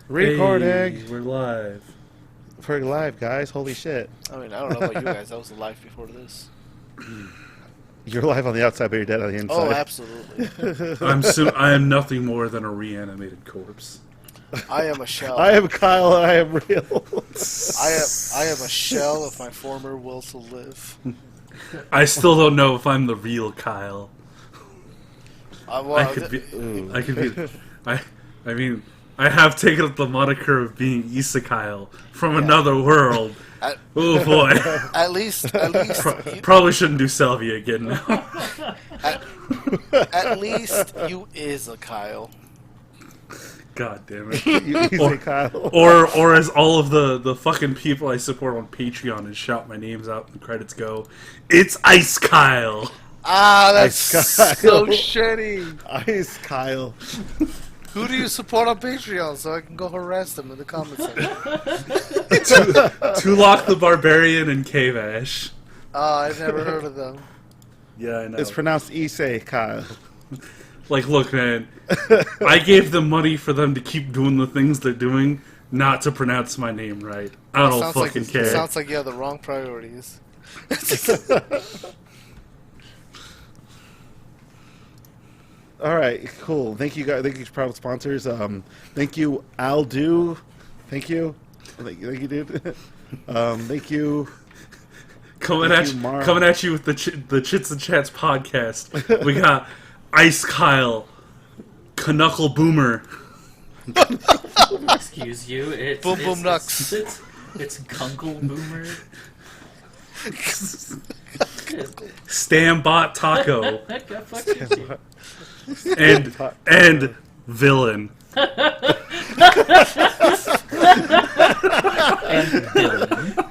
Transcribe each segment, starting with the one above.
Recording. Hey, we're live. We're live, guys. Holy shit. I mean, I don't know about you guys. I was alive before this. You're live on the outside, but you're dead on the inside. Oh, absolutely. I am nothing more than a reanimated corpse. I am a shell. I am Kyle, and I am real. I am a shell of my former will to live. I still don't know if I'm the real Kyle. Well, I could be. I mean, I have taken up the moniker of being Issa Kyle from another world. Oh boy! At least, probably shouldn't do Salvia again now. At least you is a Kyle. God damn it! You say Kyle. Or as all of the fucking people I support on Patreon and shout my names out and credits go, it's Ice Kyle. Ah, that's Ice Kyle. so shitty. Ice Kyle. Who do you support on Patreon so I can go harass them in the comments section? Tulok the Barbarian and Cave Ash. Oh, I've never heard of them. Yeah, I know. It's pronounced Issei Kyle. Like, look, man, I gave them money for them to keep doing the things they're doing, not to pronounce my name right. I don't fucking care. It sounds like you have the wrong priorities. All right, cool. Thank you, guys. Thank you, proud sponsors. Thank you, I'll do. Thank you, dude. Thank you. Coming at you with the Chits and Chats podcast. We got Ice Kyle, Knuckle Boomer. Excuse you, it's Boom Boom Nux. It's Gunkle Boomer. Stambot Taco. Fuck you, too. and Villain. And Dylan.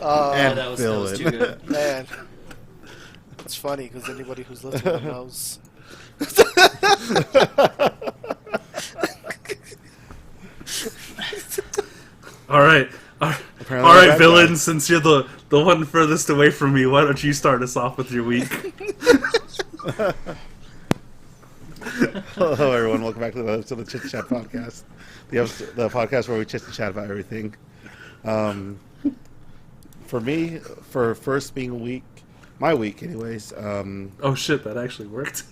And that was too good. Man, it's funny because anybody who's listening knows. All right, Villain. Since you're the one furthest away from me, why don't you start us off with your week? Hello, everyone. Welcome back to the Chit Chat podcast, the podcast where we chit and chat about everything. For me, for first being a week, my week, anyways. Oh shit, that actually worked.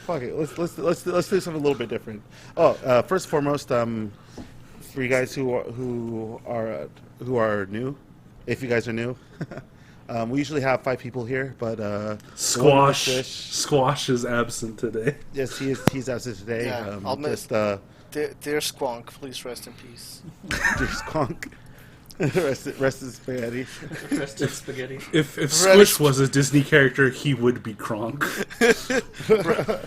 Fuck it. Let's do something a little bit different. Oh, first and foremost, for you guys who are new, if you guys are new. We usually have 5 people here, but Squash is absent today. Yes, he's absent today. Yeah, I'll miss. Dear Squonk, please rest in peace. Dear Squonk, rest in spaghetti. Rest in spaghetti. If Squish was a Disney character, he would be Kronk.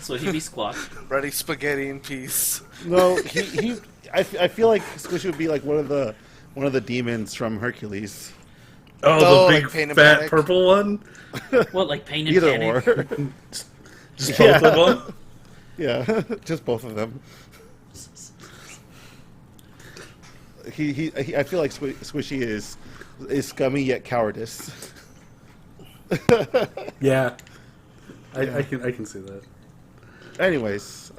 So he'd be Squawk. Ready spaghetti in peace. No, I feel like Squish would be like one of the demons from Hercules. Oh, the like big Pain and fat Panic? purple one? What, like Pain and Either Panic? or. Just both of them? Yeah, just both of them. He I feel like Squishy is scummy yet cowardice. Yeah. I can see that. Anyways,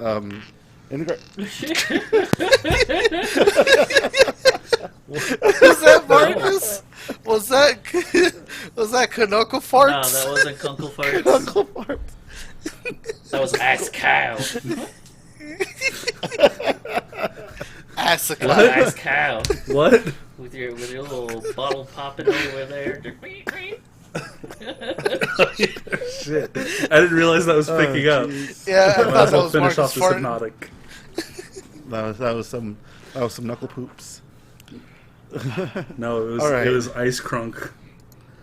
Was that Marcus? Was that Kanoko Farts? No, that wasn't Kunkle Farts. Uncle Fart. That was Axe Cow. Ass What? Axe Cow. What? With your little bottle popping over there. Shit. I didn't realize that was picking up. Yeah, I Might thought as that well was finish Marcus off this farting. hypnotic. That was some knuckle poops. No, All right. it was Ice Crunk.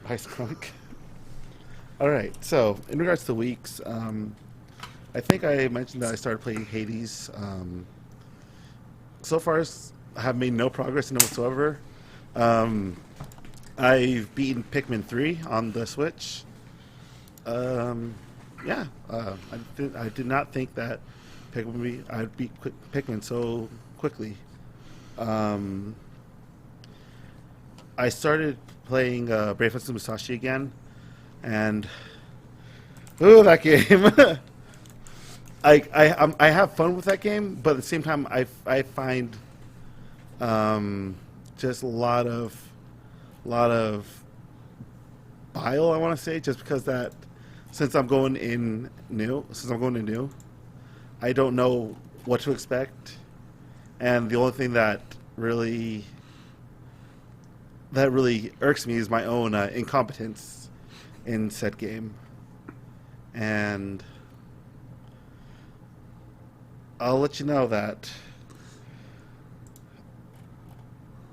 Ice crunk. All right. So, in regards to weeks, I think I mentioned that I started playing Hades. So far, I have made no progress in it whatsoever. I've beaten Pikmin 3 on the Switch. yeah, I did not think that I'd beat Pikmin so quickly. I started playing Brave Fencer Musashi again, and ooh, that game! I have fun with that game, but at the same time, I find just a lot of bile. I want to say just because that since I'm going in new, I don't know what to expect, and the only thing that really irks me is my own incompetence in said game, and I'll let you know that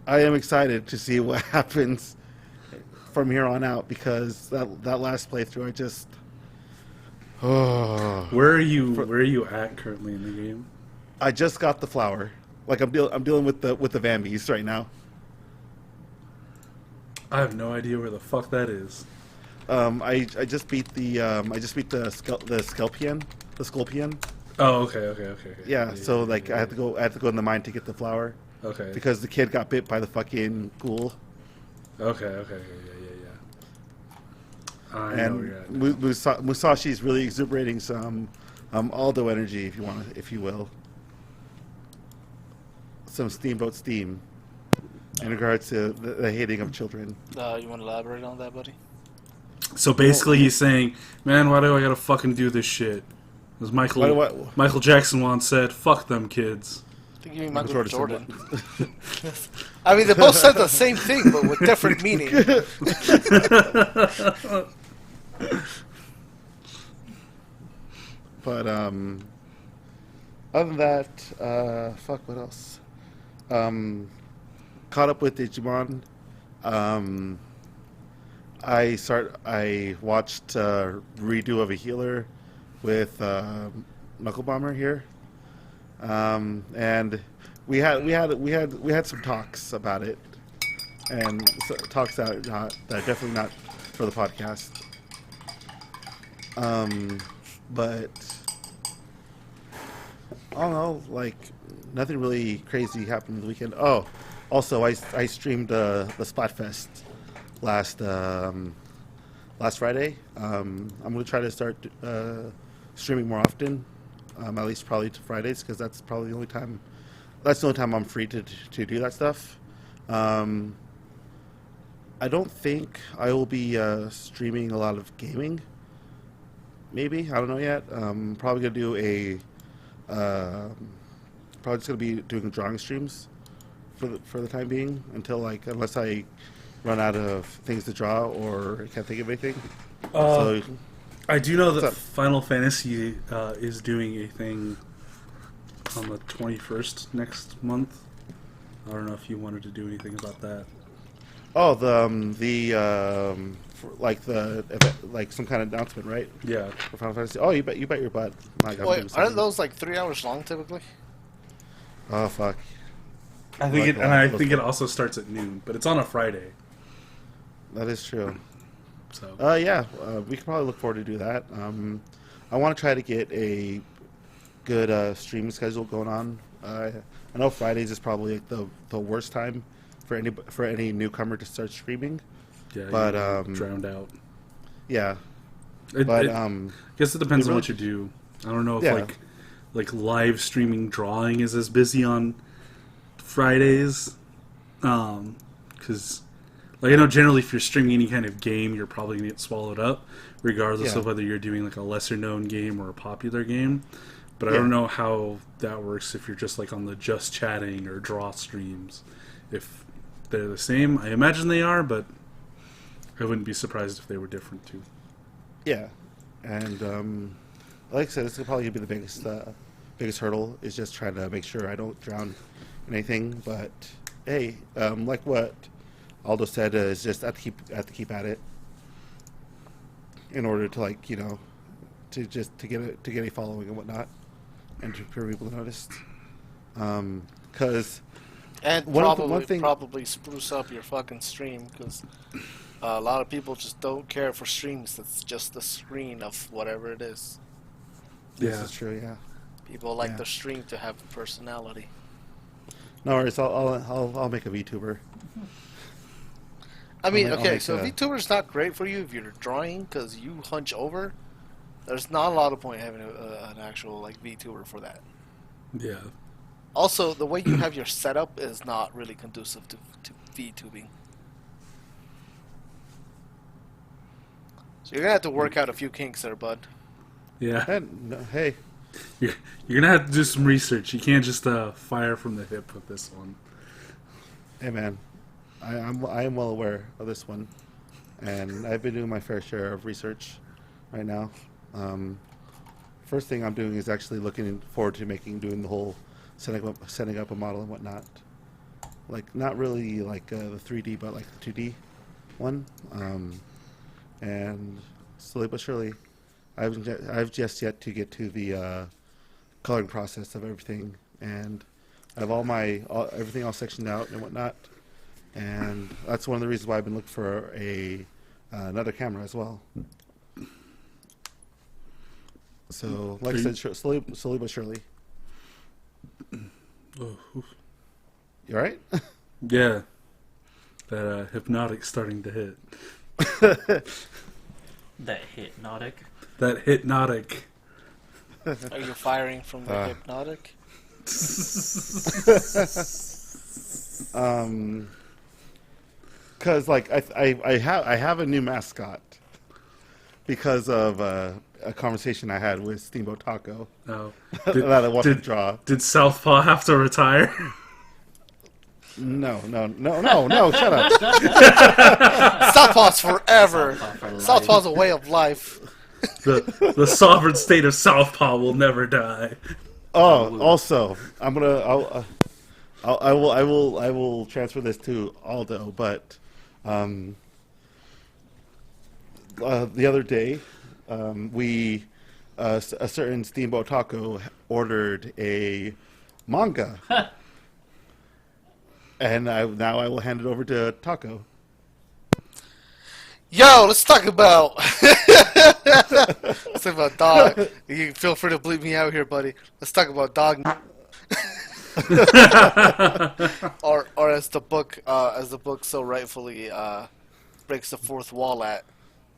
I am excited to see what happens from here on out, because that last playthrough, I just Where are you at currently in the game? I just got the flower. Like I'm dealing with the Vambies right now. I have no idea where the fuck that is. I just beat the Sculpion. Oh, okay. Yeah, so like I had to go in the mine to get the flower. Okay. Because the kid got bit by the fucking ghoul. Okay. Yeah. I know where And you're at now. Musashi's really exuberating some Aldo energy, if you will. Some steamboat steam in regards to the hating of children. You want to elaborate on that, buddy? So basically, he's saying, "Man, why do I gotta fucking do this shit?" As Michael Jackson once said, "Fuck them kids." I think you mean Michael Jordan. I mean, they both said the same thing, but with different meaning. But other than that, fuck, what else? Caught up with Digimon. I watched redo of a healer with Knuckle Bomber here, and we had some talks about it, and talks that are definitely not for the podcast. But I don't know, like nothing really crazy happened the weekend. Oh, also I streamed the Splatfest last Friday. I'm gonna try to start streaming more often, at least probably to Fridays, because that's probably the only time. That's the only time I'm free to do that stuff. I don't think I will be streaming a lot of gaming. Maybe, I don't know yet. Probably gonna do probably just gonna be doing drawing streams for the time being, unless I run out of things to draw or can't think of anything. So I do know that Final Fantasy is doing a thing on the 21st next month. I don't know if you wanted to do anything about that. Oh, like some kind of announcement, right? Yeah. For Final Fantasy. Oh, you bet your butt. Wait, aren't those like 3 hours long typically? Oh fuck. I think it also starts at noon, but it's on a Friday. That is true. So. Yeah, we can probably look forward to do that. I want to try to get a good streaming schedule going on. I know Fridays is probably like the worst time for any newcomer to start streaming. Yeah, but drowned out. Yeah, I guess it depends on what you do. I don't know if like live streaming drawing is as busy on Fridays, because like I know generally if you're streaming any kind of game, you're probably gonna get swallowed up, regardless of whether you're doing like a lesser known game or a popular game. But I don't know how that works if you're just like on the just chatting or draw streams. If they're the same, I imagine they are, but I wouldn't be surprised if they were different too. Yeah, and like I said, this is probably gonna be the biggest hurdle is just trying to make sure I don't drown in anything. But hey, like what Aldo said, is just have to keep at it in order to to get a following and whatnot, and for people to notice. Because And one thing probably spruce up your fucking stream, because A lot of people just don't care for streams. It's just the screen of whatever it is. This Yeah. is true. Yeah. People like Yeah. the stream to have personality. No worries. I'll make a VTuber. I mean, I'll okay, make so a- VTuber's not great for you if you're drawing because you hunch over. There's not a lot of point having an actual like VTuber for that. Yeah. Also, the way you have your setup is not really conducive to VTubing. So you're gonna have to work out a few kinks there, bud. Yeah. And, no, hey, You're gonna have to do some research. You can't just fire from the hip with this one. hey, man. I am well aware of this one, and I've been doing my fair share of research right now. First thing I'm doing is actually looking forward to doing the whole setting up a model and whatnot. Like not really like the 3D, but like the 2D one. And slowly but surely, I've just yet to get to the coloring process of everything, and I have everything all sectioned out and whatnot. And that's one of the reasons why I've been looking for another camera as well. So, like I said, slowly but surely. Oh, oof. You all right? Yeah. That hypnotic's starting to hit. That hypnotic. That hypnotic. Are you firing from the Uh. hypnotic? Because like I have a new mascot because of a conversation I had with Steamboat Taco Oh. that I want to draw. Did Southpaw have to retire? No, shut up. Southpaw's forever. Southpaw for life. Southpaw's a way of life. The sovereign state of Southpaw will never die. Oh, also, I will transfer this to Aldo, but the other day a certain Steamboat Taco ordered a manga, and now I will hand it over to Taco. Yo, let's talk about let's talk about dog. You can feel free to bleep me out here, buddy. Let's talk about dog. or as the book so rightfully breaks the fourth wall at.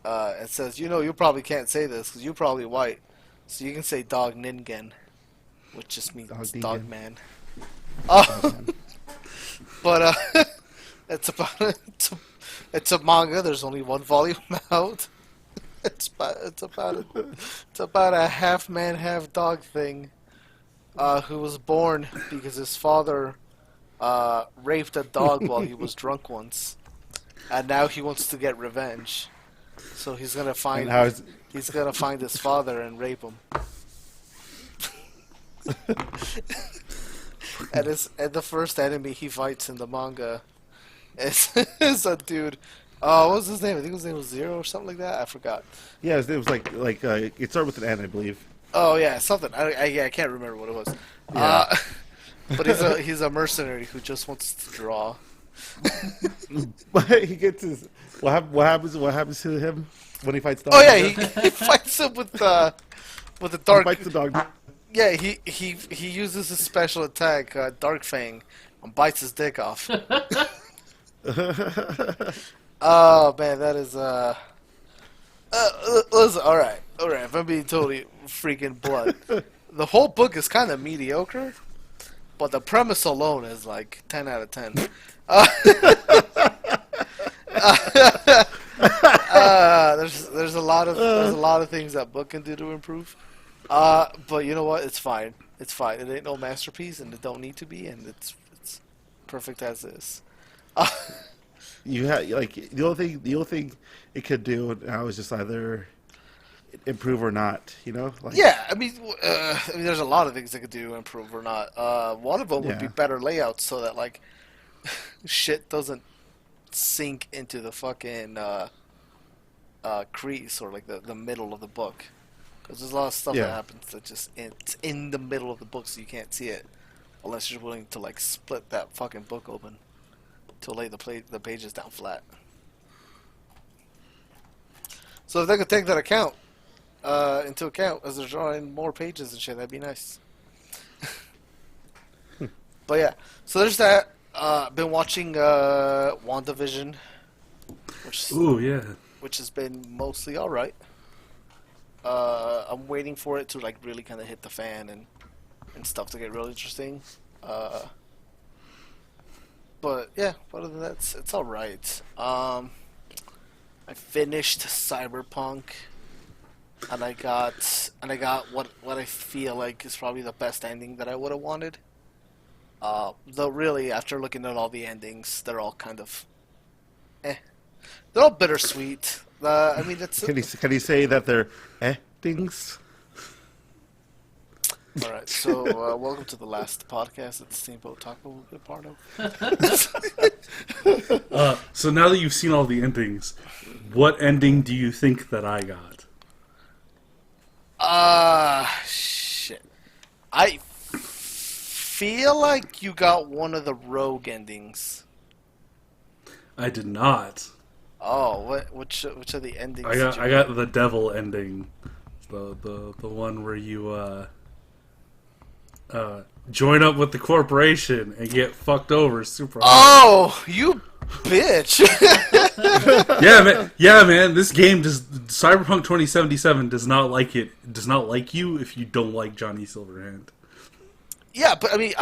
It says, you probably can't say this because you're probably white, so you can say dog ningen, which just means Dog dog ningen. man. Man. But it's it's a manga. There's only one volume out. It's about a half man, half dog thing. Who was born because his father raped a dog while he was drunk once, and now he wants to get revenge. So he's gonna find his father and rape him. And the first enemy he fights in the manga is a dude. What was his name? I think his name was Zero or something like that. I forgot. Yeah, it was like it started with an N, I believe. Oh yeah, something. I can't remember what it was. Yeah. But he's a mercenary who just wants to draw. But he gets his what happens to him when he fights dogs? Oh yeah, he fights him with the dark. He fights the dog. Yeah, he uses his special attack, Dark Fang, and bites his dick off. Oh man, that is listen, all right. If I'm being totally freaking blunt, the whole book is kind of mediocre, but the premise alone is like 10 out of 10. There's a lot of things that book can do to improve. But you know what? It's fine. It's fine. It ain't no masterpiece, and it don't need to be, and it's perfect as is. You had like the only thing it could do now is just either improve or not. Like, Yeah, I mean, there's a lot of things it could do to improve or not. One of them would be Yeah. better layouts so that like shit doesn't sink into the fucking crease or like the middle of the book. Because there's a lot of stuff that Yeah. happens that it's in the middle of the book, so you can't see it unless you're willing to like split that fucking book open to lay the pages down flat. So if they could take that into account as they're drawing more pages and shit, that'd be nice. But yeah, so there's that. Been watching WandaVision, Ooh, yeah. which has been mostly all right. I'm waiting for it to like really kind of hit the fan and stuff to get real interesting. But yeah, other than that, it's all right. I finished Cyberpunk, and I got what I feel like is probably the best ending that I would have wanted. Though really, after looking at all the endings, they're all kind of, they're all bittersweet. I mean, it's Can you say that they're things? all right. So, welcome to the last podcast that Steamboat Taco will be a part of. So now that you've seen all the endings, what ending do you think that I got? Shit. I feel like you got one of the rogue endings. I did not. Oh, which of the endings? I got the devil ending, the one where you join up with the corporation and get fucked over super hard. Oh, you bitch! Yeah, man. This game Cyberpunk 2077 does not like you if you don't like Johnny Silverhand. Yeah, but I mean,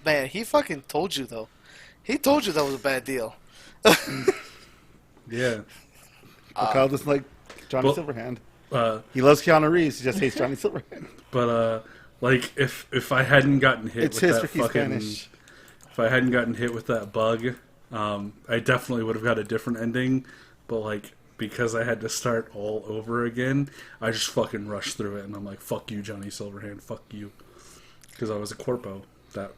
man, he fucking told you though. He told you that was a bad deal. Yeah. Kyle doesn't like Johnny well, Silverhand. He He loves Keanu Reeves. He just hates Johnny Silverhand. But like if I hadn't gotten hit It's with his that tricky fucking Spanish. if I hadn't gotten hit with that bug, I definitely would have got a different ending. But like because I had to start all over again, I just fucking rushed through it, and I'm like, "Fuck you, Johnny Silverhand. Fuck you," because I was a corpo that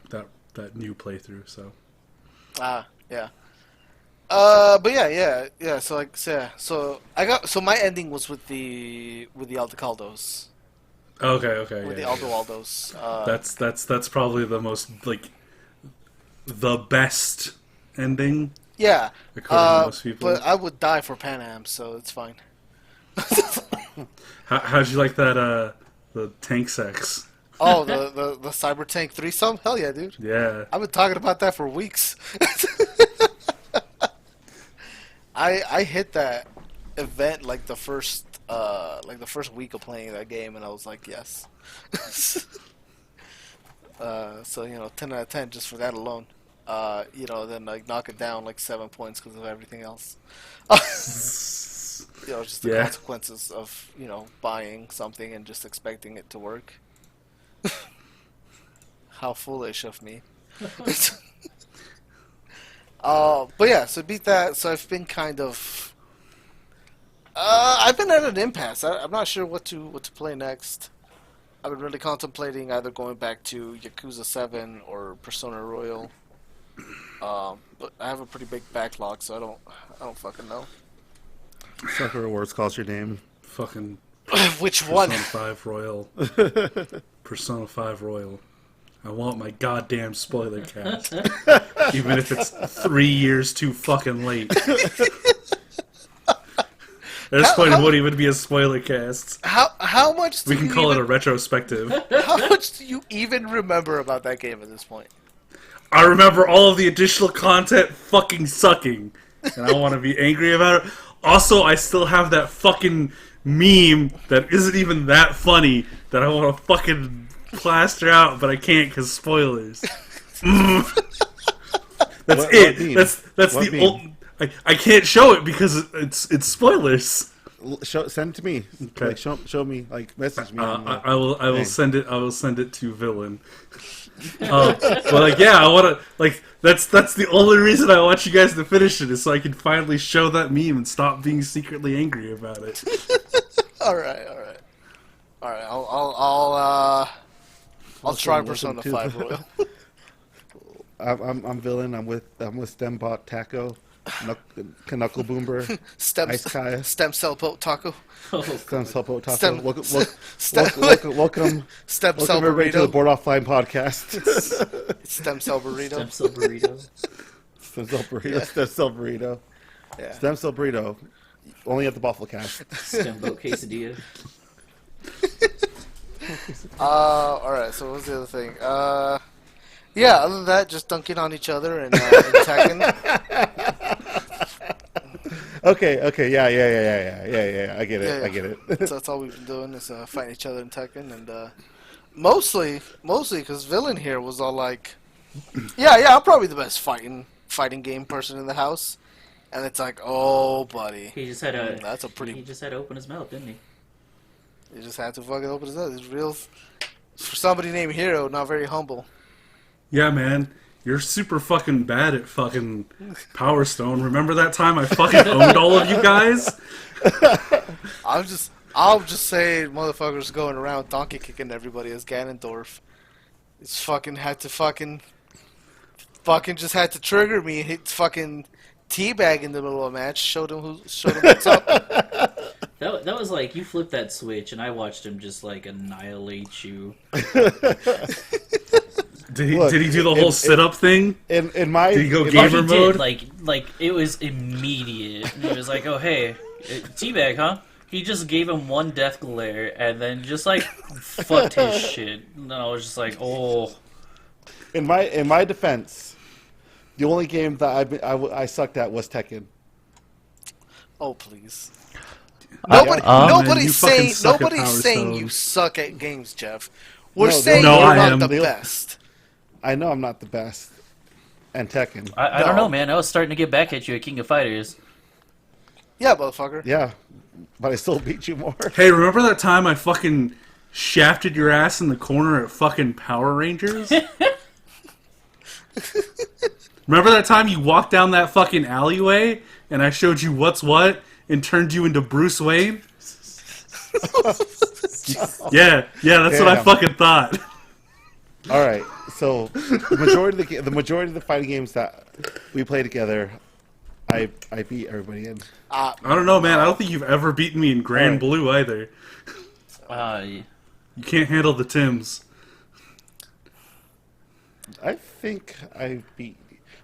new playthrough. So Yeah. But yeah. So like, so my ending was with the Aldecaldos. okay, With the yeah. Aldo Aldos. That's probably the most like the best ending. Yeah. According to most people. But I would die for Pan Am, so it's fine. How'd you like that? The tank sex. Oh, the Cyber Tank threesome? Hell yeah, dude. Yeah. I've been talking about that for weeks. I hit that event like the first week of playing that game, and I was like, yes. So 10 out of 10 just for that alone. Then like knock it down like 7 points because of everything else. Just the consequences of buying something and just expecting it to work. How foolish of me. But yeah, so beat that. So I've been kind of, I've been at an impasse. I'm not sure what to play next. I've been really contemplating either going back to Yakuza 7 or Persona Royal. But I have a pretty big backlog, so I don't fucking know. Sucker Rewards calls your name. Fucking Which one? Persona 5 Royal. Persona 5 Royal. I want my goddamn spoiler cast. Even if it's 3 years too fucking late. At this point, it wouldn't even be a spoiler cast. How much? We can call it a retrospective. How much do you even remember about that game at this point? I remember all of the additional content fucking sucking. And I want to be angry about it. Also, I still have that fucking meme that isn't even that funny that I want to fucking plaster out, but I can't because spoilers. That's What it. meme? That's What the meme? old. I can't show it because it's spoilers. Send it to me. Okay. Like, show me. Like message me. I will thing. send it. I will send it to Villain. But like, yeah, I want to like. That's the only reason I want you guys to finish it is so I can finally show that meme and stop being secretly angry about it. All right. I'll try Persona 5 Royal. I'm Villain. I'm with Stembot Taco, Knuckle Boomer, Ice Kaya, Stem Cell Boat Taco. Stem Cell Boat Taco. Stem- Welcome, Stem welcome Cell everybody to the Burrito. Board Offline podcast. Stem Cell Burrito. Stem cell burrito. Stem Cell Burrito. Yeah. Stem Cell Burrito. Yeah. Stem Cell Burrito. Only at the Buffalo Cast. Steamboat quesadilla. Alright, so what was the other thing? Yeah, other than that, just dunking on each other and attacking. Okay, yeah. I get it. Yeah. I get it. So that's all we've been doing is fighting each other and Tekken, and mostly because Villain here was all like, yeah, I'm probably the best fighting game person in the house, and it's like, oh, buddy, He just had a. that's a He pretty. just had to open his mouth, didn't he? You just had to fucking open his mouth. It's real for somebody named Hero, not very humble. Yeah, man. You're super fucking bad at fucking Power Stone. Remember that time I fucking owned all of you guys? I'll just say, motherfuckers going around donkey kicking everybody as Ganondorf. It's fucking had to fucking just had to trigger me, hit fucking teabag in the middle of a match, showed him what's up. That was like you flipped that switch, and I watched him just like annihilate you. Did he do the whole sit-up thing? In my Did he go in gamer my- He mode? did, like it was immediate. And he was like, "Oh hey, teabag, huh?" He just gave him one death glare, and then just like fucked his shit. And I was just like, "Oh." In my defense, the only game that I sucked at was Tekken. Oh please. Nobody- Nobody's you fucking saying suck at Power Stone. you suck at games, Jeff. We're No, saying no, you're I not am. the best. I know I'm not the best, and Tekken. I don't No. know, man. I was starting to get back at you at King of Fighters. Yeah, motherfucker. Yeah, but I still beat you more. Hey, remember that time I fucking shafted your ass in the corner at fucking Power Rangers? Remember that time you walked down that fucking alleyway and I showed you what's what and turned you into Bruce Wayne? Yeah, that's what I Damn. fucking thought. All right, so the majority of the fighting games that we play together, I beat everybody in. I don't know, man. I don't think you've ever beaten me in Grand Alright. Blue either. Yeah. You can't handle the Tims. I think I beat.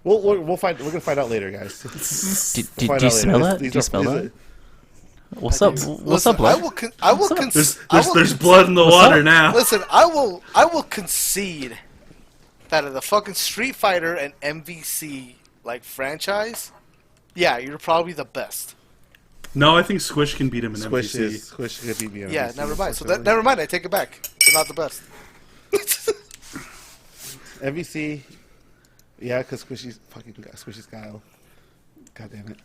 We'll find. We're gonna find out later, guys. Do Find you out smell later. that? Do you smell that? What's up? What's Listen, up, blood? There's blood in the water now. Listen, I will concede that in the fucking Street Fighter and MVC like franchise, yeah, you're probably the best. No, I think Squish can beat him in Squish MVC. could beat me. on Yeah, NBC, never mind. So unfortunately. never mind. I take it back. You're not the best. MVC. Yeah, because Squishy's Kyle. God damn it.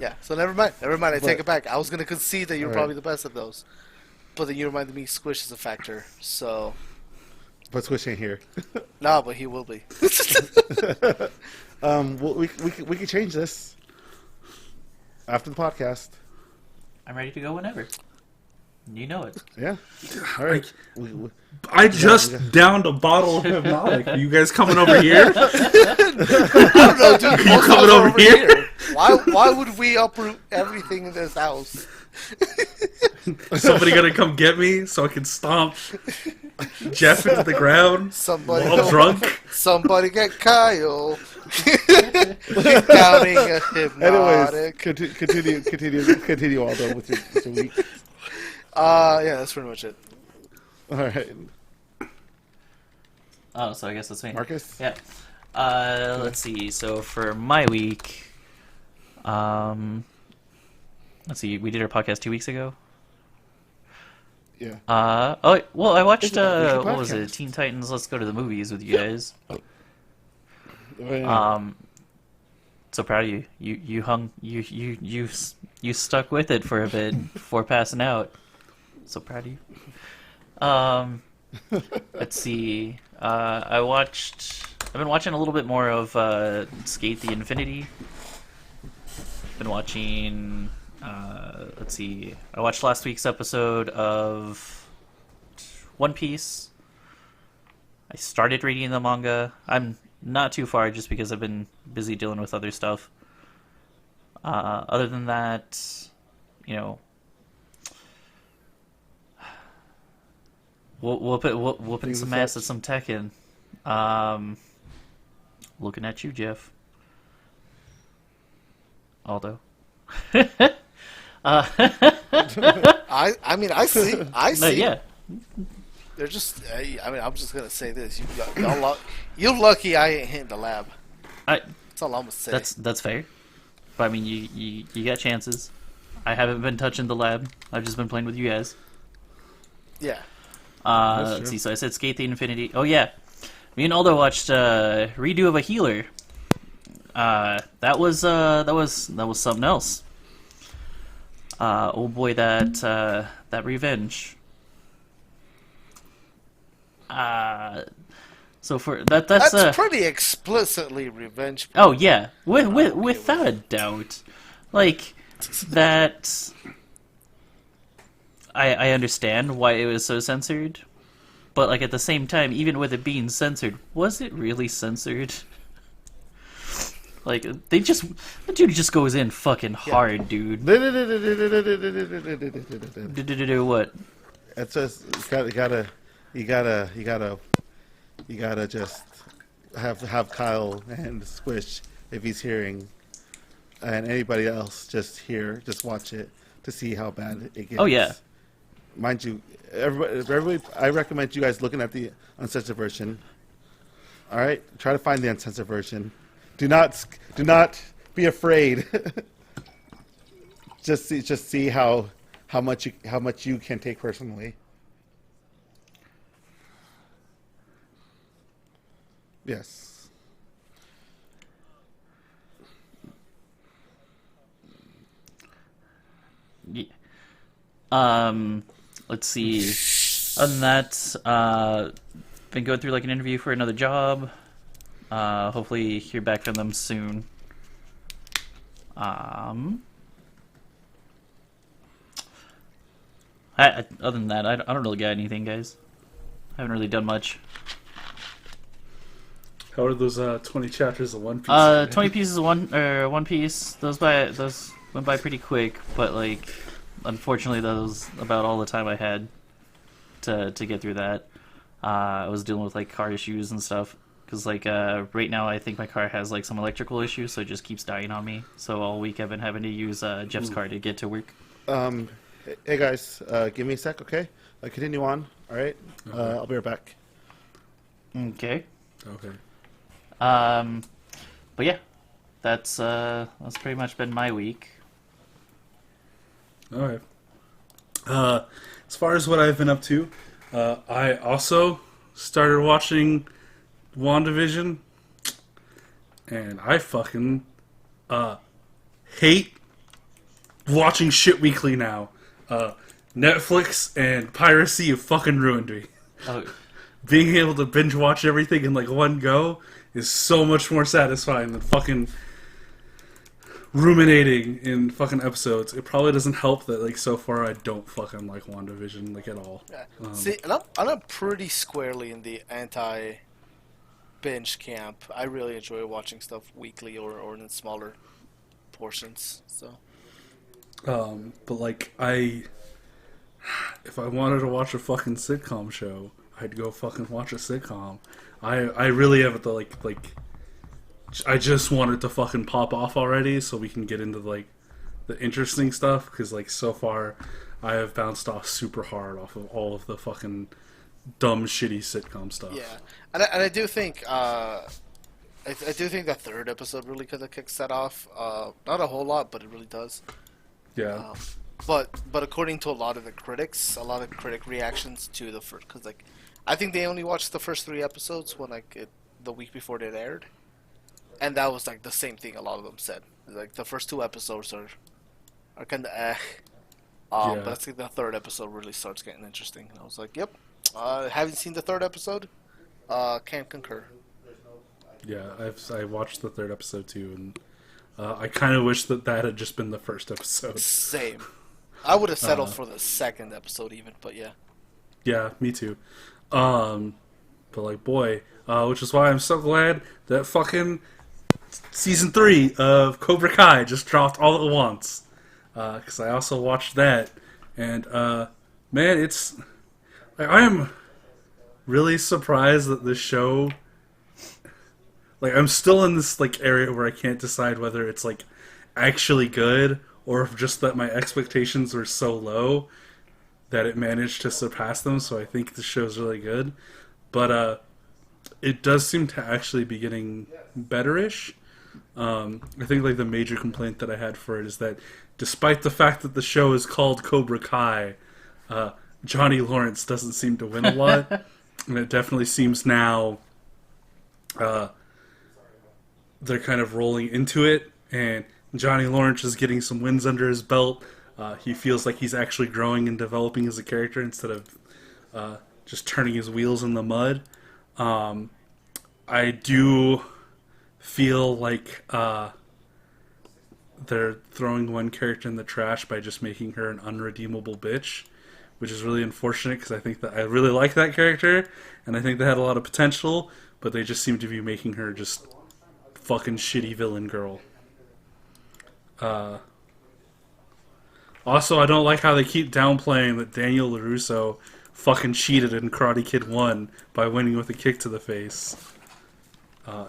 Yeah. So never mind. Never mind. I take But- it back. I was gonna concede that you're Alright. probably the best of those, but then you reminded me Squish is a factor. So But Squish ain't here. no, but he will be. We can change this after the podcast. I'm ready to go whenever. You know it. Yeah. All right. We- I just downed a bottle of Hypnotic. Are you guys coming over here? I don't know, dude. You Most coming of us are over here? Why would we uproot everything in this house? Is somebody gonna come get me so I can stomp Jeff into the ground Somebody while I'm drunk? Somebody get Kyle. Counting a Anyways, hypnotic. continue Aldo with your week. Yeah, that's pretty much it. All right, Oh, so I guess that's me. Marcus. Yeah. Let's see. So for my week, let's see. We did our podcast 2 weeks ago. Yeah. Oh well, I watched It's a what was it? podcast. Teen Titans. Let's go to the movies with you guys. Oh, yeah. So proud of you. You stuck with it for a bit before passing out. So proud of you. Let's see. I've been watching a little bit more of Skate the Infinity. Been watching. Let's see. I watched last week's episode of One Piece. I started reading the manga. I'm not too far just because I've been busy dealing with other stuff. Other than that, you know, whooping Things some and ass such. at some Tekken. Looking at you, Jeff. Aldo. Uh, I mean, I see. I no, see. yeah. They're just. I mean, I'm just gonna say this. You're lucky I ain't hitting the lab. I, That's all I'm gonna say. that's fair. But I mean, you got chances. I haven't been touching the lab. I've just been playing with you guys. Yeah. Let's see. So I said Skate the Infinity. Oh yeah, me and Aldo watched redo of a healer. That was something else. Oh boy, that revenge. So for that's pretty explicitly revenge. oh yeah, without a doubt, like that. I understand why it was so censored, but like at the same time, even with it being censored, was it really censored? Like the dude just goes in fucking hard, dude. What? It's just you gotta just have Kyle and Squish if he's hearing, and anybody else just watch it to see how bad it gets. Oh yeah. Mind you, everybody, I recommend you guys looking at the uncensored version. All right, try to find the uncensored version. Do not be afraid. just see how much you can take personally. Yes. Yeah. Let's see. Other than that, been going through like an interview for another job. Hopefully hear back from them soon. Other than that, I don't really got anything, guys. I haven't really done much. How are those 20 chapters of One Piece? 20 pieces of One Piece. Those went by pretty quick, but like, unfortunately, that was about all the time I had to get through that. I was dealing with like car issues and stuff because like right now I think my car has like some electrical issues, so it just keeps dying on me. So all week I've been having to use Jeff's car to get to work. Hey guys, give me a sec, okay? Continue on. All right, Okay. I'll be right back. Okay. Okay. But yeah, that's pretty much been my week. All right. As far as what I've been up to, I also started watching WandaVision, and I fucking hate watching shit weekly now. Netflix and piracy have fucking ruined me. Oh, Being able to binge watch everything in like one go is so much more satisfying than fucking ruminating in fucking episodes. It probably doesn't help that like so far I don't fucking like WandaVision like at all. Yeah. See, and I'm pretty squarely in the anti-binge camp. I really enjoy watching stuff weekly or in smaller portions. So. But like if I wanted to watch a fucking sitcom show, I'd go fucking watch a sitcom. I really have the like I just want it to fucking pop off already so we can get into like the interesting stuff, because like so far I have bounced off super hard off of all of the fucking dumb shitty sitcom stuff. Yeah, and I do think I do think that third episode really kind of kicks that off. Not a whole lot, but it really does. Yeah. But according to a lot of the critics, a lot of critic reactions to the first, because like I think they only watched the first 3 episodes when like the week before it aired, and that was like the same thing a lot of them said. Like the first 2 episodes are kind of but I think the third episode really starts getting interesting. And I was like, yep, haven't seen the third episode, can't concur. Yeah, I watched the third episode too, and I kind of wish that had just been the first episode. Same. I would have settled for the second episode even, but yeah. Yeah, me too. But like, boy, which is why I'm so glad that fucking season 3 of Cobra Kai just dropped all at once. Because I also watched that, and man, it's I am really surprised that this show. Like, I'm still in this like area where I can't decide whether it's like actually good or if just that my expectations were so low that it managed to surpass them. So I think the show's really good, but it does seem to actually be getting better-ish. I think like the major complaint that I had for it is that despite the fact that the show is called Cobra Kai, Johnny Lawrence doesn't seem to win a lot, and it definitely seems now they're kind of rolling into it, and Johnny Lawrence is getting some wins under his belt. He feels like he's actually growing and developing as a character instead of just turning his wheels in the mud. I do feel like they're throwing one character in the trash by just making her an unredeemable bitch, which is really unfortunate because I think that I really like that character and I think they had a lot of potential, but they just seem to be making her just fucking shitty villain girl. Also, I don't like how they keep downplaying that Daniel LaRusso fucking cheated in Karate Kid 1 by winning with a kick to the face.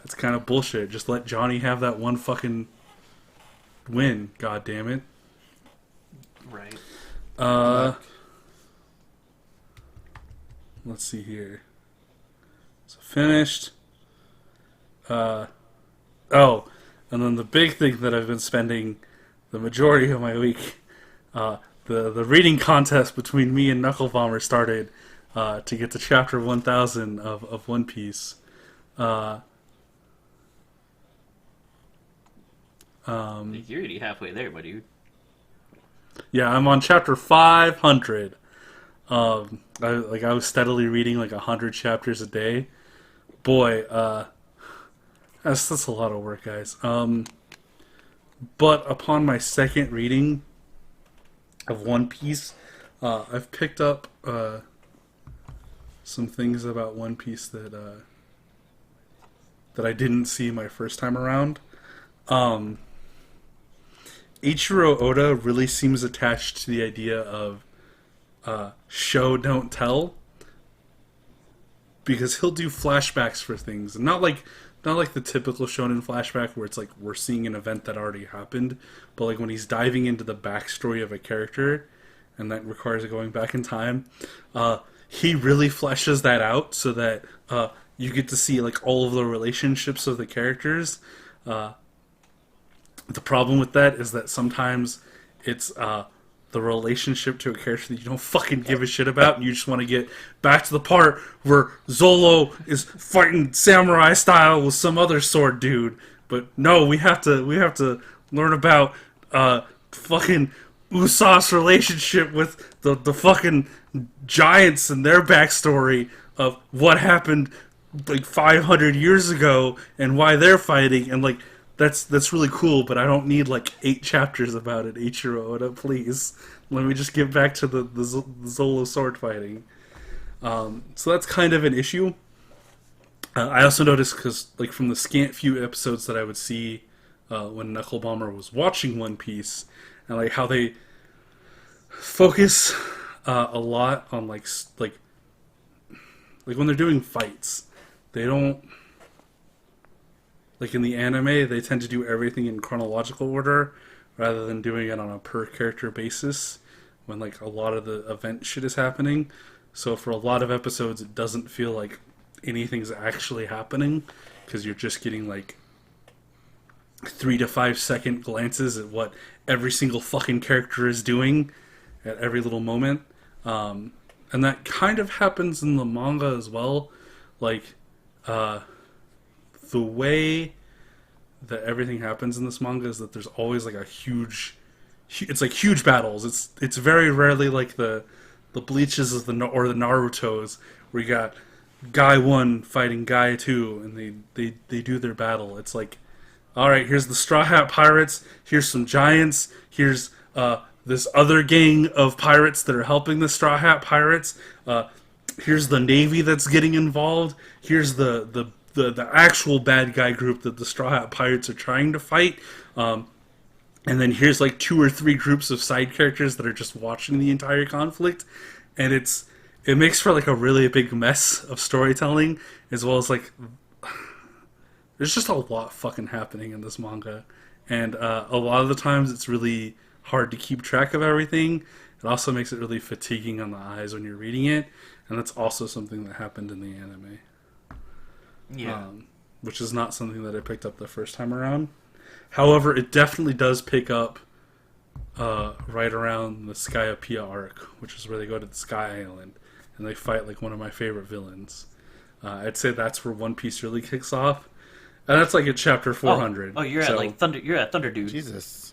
It's kind of bullshit. Just let Johnny have that one fucking win, god damn it. Right. Let's see here. So finished. And then the big thing that I've been spending the majority of my week, the reading contest between me and Knuckle Bomber started to get to chapter 1000 of One Piece. You're already halfway there, my dude. Yeah, I'm on chapter 500. I was steadily reading like 100 chapters a day. Boy, that's a lot of work, guys. But upon my second reading of One Piece, I've picked up some things about One Piece that I didn't see my first time around. Ichiro Oda really seems attached to the idea of show don't tell, because he'll do flashbacks for things, and not like the typical shonen flashback where it's like we're seeing an event that already happened, but like when he's diving into the backstory of a character and that requires going back in time, he really fleshes that out so that you get to see like all of the relationships of the characters. The problem with that is that sometimes it's the relationship to a character that you don't fucking give a shit about, and you just want to get back to the part where Zolo is fighting samurai style with some other sword dude. But no, we have to learn about fucking Usopp's relationship with the fucking giants and their backstory of what happened like 500 years ago and why they're fighting, and like that's really cool, but I don't need like 8 chapters about it, Ichiro Oda, please. Let me just get back to the Zolo sword fighting. So that's kind of an issue. I also noticed, because like from the scant few episodes that I would see when Knuckle Bomber was watching One Piece, and like how they focus a lot on like when they're doing fights, they don't, like in the anime, they tend to do everything in chronological order rather than doing it on a per character basis when like a lot of the event shit is happening. So for a lot of episodes, it doesn't feel like anything's actually happening, because you're just getting like 3 to 5 second glances at what every single fucking character is doing at every little moment. And that kind of happens in the manga as well. Like, the way that everything happens in this manga is that there's always like a huge battles. It's very rarely like the Bleaches or the Narutos where you got guy 1 fighting guy 2 and they do their battle. It's like, all right, here's the Straw Hat Pirates, here's some giants, here's this other gang of pirates that are helping the Straw Hat Pirates, here's the Navy that's getting involved, here's the actual bad guy group that the Straw Hat Pirates are trying to fight, and then here's like 2 or 3 groups of side characters that are just watching the entire conflict, and it makes for like a really big mess of storytelling, as well as like there's just a lot fucking happening in this manga, and a lot of the times it's really hard to keep track of everything. It also makes it really fatiguing on the eyes when you're reading it, and that's also something that happened in the anime. Yeah. Which is not something that I picked up the first time around. However, it definitely does pick up right around the Skyapea arc, which is where they go to the Sky Island and they fight like one of my favorite villains. I'd say that's where One Piece really kicks off, and that's like at chapter 400. Oh, you're at like Thunder. You're at Thunder Dude. Jesus.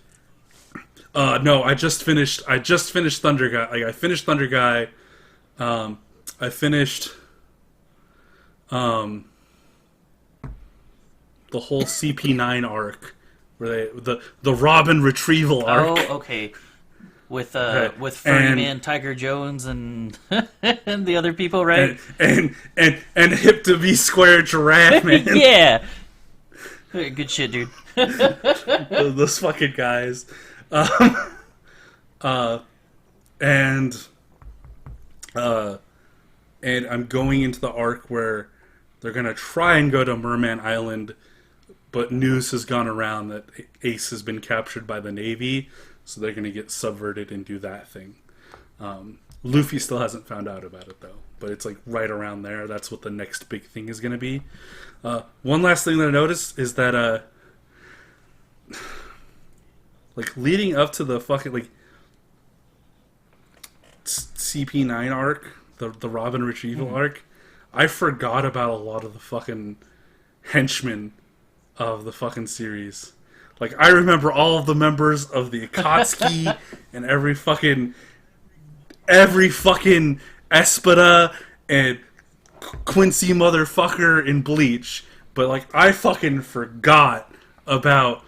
No, I just finished Thunder Guy. Like I finished Thunder Guy. I finished the whole CP9 arc, where the Robin retrieval arc. Oh, okay. With Ferryman, Tiger Jones, and and the other people, right? And Hip to Be Square Giraffe Man. Yeah. Good shit, dude. Those fucking guys. And I'm going into the arc where they're gonna try and go to Merman Island, but news has gone around that Ace has been captured by the Navy, so they're gonna get subverted and do that thing. Luffy still hasn't found out about it though, but it's like right around there. That's what the next big thing is gonna be. One last thing that I noticed is that like leading up to the fucking like CP9 arc, the Robin retrieval arc, I forgot about a lot of the fucking henchmen of the fucking series. Like I remember all of the members of the Akatsuki and every fucking Espada and Quincy motherfucker in Bleach, but like I fucking forgot about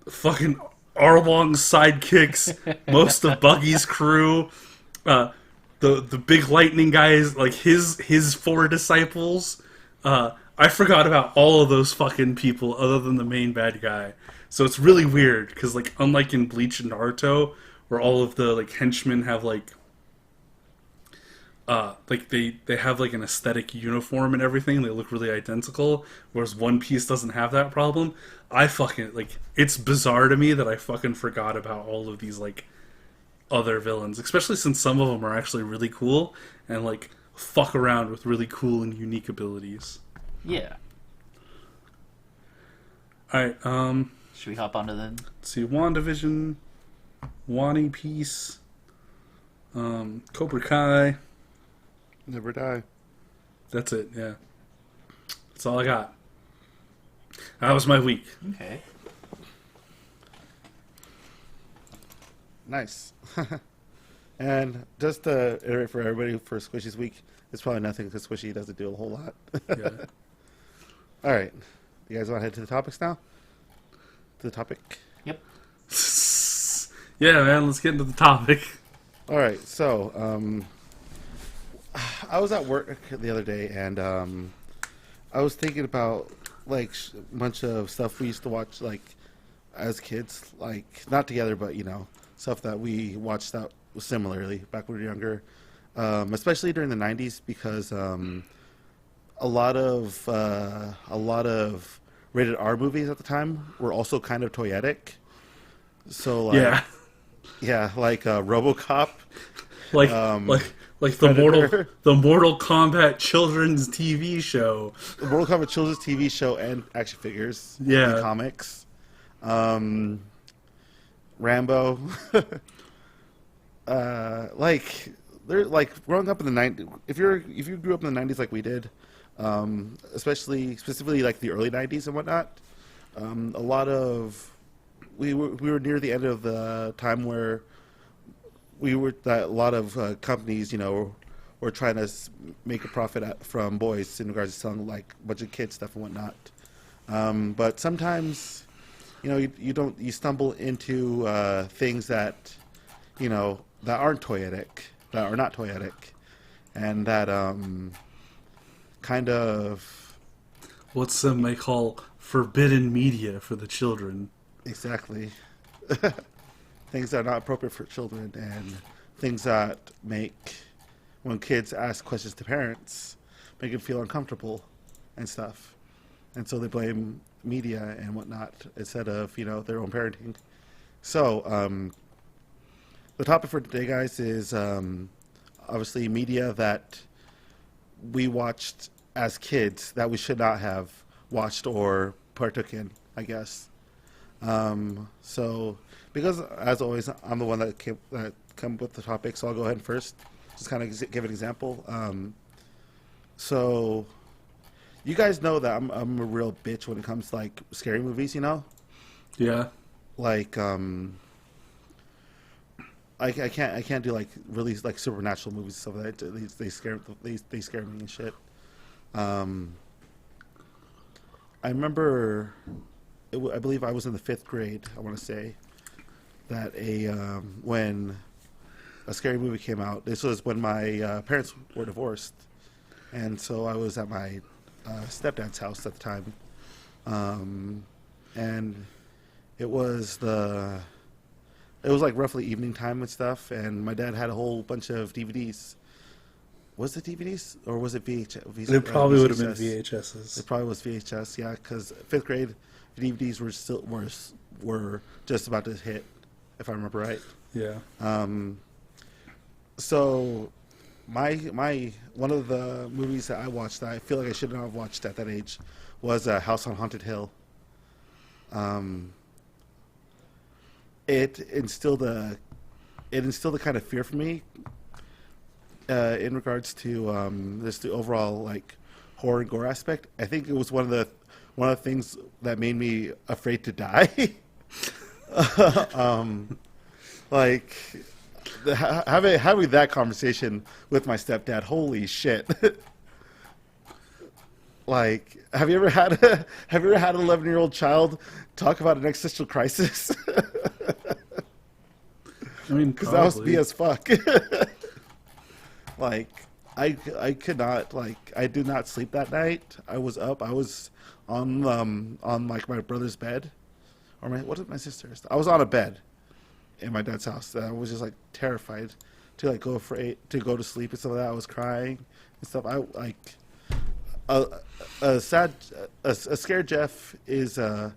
fucking Arlong's sidekicks, most of Buggy's crew, the big lightning guys, like his four disciples. I forgot about all of those fucking people other than the main bad guy. So it's really weird because like unlike in Bleach and Naruto, where all of the like henchmen have like they have like an aesthetic uniform and everything, they look really identical, whereas One Piece doesn't have that problem. I fucking like it's bizarre to me that I fucking forgot about all of these like other villains, especially since some of them are actually really cool and like fuck around with really cool and unique abilities. Yeah. Alright, Should we hop onto the... let's see, WandaVision, Wanting Peace, Cobra Kai. Never die. That's it, yeah. That's all I got. That was my week. Okay. Nice. And just to iterate for everybody for Squishy's week, it's probably nothing because Squishy doesn't do a whole lot. Yeah. All right. You guys want to head to the topics now? To the topic? Yep. Yeah, man, let's get into the topic. All right. So, I was at work the other day and I was thinking about like a bunch of stuff we used to watch like as kids, like not together, but you know, stuff that we watched that was similarly back when we were younger, especially during the 90s because a lot of rated R movies at the time were also kind of toyetic. So like, yeah, like RoboCop, like the Predator. Mortal Kombat children's TV show. The Mortal Kombat children's TV show and action figures, Yeah. and comics, Rambo. Like they're like growing up in the 90s. If you grew up in the 90s like we did, specifically like the early 90s and whatnot, a lot of we were near the end of the time where a lot of companies, you know, were trying to make a profit from boys in regards to selling like a bunch of kids stuff and whatnot. But sometimes, you know, you stumble into things that, you know, that aren't toyetic, that are not toyetic, and that kind of what some may call forbidden media for the children. Exactly. Things that are not appropriate for children and things that make, when kids ask questions to parents, make them feel uncomfortable and stuff. And so they blame media and whatnot instead of, you know, their own parenting. So, the topic for today, guys, is obviously media that we watched as kids that we should not have watched or partook in, I guess. So, because as always, I'm the one that come up with the topic, so I'll go ahead and first just kind of give an example. So, you guys know that I'm a real bitch when it comes to like scary movies, you know? Yeah. Like I can't do like really like supernatural movies and stuff like that. They scare me and shit. I remember, I believe I was in the 5th grade. I want to say that when a scary movie came out. This was when my parents were divorced, and so I was at my stepdad's house at the time, and it was like roughly evening time and stuff, and my dad had a whole bunch of DVDs. Was it DVDs or was it VHS? It probably would have been VHSs. It probably was VHS, yeah, because 5th grade DVDs were just about to hit, if I remember right. Yeah. So my one of the movies that I watched that I feel like I should not have watched at that age was House on Haunted Hill. It instilled a kind of fear for me in regards to just the overall like horror and gore aspect. I think it was one of the things that made me afraid to die. Like having that conversation with my stepdad. Holy shit! Like, have you ever had an 11-year-old child talk about an existential crisis? I mean, because that was me as fuck. Like, I could not, like, I did not sleep that night. I was up. I was on like my brother's bed, or what is my sister's? I was on a bed in my dad's house. I was just like terrified to like go to sleep and stuff like that. I was crying and stuff. I like a scared Jeff is a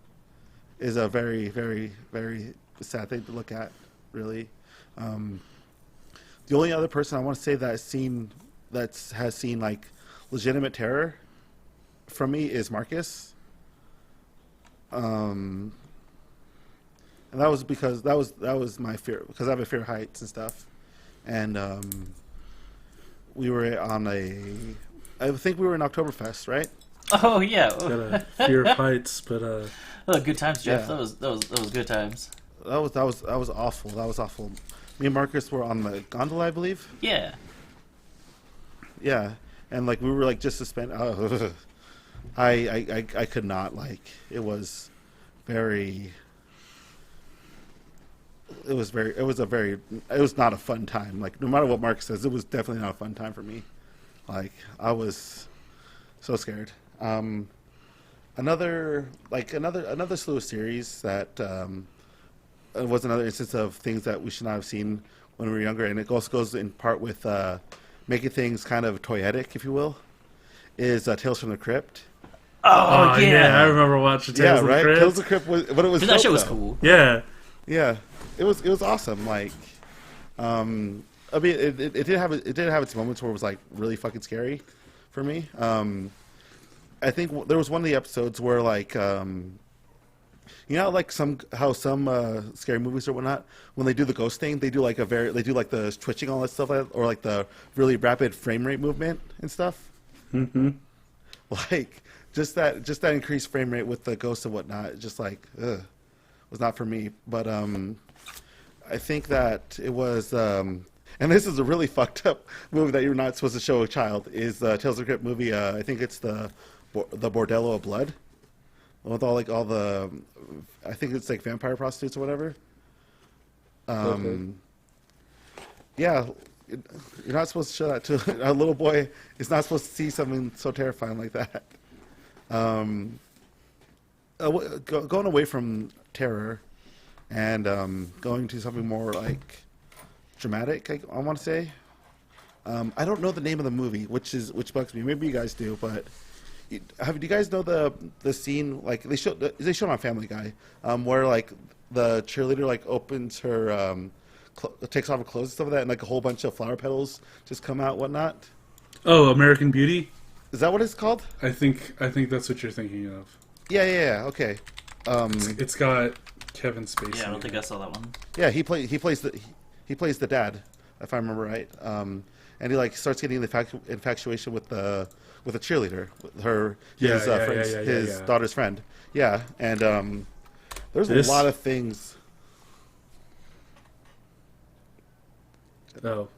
very, very, very sad thing to look at, really. The only other person I want to say that has seen like legitimate terror from me is Marcus. And that was because that was my fear, because I have a fear of heights and stuff. And we were I think we were in Oktoberfest, right? Oh yeah. Got a fear of heights, but Oh, good times, Jeff. Yeah. That was good times. That was awful. That was awful. Me and Marcus were on the gondola, I believe. Yeah. Yeah, and like we were like just suspended. I could not, like, it was not a fun time. Like, no matter what Mark says, it was definitely not a fun time for me. Like, I was so scared. Another slew of series that was another instance of things that we should not have seen when we were younger, and it also goes in part with making things kind of toyetic, if you will, is Tales from the Crypt. Oh yeah. I remember watching Tales of the Crypt. Tales of the Crypt was, but it was That shit was though. cool. Yeah. Yeah, it was awesome. Like, I mean, it did have its moments where it was like really fucking scary for me. I think there was one of the episodes where like, you know, like some scary movies or whatnot, when they do the ghost thing, they do like the twitching, all that stuff, or like the really rapid frame rate movement and stuff. Mm-hmm. Like just that increased frame rate with the ghosts and whatnot, just like was not for me. But I think that it was, and this is a really fucked up movie that you're not supposed to show a child, is the Tales of the Crypt movie. I think it's the Bordello of Blood, with all the, I think it's like vampire prostitutes or whatever. Okay. Yeah, you're not supposed to show that to a little boy. Is not supposed to see something so terrifying like that. Going away from terror and going to something more like dramatic, I want to say. I don't know the name of the movie, which bugs me. Maybe you guys do, but do you guys know the scene, like they showed on Family Guy, where like the cheerleader like opens her takes off her clothes and stuff like that, and like a whole bunch of flower petals just come out, whatnot. Oh, American Beauty. Is that what it's called? I think that's what you're thinking of. Yeah. Okay. It's got Kevin Spacey. Yeah, I don't think I saw that one. Yeah, he plays the dad, if I remember right. And he like starts getting the infatuation with the cheerleader, his daughter's friend. Yeah, and there's a lot of things. Oh.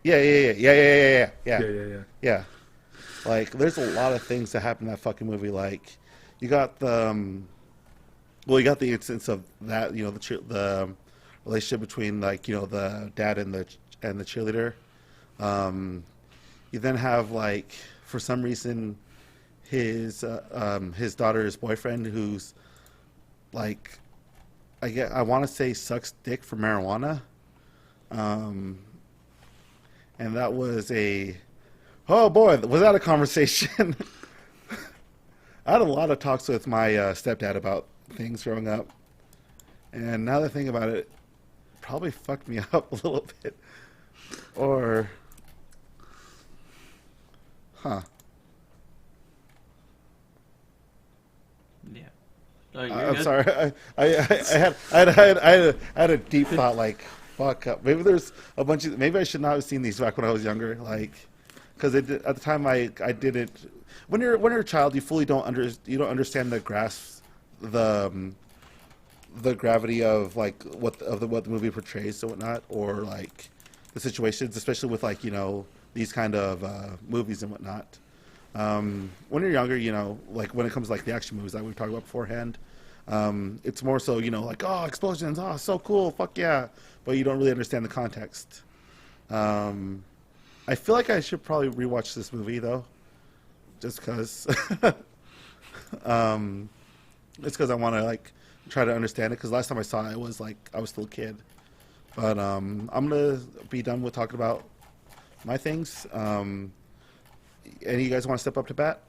Yeah. Yeah. Like, there's a lot of things that happen in that fucking movie. Like, you got the instance of that, the relationship between, like, the dad and the cheerleader. You then have, like, for some reason, his daughter's boyfriend, who's like, I want to say sucks dick for marijuana. And that was oh boy, was that a conversation? I had a lot of talks with my stepdad about things growing up. And now that I think about it, probably fucked me up a little bit. Or, huh. Yeah. Oh, you're I'm good? sorry. I had a deep thought, like, fuck up. Maybe there's a bunch of. Maybe I should not have seen these back when I was younger, like, because at the time I didn't. When you're a child, you fully don't understand the grasp, the gravity of like what the movie portrays and whatnot, or like the situations, especially with like these kind of movies and whatnot. When you're younger, like when it comes to like the action movies that we were talking about beforehand, it's more so, like, oh, explosions, oh, so cool, fuck yeah, but you don't really understand the context. I feel like I should probably rewatch this movie though, just because. It's because I want to like try to understand it. Because last time I saw it, it was like I was still a kid. But I'm gonna be done with talking about my things. Any of you guys want to step up to bat?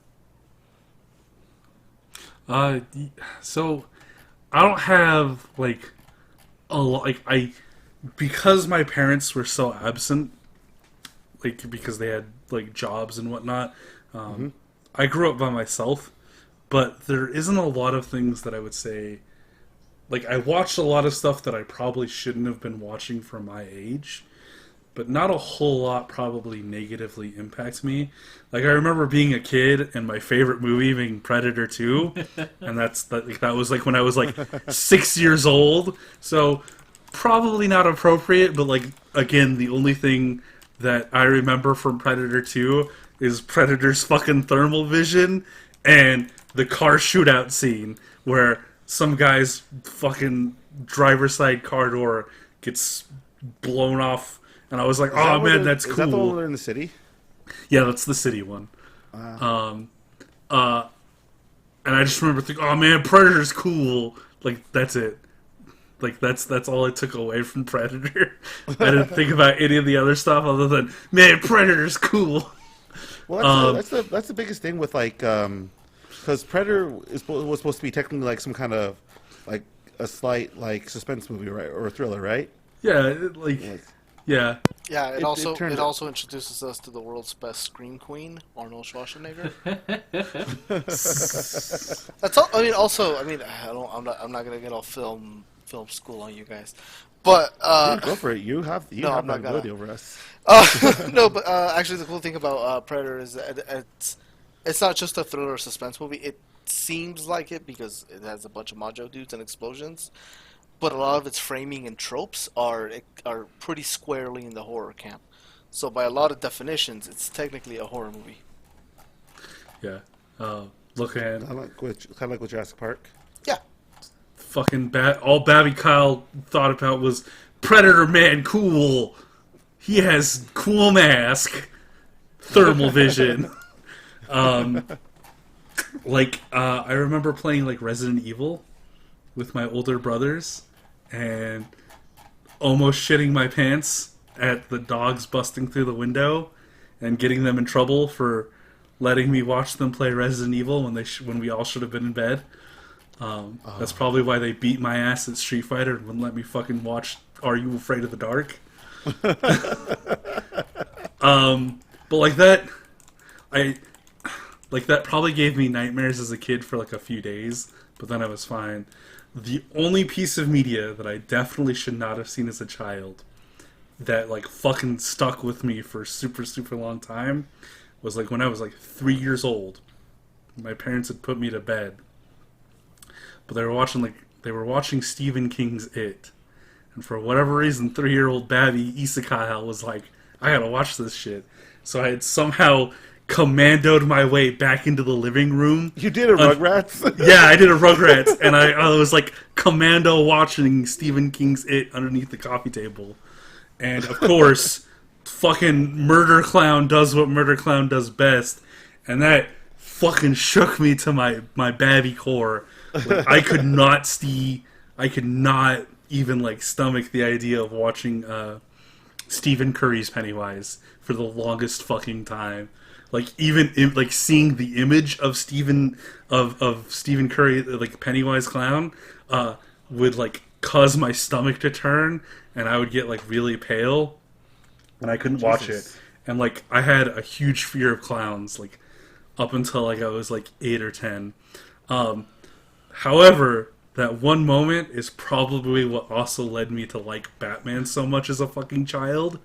So I don't have like a lot. Like because my parents were so absent, like because they had like jobs and whatnot. I grew up by myself, but there isn't a lot of things that I would say. Like I watched a lot of stuff that I probably shouldn't have been watching for my age. But not a whole lot probably negatively impacts me. Like, I remember being a kid and my favorite movie being Predator 2. And that was, like, when I was, like, 6 years old. So, probably not appropriate. But, like, again, the only thing that I remember from Predator 2 is Predator's fucking thermal vision and the car shootout scene where some guy's fucking driver's side car door gets blown off. And I was like, oh man, that's cool. Is that the one in the city? Yeah, that's the city one. And I just remember thinking, oh man, Predator's cool. Like, that's it. Like, that's all I took away from Predator. I didn't think about any of the other stuff other than, man, Predator's cool. Well, that's the biggest thing with, like, because Predator was supposed to be technically, like, some kind of, like, a slight, like, suspense movie, right? Or a thriller, right? Yeah, yeah. Yeah, it also turned introduces us to the world's best scream queen, Arnold Schwarzenegger. That's all. I mean, I'm not gonna get all film school on you guys, but go for it. You have I'm not ability over us. No, but actually, the cool thing about Predator is that it's not just a thriller or suspense movie. It seems like it because it has a bunch of macho dudes and explosions. But a lot of its framing and tropes are pretty squarely in the horror camp. So by a lot of definitions, it's technically a horror movie. Yeah. Look at kind of like with Jurassic Park. Yeah. Fucking all Babby Kyle thought about was Predator man cool. He has cool mask, thermal vision. I remember playing like Resident Evil with my older brothers. And almost shitting my pants at the dogs busting through the window and getting them in trouble for letting me watch them play Resident Evil when we all should have been in bed. That's probably why they beat my ass at Street Fighter and wouldn't let me fucking watch Are You Afraid of the Dark? But like that, that probably gave me nightmares as a kid for like a few days, but then I was fine. The only piece of media that I definitely should not have seen as a child that like fucking stuck with me for a super, super long time was like when I was like 3 years old. My parents had put me to bed, but they were watching Stephen King's It. And for whatever reason, 3-year-old Babby Isekai was like, I gotta watch this shit. So I had somehow commandoed my way back into the living room. You did a Rugrats? Yeah, I did a Rugrats, and I was like commando watching Stephen King's It underneath the coffee table. And of course, fucking Murder Clown does what Murder Clown does best, and that fucking shook me to my Babby core. Like, I could not even like stomach the idea of watching Stephen Curry's Pennywise for the longest fucking time. Like even like seeing the image of Stephen Curry like Pennywise clown would like cause my stomach to turn, and I would get like really pale, and I couldn't watch it. And like I had a huge fear of clowns like up until like I was like 8 or 10. However, that one moment is probably what also led me to like Batman so much as a fucking child.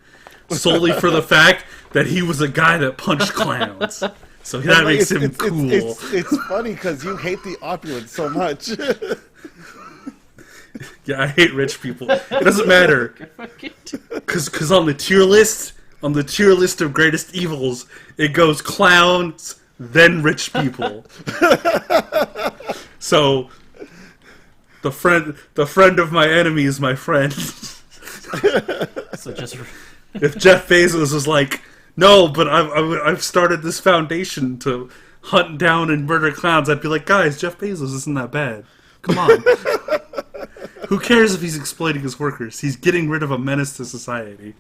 Solely for the fact that he was a guy that punched clowns. So that makes him cool. It's funny because you hate the opulence so much. Yeah, I hate rich people. It doesn't matter. Because on the tier list of greatest evils, it goes clowns, then rich people. So the friend of my enemy is my friend. So just if Jeff Bezos was like, no, but I've started this foundation to hunt down and murder clowns, I'd be like, guys, Jeff Bezos isn't that bad. Come on. Who cares if he's exploiting his workers? He's getting rid of a menace to society.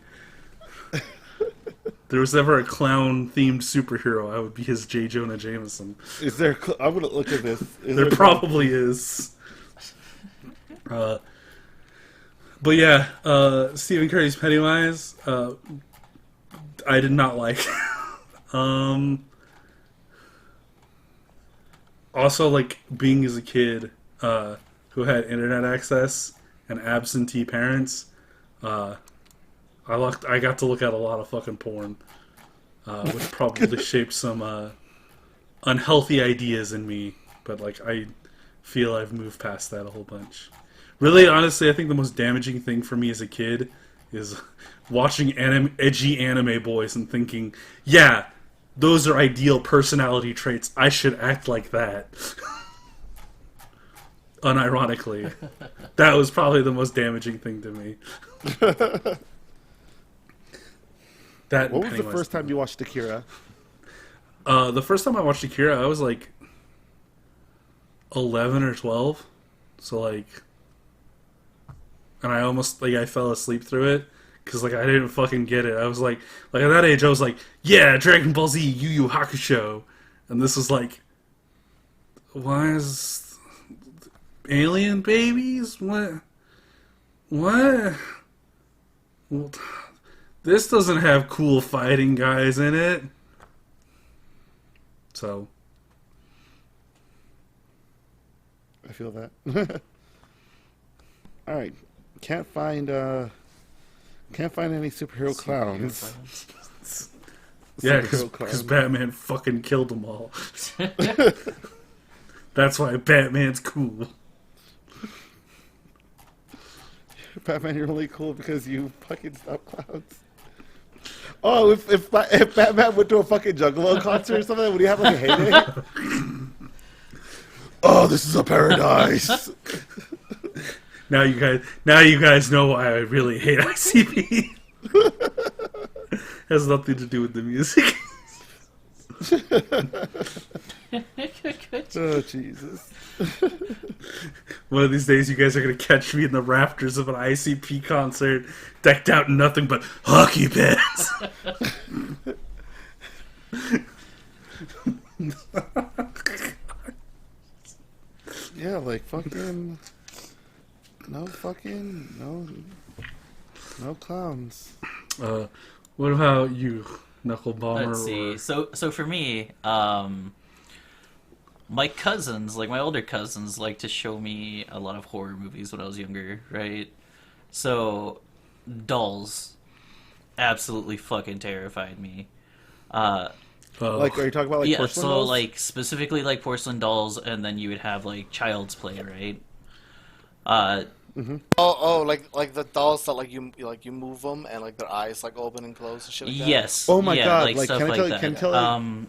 If there was ever a clown-themed superhero, I would be his J. Jonah Jameson. Is there? I'm gonna look at this. There probably is. But yeah, Stephen Curry's Pennywise, I did not like. Also, like being as a kid who had internet access and absentee parents, I got to look at a lot of fucking porn, which probably shaped some unhealthy ideas in me. But like, I feel I've moved past that a whole bunch. Really, honestly, I think the most damaging thing for me as a kid is watching edgy anime boys and thinking, yeah, those are ideal personality traits. I should act like that. Unironically. That was probably the most damaging thing to me. What was the first time you watched Akira? The first time I watched Akira, I was like 11 or 12. So like... And I almost, like, I fell asleep through it, because, like, I didn't fucking get it. I was like, at that age, I was like, yeah, Dragon Ball Z, Yu Yu Hakusho. And this was like, why is... Alien babies? What? Well, this doesn't have cool fighting guys in it. So... I feel that. Alright. Can't find any superhero clowns. Yeah, because Batman fucking killed them all. That's why Batman's cool. Batman, you're only cool because you fucking stop clowns. Oh, if Batman went to a fucking Juggalo concert or something, would he have like a heyday? Oh, this is a paradise. Now you guys know why I really hate ICP. Has nothing to do with the music. Oh, Jesus. One of these days you guys are going to catch me in the rafters of an ICP concert, decked out in nothing but hockey pads. Yeah, like fucking, no clowns. What about you, Knuckle Bomber? Let's see. So for me, my cousins, like my older cousins, like to show me a lot of horror movies when I was younger, right? So, Dolls absolutely fucking terrified me. Like, are you talking about like Yeah, porcelain so dolls? like specifically like porcelain dolls, and then you would have like Child's Play, right? Like the dolls that like you move them and like their eyes like open and close and shit like that. Yes. Oh my yeah, God, like like, stuff can I like tell you- that. can I tell you-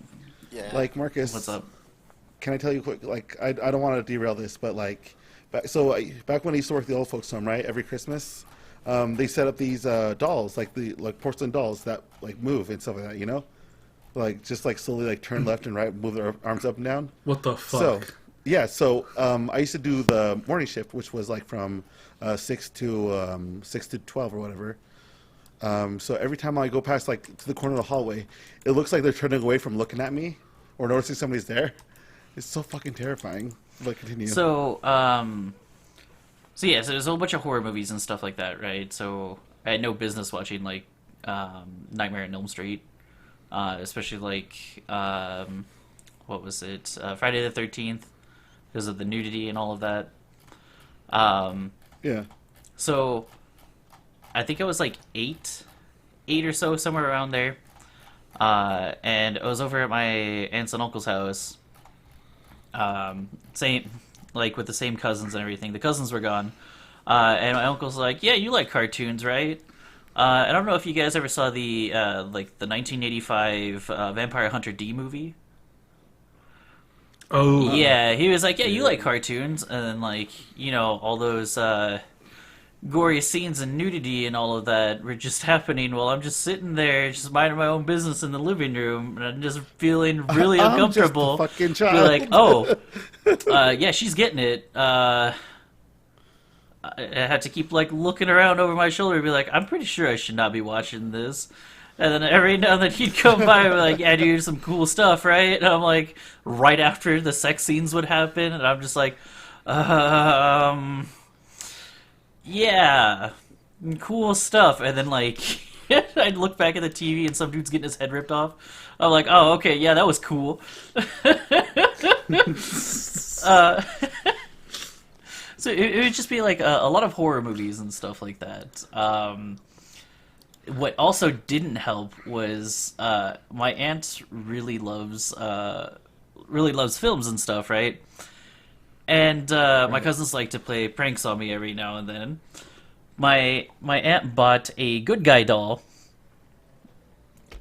Yeah. Like Marcus, What's up? Can I tell you quick? Like, I don't want to derail this, but like, back when I used to work at the old folks' home, right? Every Christmas, they set up these dolls, like porcelain dolls that like move and stuff like that. You know, like just like slowly like turn left and right, move their arms up and down. What the fuck? So yeah, I used to do the morning shift, which was like from 6 to 12 or whatever. So every time I go past like to the corner of the hallway, it looks like they're turning away from looking at me or noticing somebody's there. It's so fucking terrifying. But continue. So yeah, so there's a whole bunch of horror movies and stuff like that, right? So I had no business watching like Nightmare on Elm Street, especially like what was it, Friday the 13th, because of the nudity and all of that. Yeah. So I think I was like eight or so, somewhere around there, and I was over at my aunt's and uncle's house. Same, like with the same cousins and everything. The cousins were gone, and my uncle's like, "Yeah, you like cartoons, right?" I don't know if you guys ever saw the like the 1985 Vampire Hunter D movie. Oh. Yeah, he was like, "Yeah, you like cartoons," and then like all those gory scenes and nudity and all of that were just happening while I'm just sitting there, just minding my own business in the living room, and I'm just feeling really uncomfortable. I'm just a fucking Be child. like, oh, yeah, she's getting it. I had to keep like looking around over my shoulder and be like, I'm pretty sure I should not be watching this. And then every now and then he'd come by and be like, yeah, dude, some cool stuff, right? And I'm like, right after the sex scenes would happen, and I'm just like, yeah, cool stuff. And then like I'd look back at the TV and some dude's getting his head ripped off. I'm like, oh, okay, yeah, that was cool. So it would just be like a lot of horror movies and stuff like that. What also didn't help was my aunt really loves films and stuff, right? And my cousins like to play pranks on me every now and then. My aunt bought a good guy doll.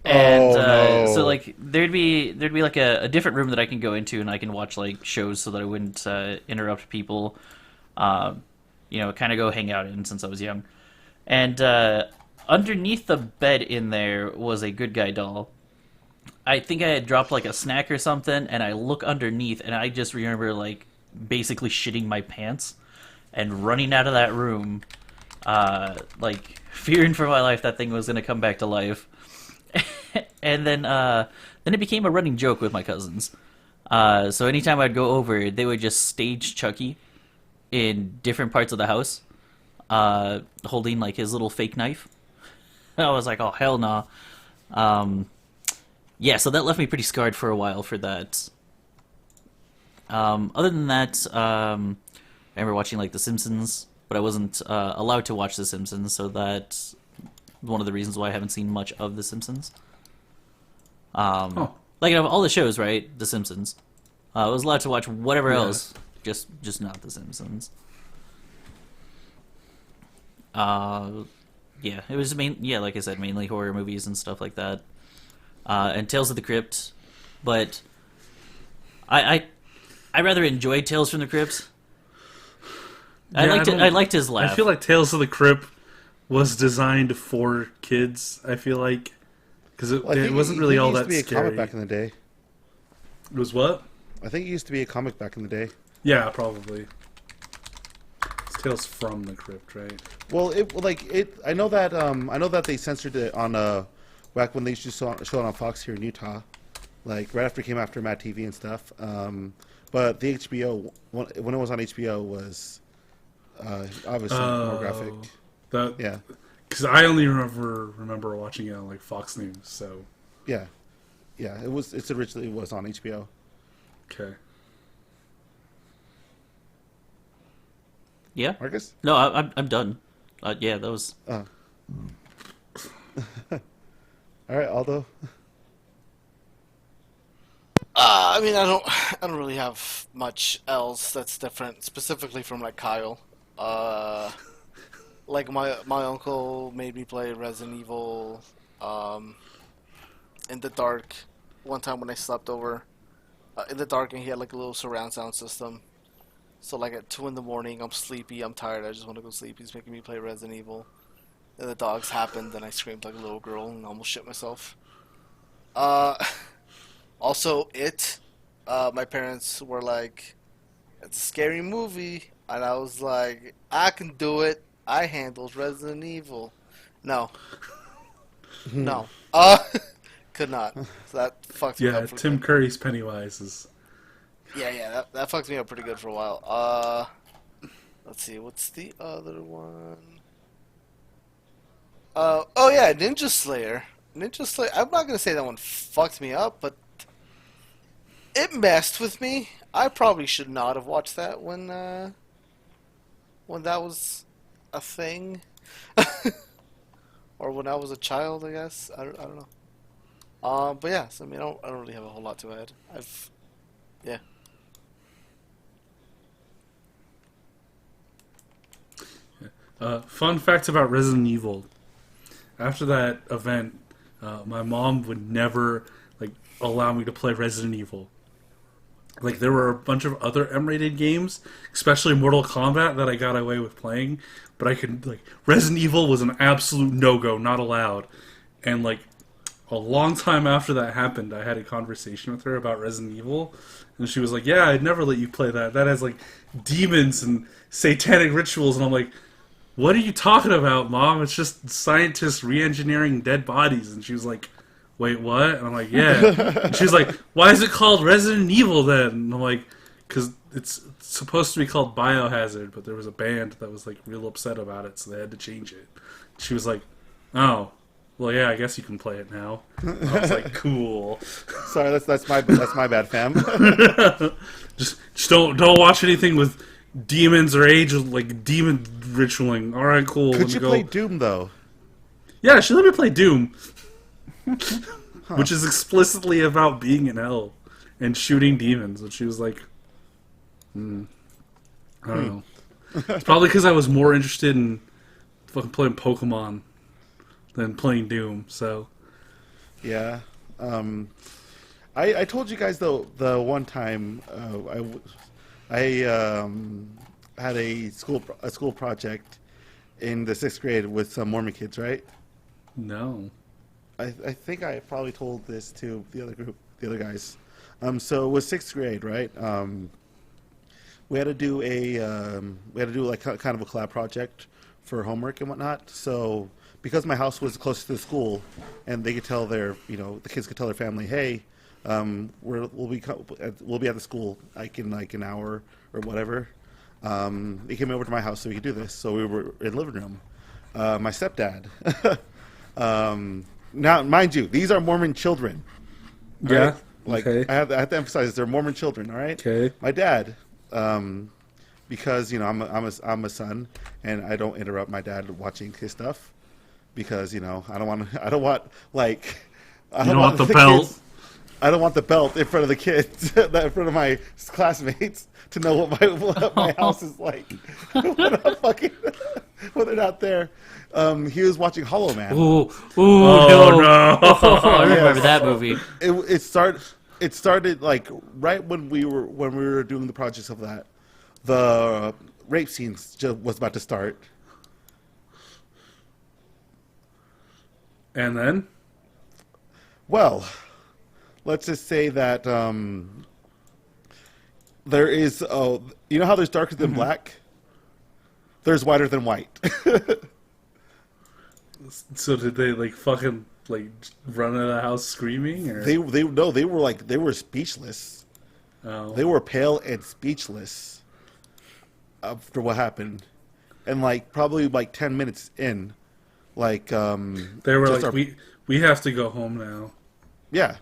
And no. so like there'd be like a different room that I can go into and I can watch like shows so that I wouldn't interrupt people. Kind of go hang out in since I was young. And underneath the bed in there was a good guy doll. I think I had dropped like a snack or something, and I look underneath, and I just remember like basically shitting my pants and running out of that room, like fearing for my life that thing was gonna come back to life. And then it became a running joke with my cousins. So anytime I'd go over, they would just stage Chucky in different parts of the house, holding like his little fake knife. I was like, oh hell no. Yeah, so that left me pretty scarred for a while for that. Other than that, I remember watching like The Simpsons, but I wasn't allowed to watch The Simpsons, so that's one of the reasons why I haven't seen much of The Simpsons. Like out of all the shows, right? The Simpsons. I was allowed to watch whatever else, just not The Simpsons. Yeah, it was like I said, mainly horror movies and stuff like that. And Tales of the Crypt, but I rather enjoyed Tales from the Crypt. I liked his laugh. I feel like Tales of the Crypt was designed for kids. I feel like because it wasn't really all that scary. It used to be a comic scary. back in the day. It was what? I think it used to be a comic back in the day. Yeah, probably. It's Tales from the Crypt, right? Well, I know that they censored it on back when they used to show it on Fox here in Utah. like right after it came after Mad TV and stuff. But the HBO when it was on HBO was obviously more graphic. Yeah, because I only remember watching it on like Fox News. So yeah. It's originally was on HBO. okay. Yeah. Marcus? No, I'm done. Yeah, that was. All right, Aldo. I mean, I don't really have much else that's different, specifically from like Kyle. Like my uncle made me play Resident Evil, in the dark. One time when I slept over, in the dark, and he had like a little surround sound system. So like at 2 in the morning, I'm sleepy, I'm tired, I just want to go sleep. He's making me play Resident Evil. And the dogs happened, and I screamed like a little girl and almost shit myself. Also, my parents were like, it's a scary movie. And I was like, I can do it. I handled Resident Evil. No. No. Could not. So that fucked me up. Yeah, Tim Curry's Pennywise is... Yeah, that fucked me up pretty good for a while. Let's see, what's the other one? Oh yeah, Ninja Slayer. Ninja Slayer, I'm not gonna say that one fucked me up, but it messed with me. I probably should not have watched that when that was a thing. Or when I was a child, I guess. I don't know. But yeah, so, I mean, I don't really have a whole lot to add. Yeah. Fun fact about Resident Evil. After that event, my mom would never like allow me to play Resident Evil. Like, there were a bunch of other M-rated games, especially Mortal Kombat, that I got away with playing, but I could, like, Resident Evil was an absolute no-go, not allowed. And, like, a long time after that happened, I had a conversation with her about Resident Evil, and she was like, yeah, I'd never let you play that. That has, like, demons and satanic rituals, and I'm like, what are you talking about, Mom? It's just scientists re-engineering dead bodies. And she was like, wait, what? And I'm like, yeah. And she's like, why is it called Resident Evil then? And I'm like, because it's supposed to be called Biohazard, but there was a band that was like real upset about it, so they had to change it. She was like, oh, well, yeah, I guess you can play it now. I was like, cool. Sorry, that's my bad, fam. just don't watch anything with demons or like demon ritualing. All right, cool. Could you play Doom though? Yeah, she let me play Doom. Which is explicitly about being in hell and shooting demons. And she was like, I don't know. It's probably because I was more interested in fucking playing Pokemon than playing Doom. So, yeah. I told you guys though the one time I had a school project in the 6th grade with some Mormon kids, right? no. I think I probably told this to the other guys. So it was 6th grade, right? We had to do like kind of a collab project for homework and whatnot. So because my house was close to the school, and they could tell the kids could tell their family, hey, we'll be at the school like in like an hour or whatever. They came over to my house so we could do this. So we were in the living room. My stepdad. Now, mind you, these are Mormon children. Yeah. Right? Like, okay. I have to emphasize, they're Mormon children. All right. Okay. My dad, because I'm a son, and I don't interrupt my dad watching his stuff, because I don't want the belt. I don't want the belt in front of the kids, in front of my classmates, to know what my house is like. When they're not there. He was watching Hollow Man. Ooh, Oh, no. I remember that movie. It started like right when we were doing the projects of that. The rape scenes just was about to start. And then? Well, let's just say that there is you know how there's darker than black? There's whiter than white. So did they like fucking like running out of the house screaming? Or They were speechless. oh. They were pale and speechless after what happened, and like probably like 10 minutes in, like They were just like, we have to go home now. yeah.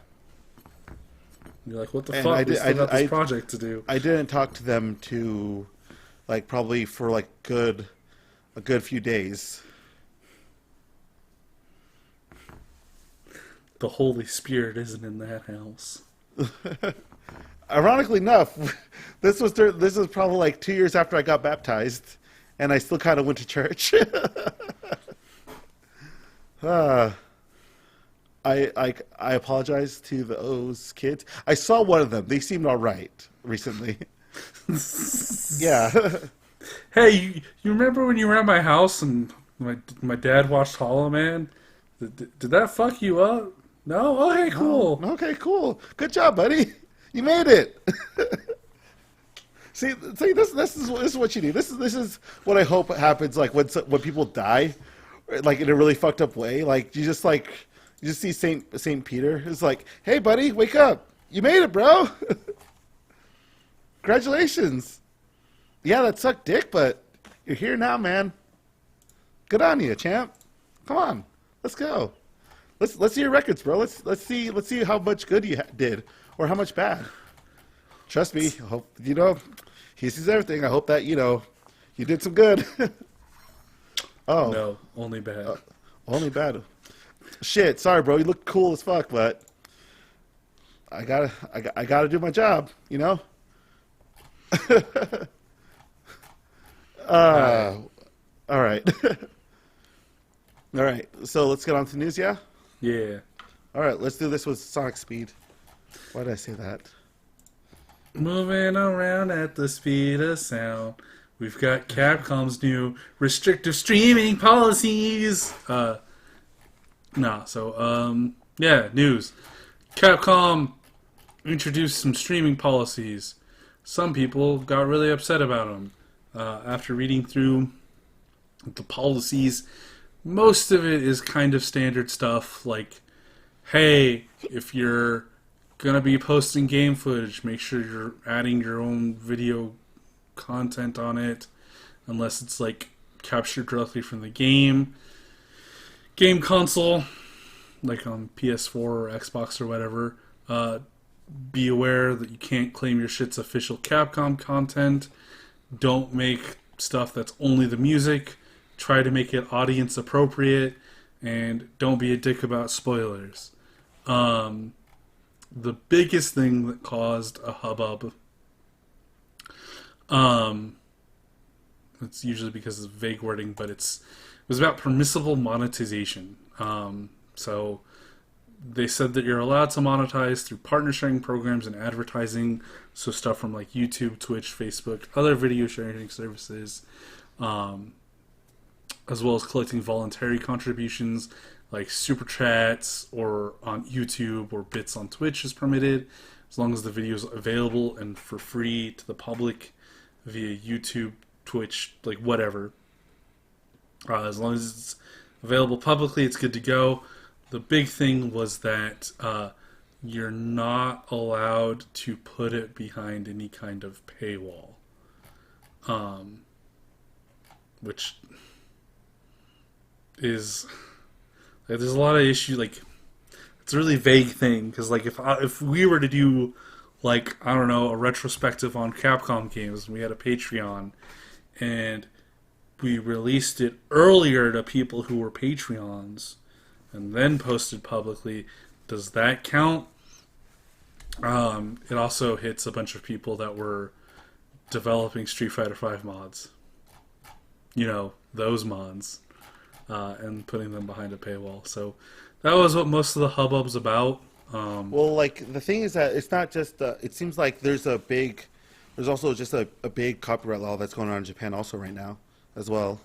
You're like, what the And fuck? We still got this project to do. I didn't talk to them to, like, probably for like a good few days. The Holy Spirit isn't in that house. Ironically enough, this was probably like 2 years after I got baptized, and I still kind of went to church. I apologize to those kids. I saw one of them. They seemed all right recently. Yeah. Hey, you remember when you were at my house and my dad watched Hollow Man? Did that fuck you up? No? Okay, cool. Okay, cool. Good job, buddy. You made it. See, this is what you do. This is what I hope happens. Like when people die, like in a really fucked up way. Like you just see Saint Peter. It's like, hey, buddy, wake up. You made it, bro. Congratulations. Yeah, that sucked dick, but you're here now, man. Good on you, champ. Come on, let's go. Let's see your records, bro. Let's see how much good you did or how much bad. Trust me. I hope he sees everything. I hope that you did some good. Oh No, only bad. only bad. Shit, sorry, bro. You look cool as fuck, but I gotta do my job. All right. All right. So let's get on to news, yeah? Yeah. All right, let's do this with Sonic speed. Why did I say that? Moving around at the speed of sound. We've got Capcom's new restrictive streaming policies. Yeah, news. Capcom introduced some streaming policies. Some people got really upset about them. After reading through the policies, most of it is kind of standard stuff like, hey, if you're going to be posting game footage, make sure you're adding your own video content on it, unless it's like captured directly from the game console, like on PS4 or Xbox or whatever. Be aware that you can't claim your shit's official Capcom content. Don't make stuff that's only the music. Try to make it audience appropriate, and don't be a dick about spoilers. The biggest thing that caused a hubbub, it's usually because of vague wording, but it was about permissible monetization. So they said that you're allowed to monetize through partner sharing programs and advertising, so stuff from like YouTube, Twitch, Facebook, other video sharing services, as well as collecting voluntary contributions like super chats or on YouTube or bits on Twitch is permitted, as long as the video is available and for free to the public via YouTube, Twitch, like whatever. As long as it's available publicly, it's good to go. The big thing was that you're not allowed to put it behind any kind of paywall, which is like, there's a lot of issues. Like, it's a really vague thing because like if we were to do like, I don't know, a retrospective on Capcom games, and we had a Patreon and we released it earlier to people who were Patreons and then posted publicly, does that count? It also hits a bunch of people that were developing Street Fighter V mods. Those mods. And putting them behind a paywall. So that was what most of the hubbub's about. Well, like, the thing is that it's not just... it seems like there's also just a big copyright law that's going on in Japan also right now as well.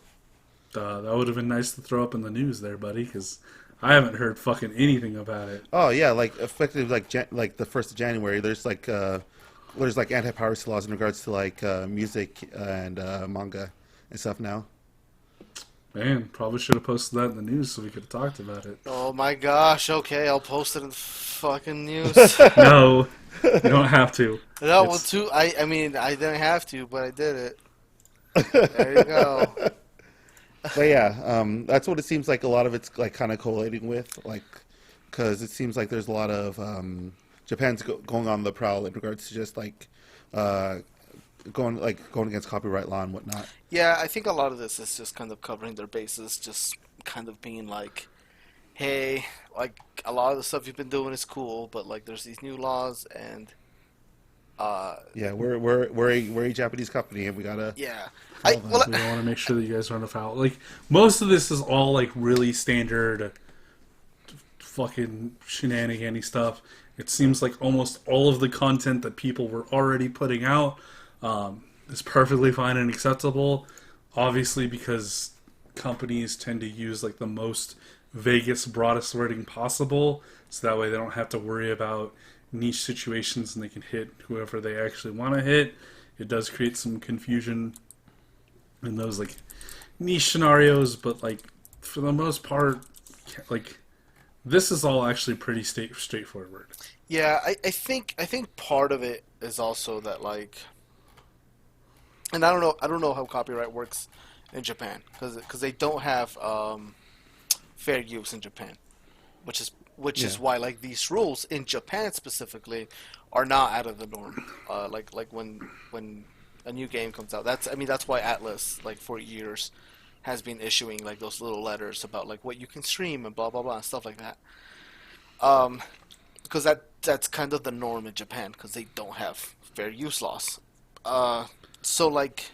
That would have been nice to throw up in the news there, buddy, because I haven't heard fucking anything about it. Oh yeah, like effectively, like the 1st of January, there's like anti-piracy laws in regards to like music and manga and stuff now. Man, probably should have posted that in the news so we could have talked about it. Oh my gosh, okay, I'll post it in the fucking news. No, you don't have to. No, well, It's- too. I mean, I didn't have to, but I did it. There you go. But yeah, that's what it seems like. A lot of it's like kind of collating with, like, because it seems like there's a lot of Japan's going on the prowl in regards to just like going against copyright law and whatnot. Yeah, I think a lot of this is just kind of covering their bases, just kind of being like, hey, like a lot of the stuff you've been doing is cool, but like there's these new laws and Yeah, we're a Japanese company and we gotta. yeah. Well, I well, we don't want to make sure that you guys run afoul. Like, most of this is all, like, really standard fucking shenanigan-y stuff. It seems like almost all of the content that people were already putting out is perfectly fine and acceptable. Obviously, because companies tend to use, like, the most vaguest, broadest wording possible, so that way they don't have to worry about niche situations and they can hit whoever they actually want to hit. It does create some confusion in those like niche scenarios, but like for the most part, like this is all actually pretty straightforward. yeah, I think part of it is also that like, and I don't know how copyright works in Japan because they don't have fair use in Japan, which is Yeah. why like these rules in Japan specifically are not out of the norm. Like when a new game comes out, that's why Atlas like for years has been issuing like those little letters about like what you can stream and blah blah blah and stuff like that. Because that's kind of the norm in Japan because they don't have fair use laws. So like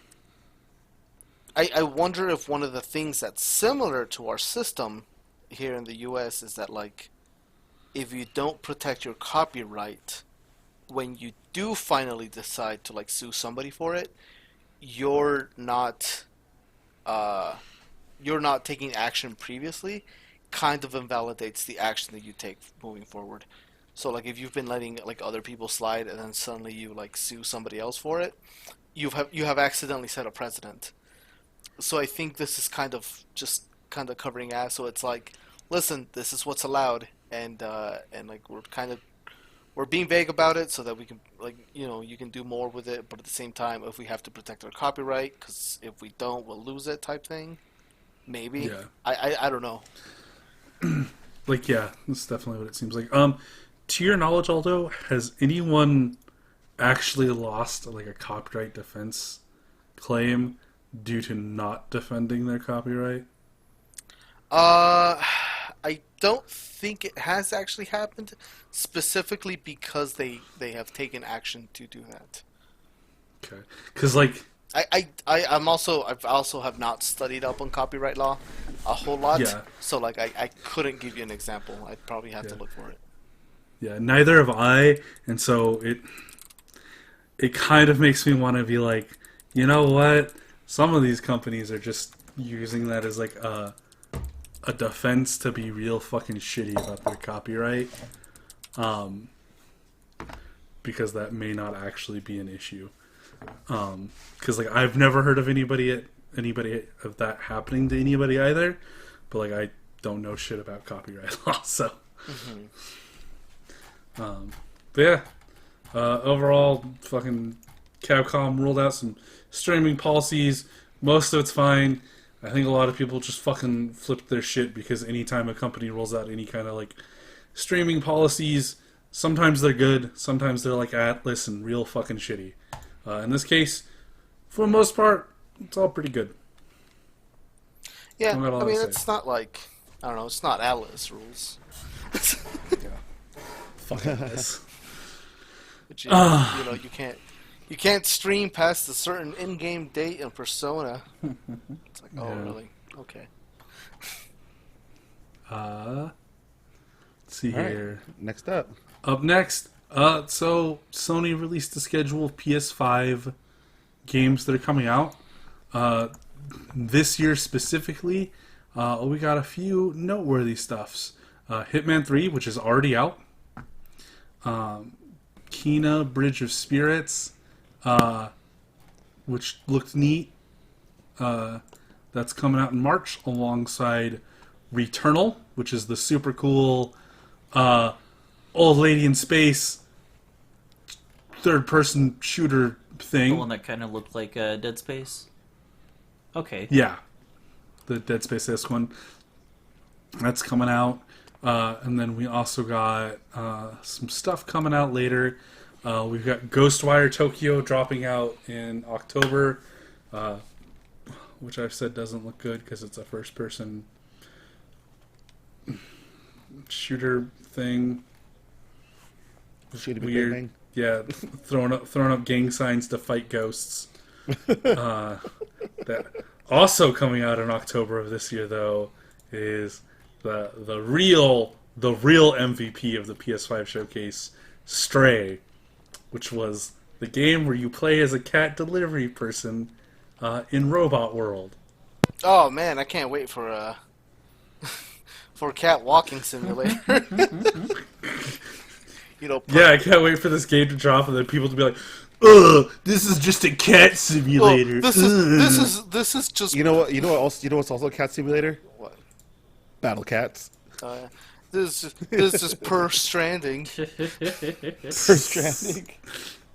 I wonder if one of the things that's similar to our system here in the US is that like if you don't protect your copyright when you do finally decide to like sue somebody for it, you're not taking action previously, kind of invalidates the action that you take moving forward. So like if you've been letting like other people slide and then suddenly you like sue somebody else for it, you have accidentally set a precedent. So I think this is kind of just kind of covering ass. So it's like, listen, this is what's allowed, and like we're being vague about it so that we can like you can do more with it, but at the same time, if we have to protect our copyright, because if we don't, we'll lose it type thing. Maybe. Yeah. I don't know. Like, yeah, that's definitely what it seems like. To your knowledge, Aldo, has anyone actually lost like a copyright defense claim due to not defending their copyright? I don't think it has actually happened, specifically because they have taken action to do that. Okay, because like, I've also have not studied up on copyright law a whole lot, Yeah. so like I couldn't give you an example. I'd probably have to Yeah. look for it. yeah, neither have I, and so it kind of makes me want to be like, you know what? Some of these companies are just using that as like a defense to be real fucking shitty about their copyright, because that may not actually be an issue. Because like I've never heard of anybody of that happening to anybody either, but like I don't know shit about copyright law, so. But yeah, overall, fucking Capcom rolled out some streaming policies. Most of it's fine. I think a lot of people just fucking flipped their shit because anytime a company rolls out any kind of like streaming policies, sometimes they're good, sometimes they're like Atlas and real fucking shitty. In this case, for the most part, it's all pretty good. Yeah, Don't got a lot I mean to say. it's not like I don't know, it's not Atlas rules. Fuck Atlas. But you can't stream past a certain in-game date in Persona. It's like, oh Yeah. really? Okay. Let's see All right. here. Next up. Up next, so Sony released a schedule of PS5 games that are coming out. This year specifically, we got a few noteworthy stuffs. Hitman 3, which is already out. Kena Bridge of Spirits, which looked neat. That That's coming out in March alongside Returnal, which is the super cool old lady in space third-person shooter thing. The one that kind of looked like Dead Space. Okay. Yeah, the Dead Space-esque one. That's coming out. And then we also got some stuff coming out later. We've got Ghostwire Tokyo dropping out in October, which I've said doesn't look good because it's a first-person shooter thing. Shoot a Weird. bang. Yeah, throwing up gang signs to fight ghosts. That also coming out in October of this year, though, is the real MVP of the PS5 showcase, Stray, which was the game where you play as a cat delivery person in Robot World. Oh man, I can't wait for a cat walking simulator. Yeah, I can't wait for this game to drop and then people to be like, "Ugh, this is just a cat simulator." This is just You know what? You know what's also a cat simulator? what? Battle cats. This is per stranding. First Stranding.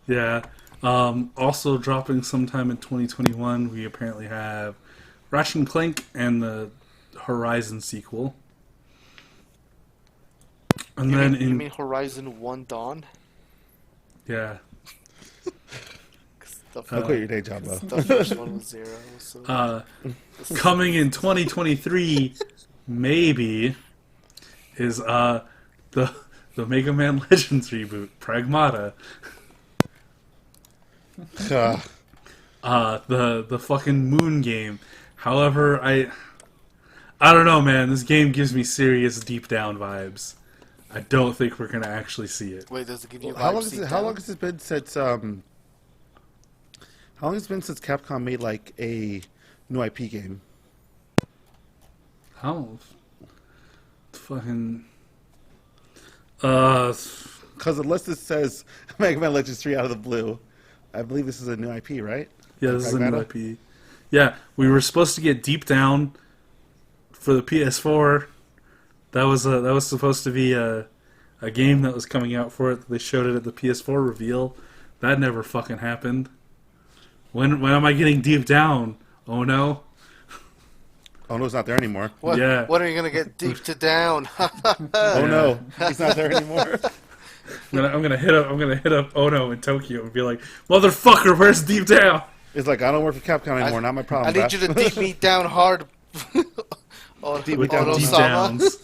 Yeah. Also dropping sometime in 2021, we apparently have Ratchet and Clank and the Horizon sequel. And You mean Horizon 1 Dawn? yeah. The I'll quit your day job, though. the first one was 0. So. Coming in 2023, maybe, is the Mega Man Legends reboot, Pragmata. The fucking Moon game. However, I don't know, man. This game gives me serious deep down vibes. I don't think we're gonna actually see it. Wait, does it give you How long vibes? has it been since How long has it been since Capcom made like a new IP game? How? Fucking. Because unless it says Mega Man Legends 3 out of the blue, I believe this is a new IP, right? Yeah, this is a new Pragmata? IP. Yeah, we were supposed to get Deep Down for the PS4. That was supposed to be a game that was coming out for it. They showed it at the PS4 reveal. That never fucking happened. When am I getting Deep Down? Oh no. Oh no, it's not there anymore. What, Yeah. When are you gonna get deep to down? Oh no, he's not there anymore. I'm gonna hit up Ono in Tokyo and be like, "Motherfucker, where's Deep Down?" It's like, I don't work for Capcom anymore, not my problem. I need you to deep me down hard. Deep me down Deep deep. Downs.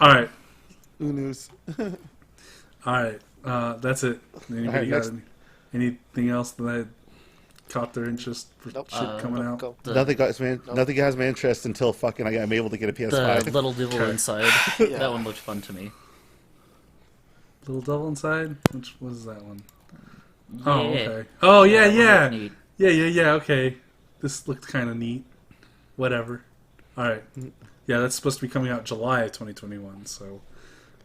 All right. Unus. All right, that's it. Anybody got next. anything else that I caught their interest for Nope. shit coming out? Go. Nothing has my interest until fucking I'm able to get a The PS5. Little Devil Okay. Inside. Yeah. That one looked fun to me. Little Devil Inside? Which what is that one? Yeah. Oh, okay. Oh yeah, That one yeah, looked neat. yeah. Okay, this looked kind of neat. Whatever. All right. Yeah, that's supposed to be coming out July of 2021. So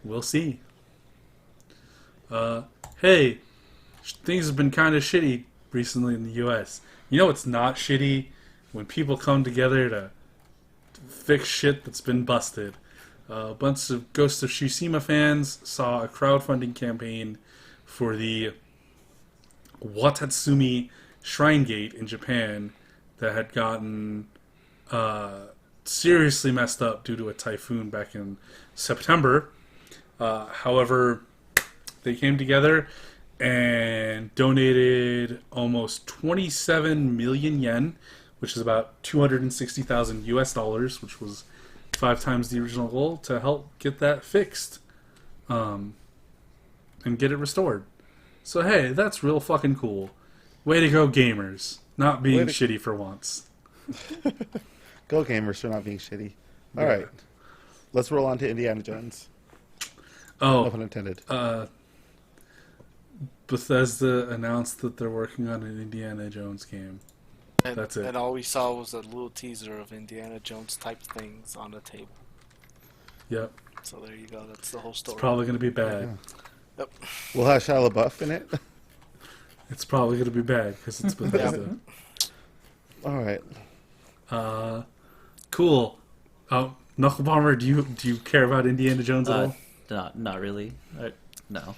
we'll see. Hey, things have been kind of shitty recently in the U.S. You know it's not shitty when people come together to fix shit that's been busted. A bunch of Ghost of Tsushima fans saw a crowdfunding campaign for the Watatsumi Shrine Gate in Japan that had gotten seriously messed up due to a typhoon back in September. However, they came together and donated almost 27 million yen, which is about 260,000 US dollars, which was 5 times the original goal, to help get that fixed and get it restored. So hey, that's real fucking cool. Way to go, gamers. Not being shitty for once. Go gamers for not being shitty. All right, let's roll on to Indiana Jones. No Oh, pun intended. Bethesda announced that they're working on an Indiana Jones game. That's it. And all we saw was a little teaser of Indiana Jones type things on the table. Yep. So there you go. That's the whole story. It's probably going to be bad. Yep. We'll have Shia LaBeouf in it. It's probably going to be bad because it's Bethesda. All right. Cool. Knuckle Bomber, do you care about Indiana Jones at all? Not really. No.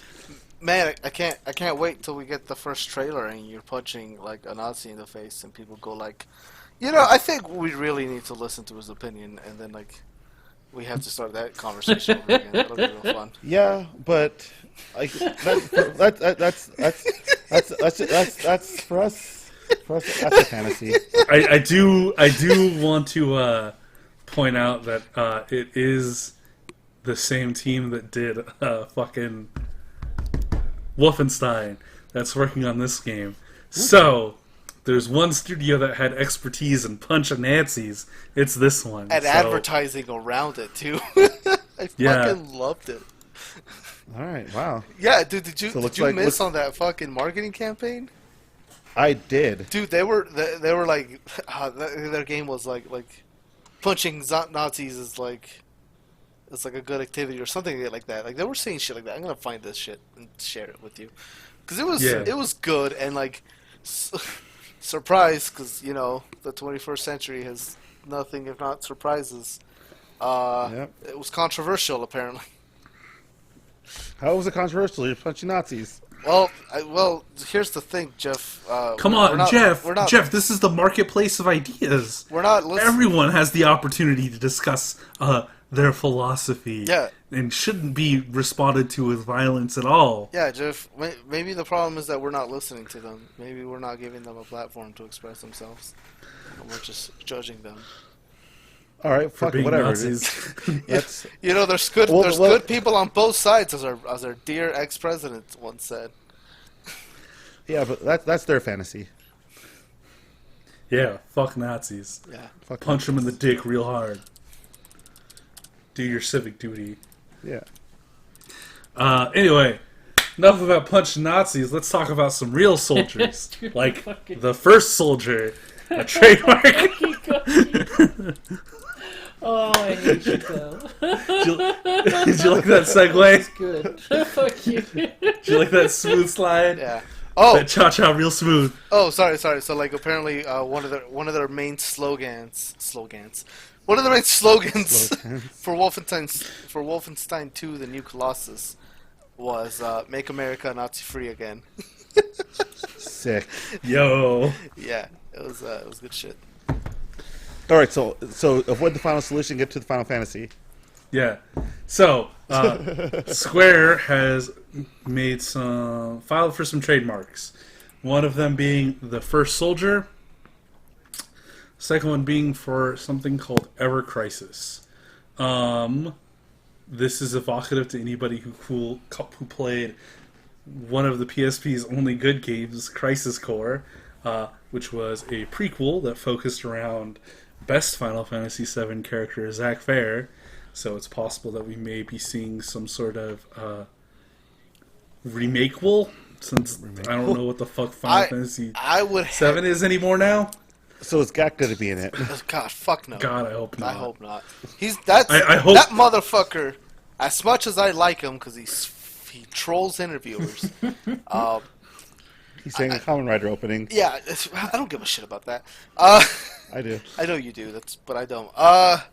Man, I can't wait till we get the first trailer and you're punching like a Nazi in the face and people go like, I think we really need to listen to his opinion, and then like we have to start that conversation over again. That'll be real fun. Yeah, but like that's for us. For us, that's a fantasy. I do want to point out that it is the same team that did fucking Wolfenstein that's working on this game. So there's one studio that had expertise in punching Nazis. It's this one. And so, advertising around it too. I fucking loved it. All right. Wow. Yeah, dude. Did you like- miss on that fucking marketing campaign? I did. Dude, they were like their game was like punching Nazis is like it's like a good activity or something like that. Like they were saying shit like that. I'm gonna find this shit and share it with you because it was good and like surprise because the 21st century has nothing if not surprises. Yep. It was controversial apparently. How was it controversial? You're punching Nazis. Well, here's the thing, Jeff. Come on, Jeff. We're not, Jeff, this is the marketplace of ideas. We're not listening. Everyone has the opportunity to discuss their philosophy. Yeah. And shouldn't be responded to with violence at all. Yeah, Jeff. Maybe the problem is that we're not listening to them. Maybe we're not giving them a platform to express themselves. And we're just judging them. All right, For fuck it, being whatever. Nazis. That's There's good. Well, there's well- good people on both sides, as our dear ex-president once said. yeah, but that's their fantasy. Yeah, fuck Nazis. Yeah. Fuck Punch them in the dick real hard. Do your civic duty. Yeah. Anyway, enough about punching Nazis. Let's talk about some real soldiers. Dude, like fucking- the first soldier, a trademark. Oh, I hate you, though. Did you like that segue? Good. Fuck you. Did you like that smooth slide? Yeah. Oh. That cha-cha real smooth. Oh, sorry. So like apparently one of their main slogans. One of the main slogans for Wolfenstein 2: The New Colossus was "Make America Nazi free again." Sick. Yo. Yeah, it was good shit. All right, so avoid the final solution, get to the Final Fantasy. Yeah. So, Square has filed for some trademarks. One of them being the first soldier. Second one being for something called Ever Crisis. This is evocative to anybody who played one of the PSP's only good games, Crisis Core, which was a prequel that focused around best Final Fantasy VII character Zack Fair. So it's possible that we may be seeing some sort of remakeable, since I don't know what the fuck Final Fantasy VII is anymore now. So is Gak going to be in it? God, fuck no. God, I hope not. I hope not. I hope that motherfucker. As much as I like him because he trolls interviewers. He's saying a Kamen Rider opening. Yeah, I don't give a shit about that. I do. I know you do. But I don't. What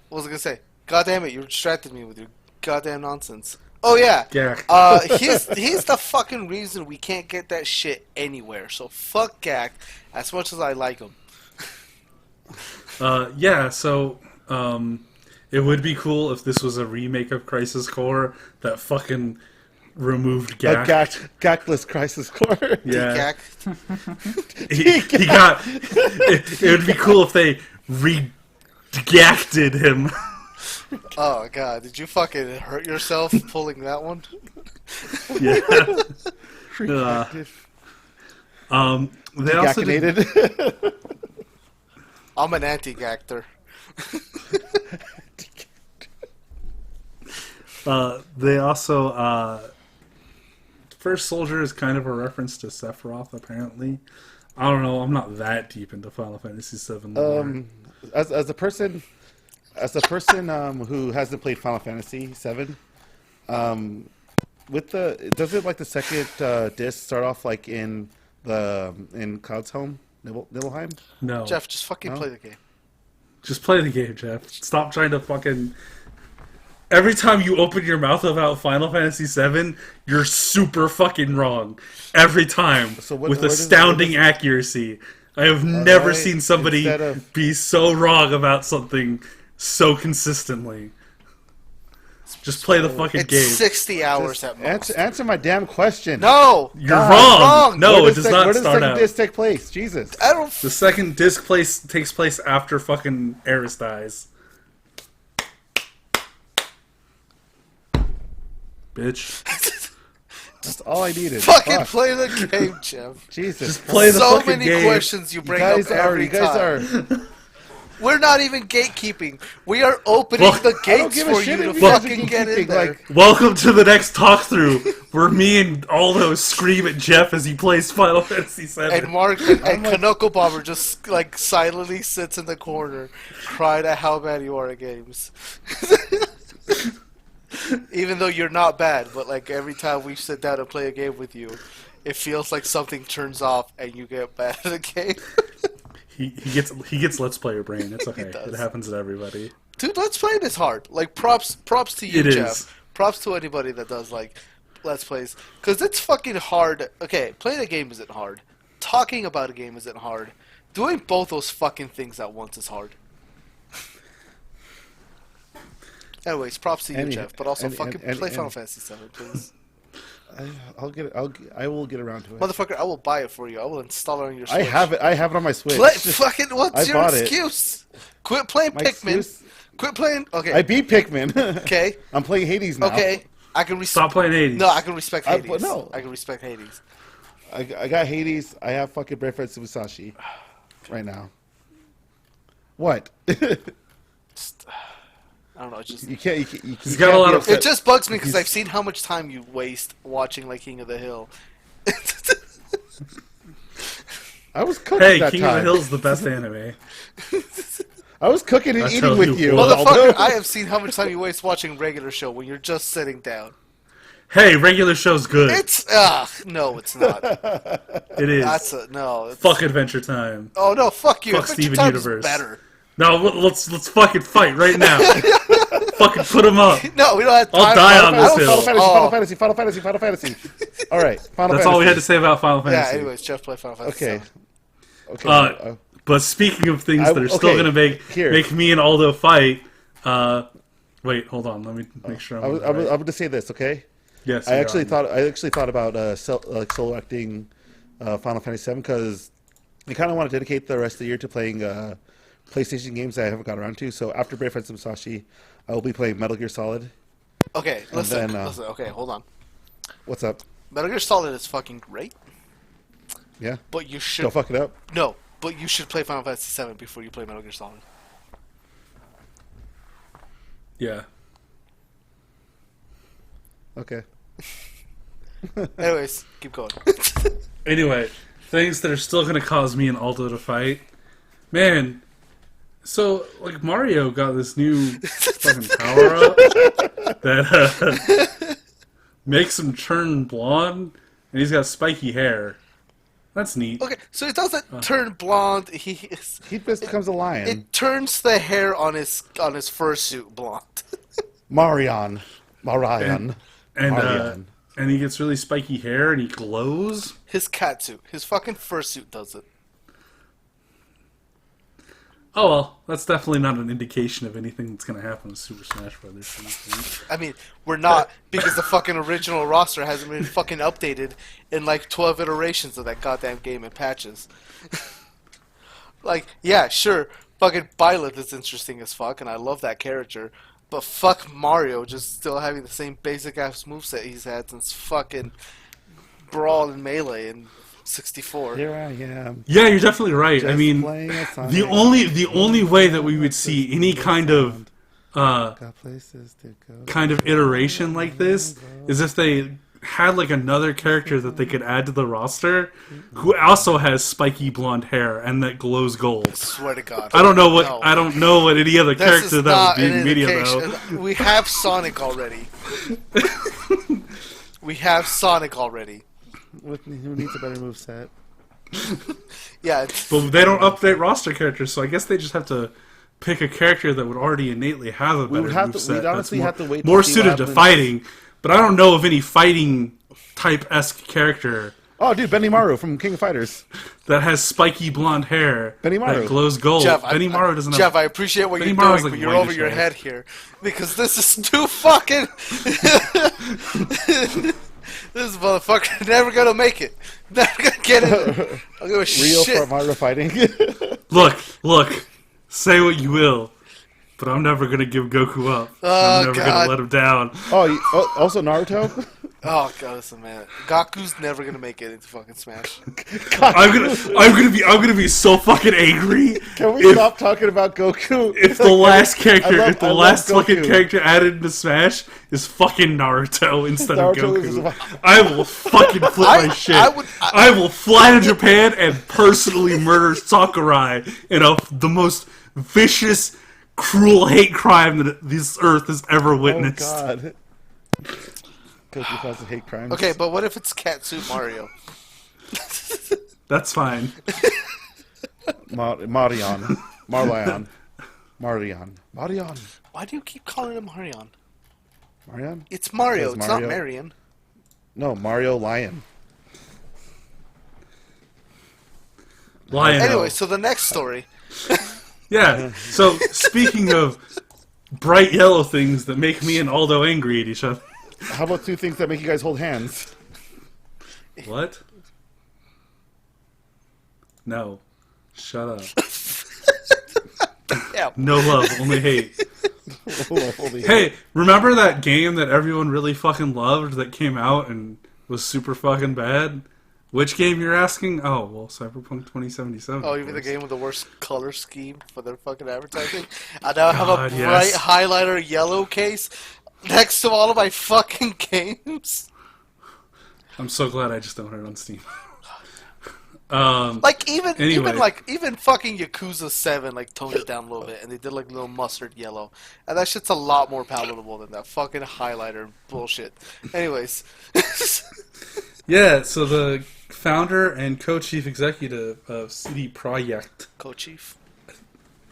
was I gonna say? God damn it! You distracted me with your goddamn nonsense. Oh yeah. Gak. He's the fucking reason we can't get that shit anywhere. So fuck Gak. As much as I like him. Yeah, so it would be cool if this was a remake of Crisis Core that fucking removed Gak. Gakless Crisis Core. Yeah. Gak. He got... It would be cool if they re-gacted him. Oh god, did you fucking hurt yourself pulling that one? Yeah. They also did, Gacinated. I'm an anti-gactor. they also... First Soldier is kind of a reference to Sephiroth, apparently. I don't know. I'm not that deep into Final Fantasy VII lore. As a person who hasn't played Final Fantasy VII, with the does it like the second disc start off like in Cloud's home, Nibelheim? No. Jeff, just fucking No? play the game. Just play the game, Jeff. Stop trying to fucking... Every time you open your mouth about Final Fantasy VII, you're super fucking wrong. Every time. So with astounding accuracy. I have never seen somebody be so wrong about something so consistently. Just play the fucking It's game. 60 hours at most. Answer my damn question. No! You're wrong. No, Where it does not Where does start second out. disc take place? Jesus. I don't... The second disc takes place after fucking Eris dies. Bitch. That's all I needed. Fucking Fuck. play the game, Jeff. Jesus. Just play the So fucking many game. questions you bring up every You guys time. are. We're not even gatekeeping. We are opening Fuck. the I don't gates give a for shit you if to you guys are fucking get in keeping, there. like, Welcome to the next talk through where me and Aldo scream at Jeff as he plays Final Fantasy VII. And Mark and Kanoko Bomber just like silently sits in the corner, crying at how bad you are at games. Even though you're not bad, but like every time we sit down and play a game with you, it feels like something turns off and you get bad at the game. He gets Let's Player brain. It's okay. does. It happens to everybody. Dude, Let's Play is hard. Like props to you, It Jeff. is. Props to anybody that does like Let's Plays, because it's fucking hard. Okay, playing a game isn't hard. Talking about a game isn't hard. Doing both those fucking things at once is hard. Anyways, props to you, Jeff. But also, fucking play Final Fantasy VII, please. I will get around to it. Motherfucker, I will buy it for you. I will install it on your Switch. I have it. I have it on my Switch. Fucking, what's I your bought it. excuse? Quit playing My Pikmin. excuse- Quit playing. Okay. I beat Pikmin. Okay. I'm playing Hades now. Okay. I can Stop playing Hades. No, I can respect I- Hades. no. I can respect Hades. I got Hades. I have fucking Breadfruit Sumisashi right now. What? Just, I don't know. It just You can't. He's got a lot of- it just bugs me because I've seen how much time you waste watching like King of the Hill. I was cooking Hey, that King time. of the Hill's the best anime. I was cooking and I eating tell with you you. what. Motherfucker, Aldo. I have seen how much time you waste watching regular show when you're just sitting down. Hey, regular show's good. It's no, it's not. It is. That's a no. It's, Fuck Adventure Time. oh no, fuck you. Fuck Adventure Steven Time is Universe. better. No, let's fucking fight right now. Fucking put him up. No, we don't have time. I'll die on I this don't- hill. Final Fantasy. All right, Final That's Fantasy. all we had to say about Final Yeah. Fantasy. Anyways, Jeff play Final Fantasy. Okay. VII. Okay. But speaking of things that are still okay, going to here. make me and Aldo fight, wait, hold on. Let me make sure I'm going to say this. Okay. Yes, I you're actually on. thought about solo acting Final Fantasy VII because I kind of want to dedicate the rest of the year to playing PlayStation games that I haven't got around to. So after Brave Friends Musashi, I will be playing Metal Gear Solid. Okay, listen, then, listen. Okay, hold on. What's up? Metal Gear Solid is fucking great, Yeah. but you should Don't fuck it up. no. But you should play Final Fantasy VII before you play Metal Gear Solid. Yeah. Okay. Anyways, keep going. Anyway, things that are still going to cause me and Aldo to fight. Man, so, like, Mario got this new fucking power-up that makes him turn blonde, and he's got spiky hair. That's neat. Okay, so it doesn't turn blonde. He just becomes a lion. it turns the hair on his fursuit blonde. Marion. And, Marion. and he gets really spiky hair, and he glows. His catsuit, his fucking fursuit does it. Oh, well, that's definitely not an indication of anything that's going to happen with Super Smash Brothers. I mean, we're not because the fucking original roster hasn't been fucking updated in like 12 iterations of that goddamn game and patches. Like, yeah, sure, fucking Byleth is interesting as fuck, and I love that character. But fuck Mario, just still having the same basic ass moveset he's had since fucking Brawl and Melee in 64. Here I am. Yeah, you're definitely right. I Just mean, playing a Sonic. the only way that we would see any kind of Got places to go. iteration like this is if they had like another character that they could add to the roster who also has spiky blonde hair and that glows gold. Swear to God. I don't know what No. I don't know what any other This character is that not would be an in media indication. though. We have Sonic already. We have Sonic already. Who needs a better moveset? Yeah, it's, But they don't update roster characters, so I guess they just have to pick a character that would already innately have a better would have to- moveset. we'd honestly that's have to wait to more see suited what to happens. fighting. But I don't know of any fighting type-esque character Oh, dude, Benimaru from King of Fighters. that has spiky blonde hair Benimaru. that glows gold. Jeff, Benimaru doesn't have... Jeff, I appreciate what you're Benimaru's doing, like but you're over whitish your hair. head here because this is too fucking. This motherfucker never gonna make it. Never gonna get it. I'll give a Real shit. for Mario fighting. Look, say what you will, but I'm never going to give Goku up. Oh, I'm never going God. to let him down. Also Naruto. Oh god, listen, man. Gaku's never gonna make it into fucking Smash. I'm gonna be so fucking angry. Can we stop talking about Goku? If the last character, I if the love last fucking Goku. character added into Smash is fucking Naruto instead Naruto of is- Goku, I will fucking flip my shit. I I will fly to Japan and personally murder Sakurai in the most vicious, cruel hate crime that this earth has ever Oh witnessed. God. Goku causes hate crimes. Okay, but what if it's Catsuit Mario? That's fine. Marion. Marion. Why do you keep calling him Marion? Marion? It's Mario. Because It's not Mario- Marion. No, Mario Lion. Lion. Anyway, so the next story. Yeah. So speaking of bright yellow things that make me and Aldo angry at each other. How about two things that make you guys hold hands? What? No. Shut up. Yeah. No love, only hate. Holy Hey, remember that game that everyone really fucking loved that came out and was super fucking bad? Which game you're asking? Oh, well, Cyberpunk 2077. Oh, of even the course. game with the worst color scheme for their fucking advertising. I now have a God, bright yes. highlighter yellow case next to all of my fucking games. I'm so glad I just don't have it on Steam. Like even Anyway. even fucking Yakuza 7 like toned it down a little bit and they did like little mustard yellow. And that shit's a lot more palatable than that fucking highlighter bullshit. Anyways. Yeah, so the founder and co-chief executive of CD Projekt, Co-chief.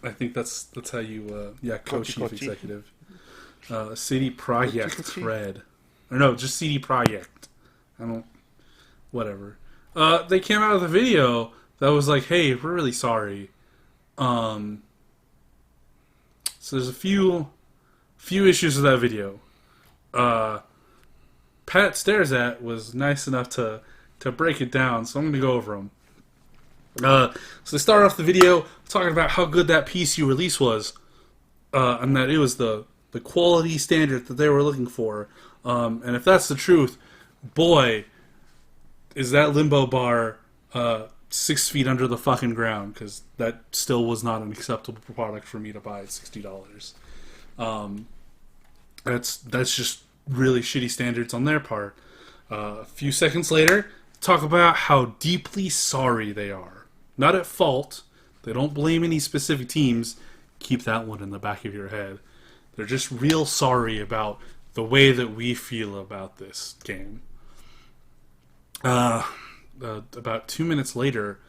I think that's how you co-chief Co-chief. executive. CD Projekt Co-chief. Red. Or no, just CD Projekt. I don't whatever. They came out with a video that was like, "Hey, we're really sorry." So there's a few issues with that video. Pat Stares at was nice enough to break it down, so I'm going to go over them. So they start off the video talking about how good that PC release was, and that it was the quality standard that they were looking for. And if that's the truth, boy, is that limbo bar 6 feet under the fucking ground, because that still was not an acceptable product for me to buy at $60. That's just really shitty standards on their part. A few seconds later, talk about how deeply sorry they are. Not at fault. They don't blame any specific teams. Keep that one in the back of your head. They're just real sorry about the way that we feel about this game. About 2 minutes later,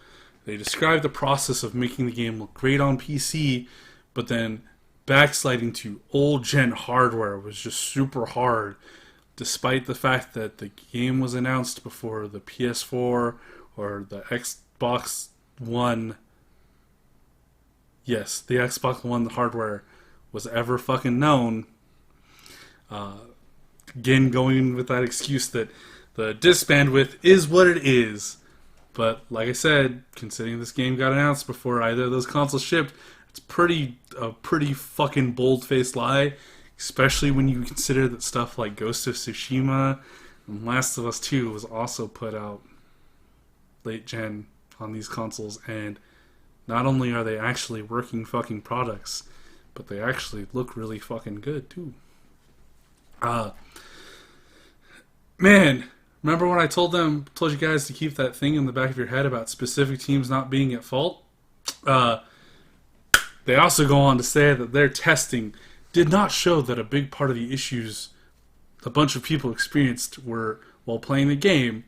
they describe the process of making the game look great on PC, but then backsliding to old-gen hardware was just super hard, despite the fact that the game was announced before the PS4 or the Xbox One. Yes, the Xbox One hardware was ever fucking known. Again, going with that excuse that the disk bandwidth is what it is. But like I said, considering this game got announced before either of those consoles shipped, it's a pretty fucking bold-faced lie, especially when you consider that stuff like Ghost of Tsushima and Last of Us 2 was also put out late gen on these consoles, and not only are they actually working fucking products, but they actually look really fucking good too. Man, remember when I told you guys to keep that thing in the back of your head about specific teams not being at fault? They also go on to say that their testing did not show that a big part of the issues a bunch of people experienced were while playing the game,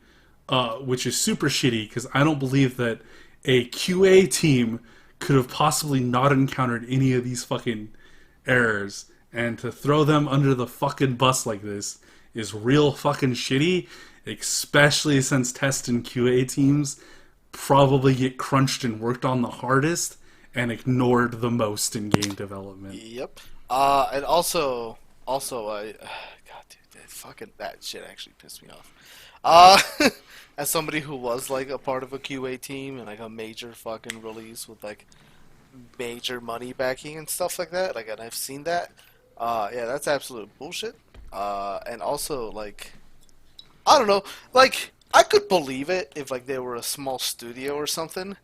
which is super shitty because I don't believe that a QA team could have possibly not encountered any of these fucking errors, and to throw them under the fucking bus like this is real fucking shitty, especially since test and QA teams probably get crunched and worked on the hardest and ignored the most in game development. Yep. And also, God, dude, that shit actually pissed me off. As somebody who was like a part of a QA team and like a major fucking release with like major money backing and stuff like that, like, and I've seen that. Yeah, that's absolute bullshit. And also, like, I don't know, like, I could believe it if like they were a small studio or something.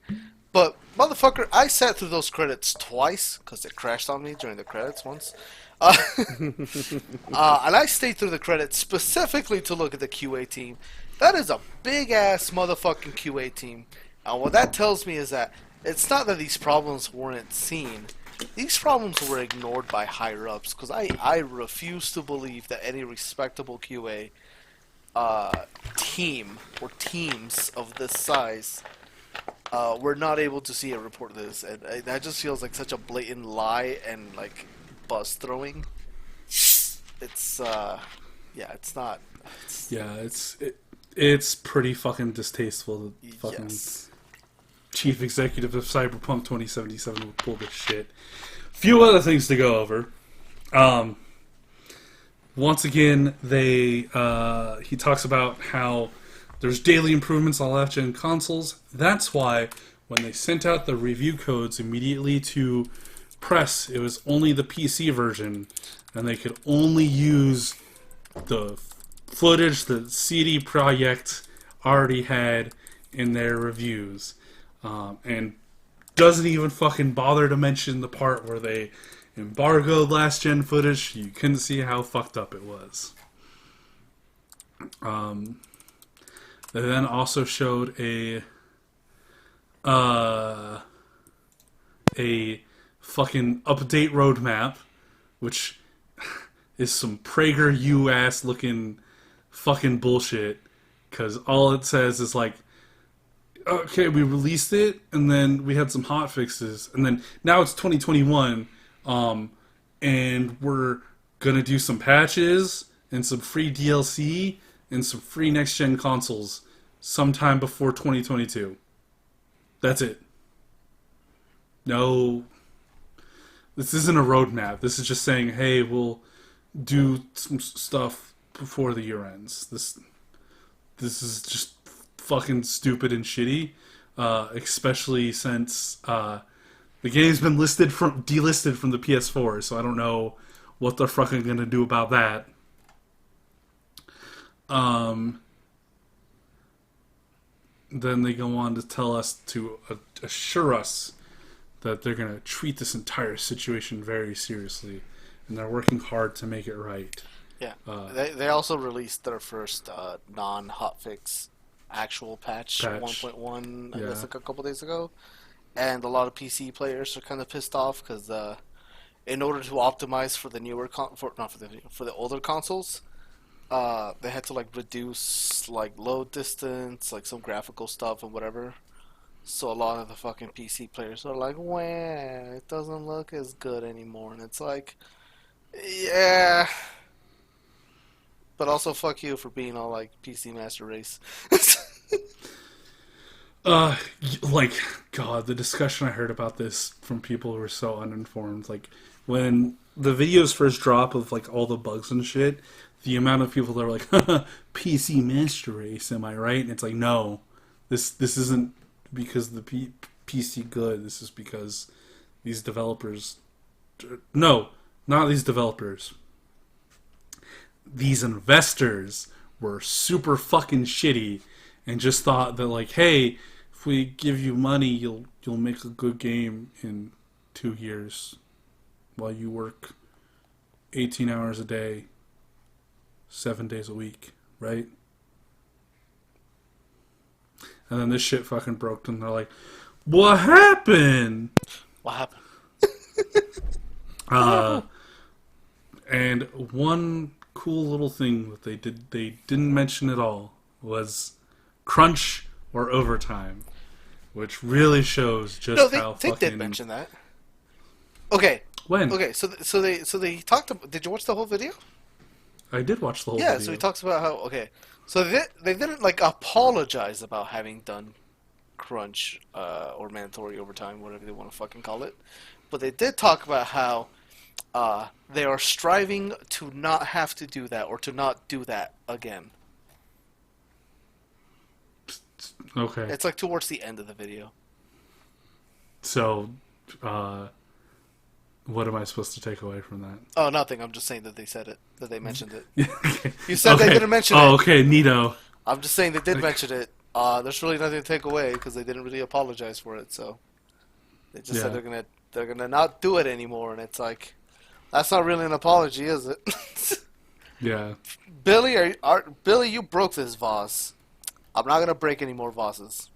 But, motherfucker, I sat through those credits twice, because it crashed on me during the credits once. And I stayed through the credits specifically to look at the QA team. That is a big-ass motherfucking QA team. And what that tells me is that it's not that these problems weren't seen. These problems were ignored by higher-ups, because I refuse to believe that any respectable QA team or teams of this size we're not able to see a report of this, and that just feels like such a blatant lie and like buzz throwing. It's yeah, it's not. It's pretty fucking distasteful. The fucking chief executive of Cyberpunk 2077 would pull this shit. Few other things to go over. Once again, he talks about how there's daily improvements on last-gen consoles. That's why when they sent out the review codes immediately to press, it was only the PC version, and they could only use the footage that CD Projekt already had in their reviews. And doesn't even fucking bother to mention the part where they embargoed last-gen footage. You couldn't see how fucked up it was. They then also showed a fucking update roadmap, which is some PragerU ass looking fucking bullshit. Because all it says is like, okay, we released it, and then we had some hot fixes, and then now it's 2021, and we're gonna do some patches and some free DLC and some free next-gen consoles sometime before 2022. That's it. No, this isn't a roadmap. This is just saying, hey, we'll do some stuff before the year ends. This is just fucking stupid and shitty, especially since the game's been delisted from the PS4, so I don't know what they're fucking gonna do about that. Then they go on to tell us to assure us that they're going to treat this entire situation very seriously, and they're working hard to make it right. Yeah. They also released their first non-hotfix actual patch 1.1, I guess, like a couple days ago. And a lot of PC players are kind of pissed off because in order to optimize for the newer for the older consoles, they had to like reduce like load distance, like some graphical stuff and whatever. So a lot of the fucking PC players are like, "Wah, it doesn't look as good anymore." And it's like, yeah, but also fuck you for being all like PC Master Race. Like, God, the discussion I heard about this from people who were so uninformed. Like, when the videos first drop of like all the bugs and shit, the amount of people that were like, PC Master Race, am I right? And it's like, no, this isn't because the PC good. This is because these developers... No, not these developers. These investors were super fucking shitty and just thought that, like, hey, if we give you money, you'll make a good game in 2 years while you work 18 hours a day, 7 days a week, right? And then this shit fucking broke, and they're like, what happened? What happened? And one cool little thing that they didn't mention at all was crunch or overtime, which really shows just No, how they fucking. did mention that. Okay. When? Okay, so they talked about. Did you watch the whole video? I did watch the whole Yeah, video. so he talks about how so they didn't like apologize about having done crunch or mandatory overtime, whatever they want to fucking call it, but they did talk about how they are striving to not have to do that or to not do that again. Okay. It's like towards the end of the video. So, what am I supposed to take away from that? Oh, nothing. I'm just saying that they said it, that they mentioned it. Okay. You said they didn't mention it. Oh, okay, neato. I'm just saying they did mention it. There's really nothing to take away because they didn't really apologize for it. So they just said they're gonna not do it anymore, and it's like that's not really an apology, is it? Yeah. Billy, Billy, you broke this vase. I'm not gonna break any more vases.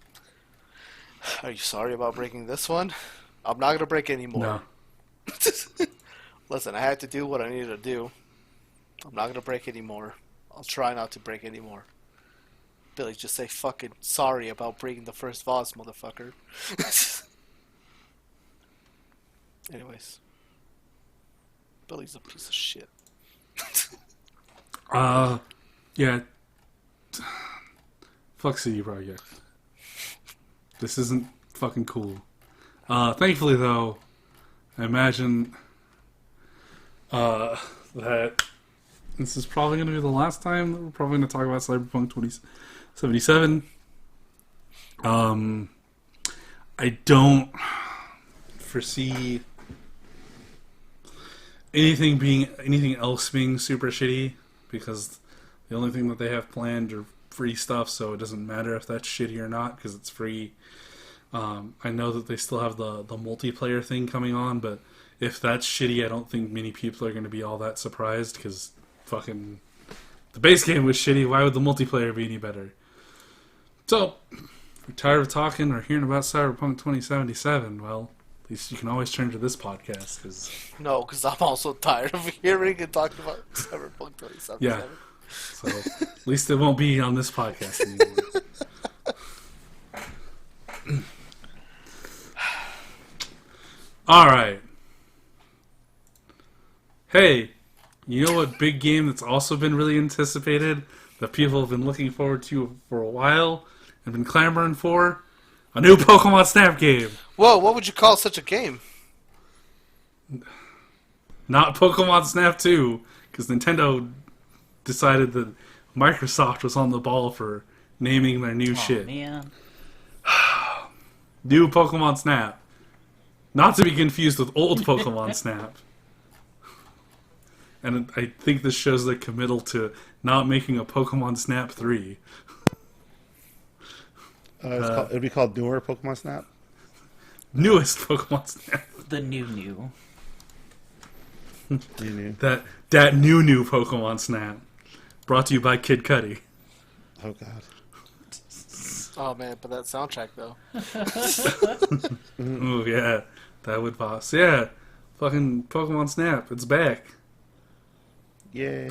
Are you sorry about breaking this one? I'm not gonna break any more. No. Listen, I had to do what I needed to do. I'm not gonna break any more. I'll try not to break any more. Billy, just say fucking sorry about breaking the first vase, motherfucker. Anyways. Billy's a piece of shit. Yeah. Fuck CD Projekt. This isn't fucking cool. Thankfully, though, I imagine that this is probably going to be the last time that we're probably going to talk about Cyberpunk 2077. I don't foresee anything else being super shitty, because the only thing that they have planned are free stuff, so it doesn't matter if that's shitty or not because it's free. I know that they still have the multiplayer thing coming on, but if that's shitty, I don't think many people are going to be all that surprised, because fucking the base game was shitty. Why would the multiplayer be any better? So, if you're tired of talking or hearing about Cyberpunk 2077, well, at least you can always turn to this podcast, because No, because I'm also tired of hearing and talking about Cyberpunk 2077. yeah. So at least it won't be on this podcast anymore. All right. Hey, you know what big game that's also been really anticipated, that people have been looking forward to for a while and been clamoring for? A new Pokemon Snap game. Whoa, what would you call such a game? Not Pokemon Snap 2, because Nintendo decided that Microsoft was on the ball for naming their new shit. Man. New Pokemon Snap. Not to be confused with old Pokemon Snap. And I think this shows their committal to not making a Pokemon Snap 3. It'd be called newer Pokemon Snap. Newest Pokemon Snap. The new. You knew. That new Pokemon Snap. Brought to you by Kid Cudi. Oh god. Oh man, but that soundtrack though. Oh yeah, that would pass. Yeah, fucking Pokemon Snap. It's back. Yay.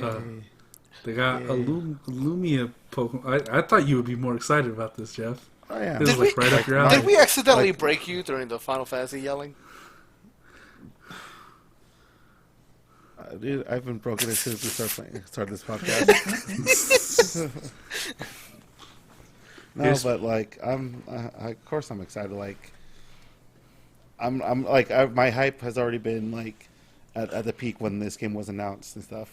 They got a Lumia Pokemon. I thought you would be more excited about this, Jeff. Oh yeah. This is like right up your alley. Did we accidentally break you during the Final Fantasy yelling? Dude, I've been broken as soon as we started this podcast. No, but like of course I'm excited. Like I'm like my hype has already been like at the peak when this game was announced and stuff.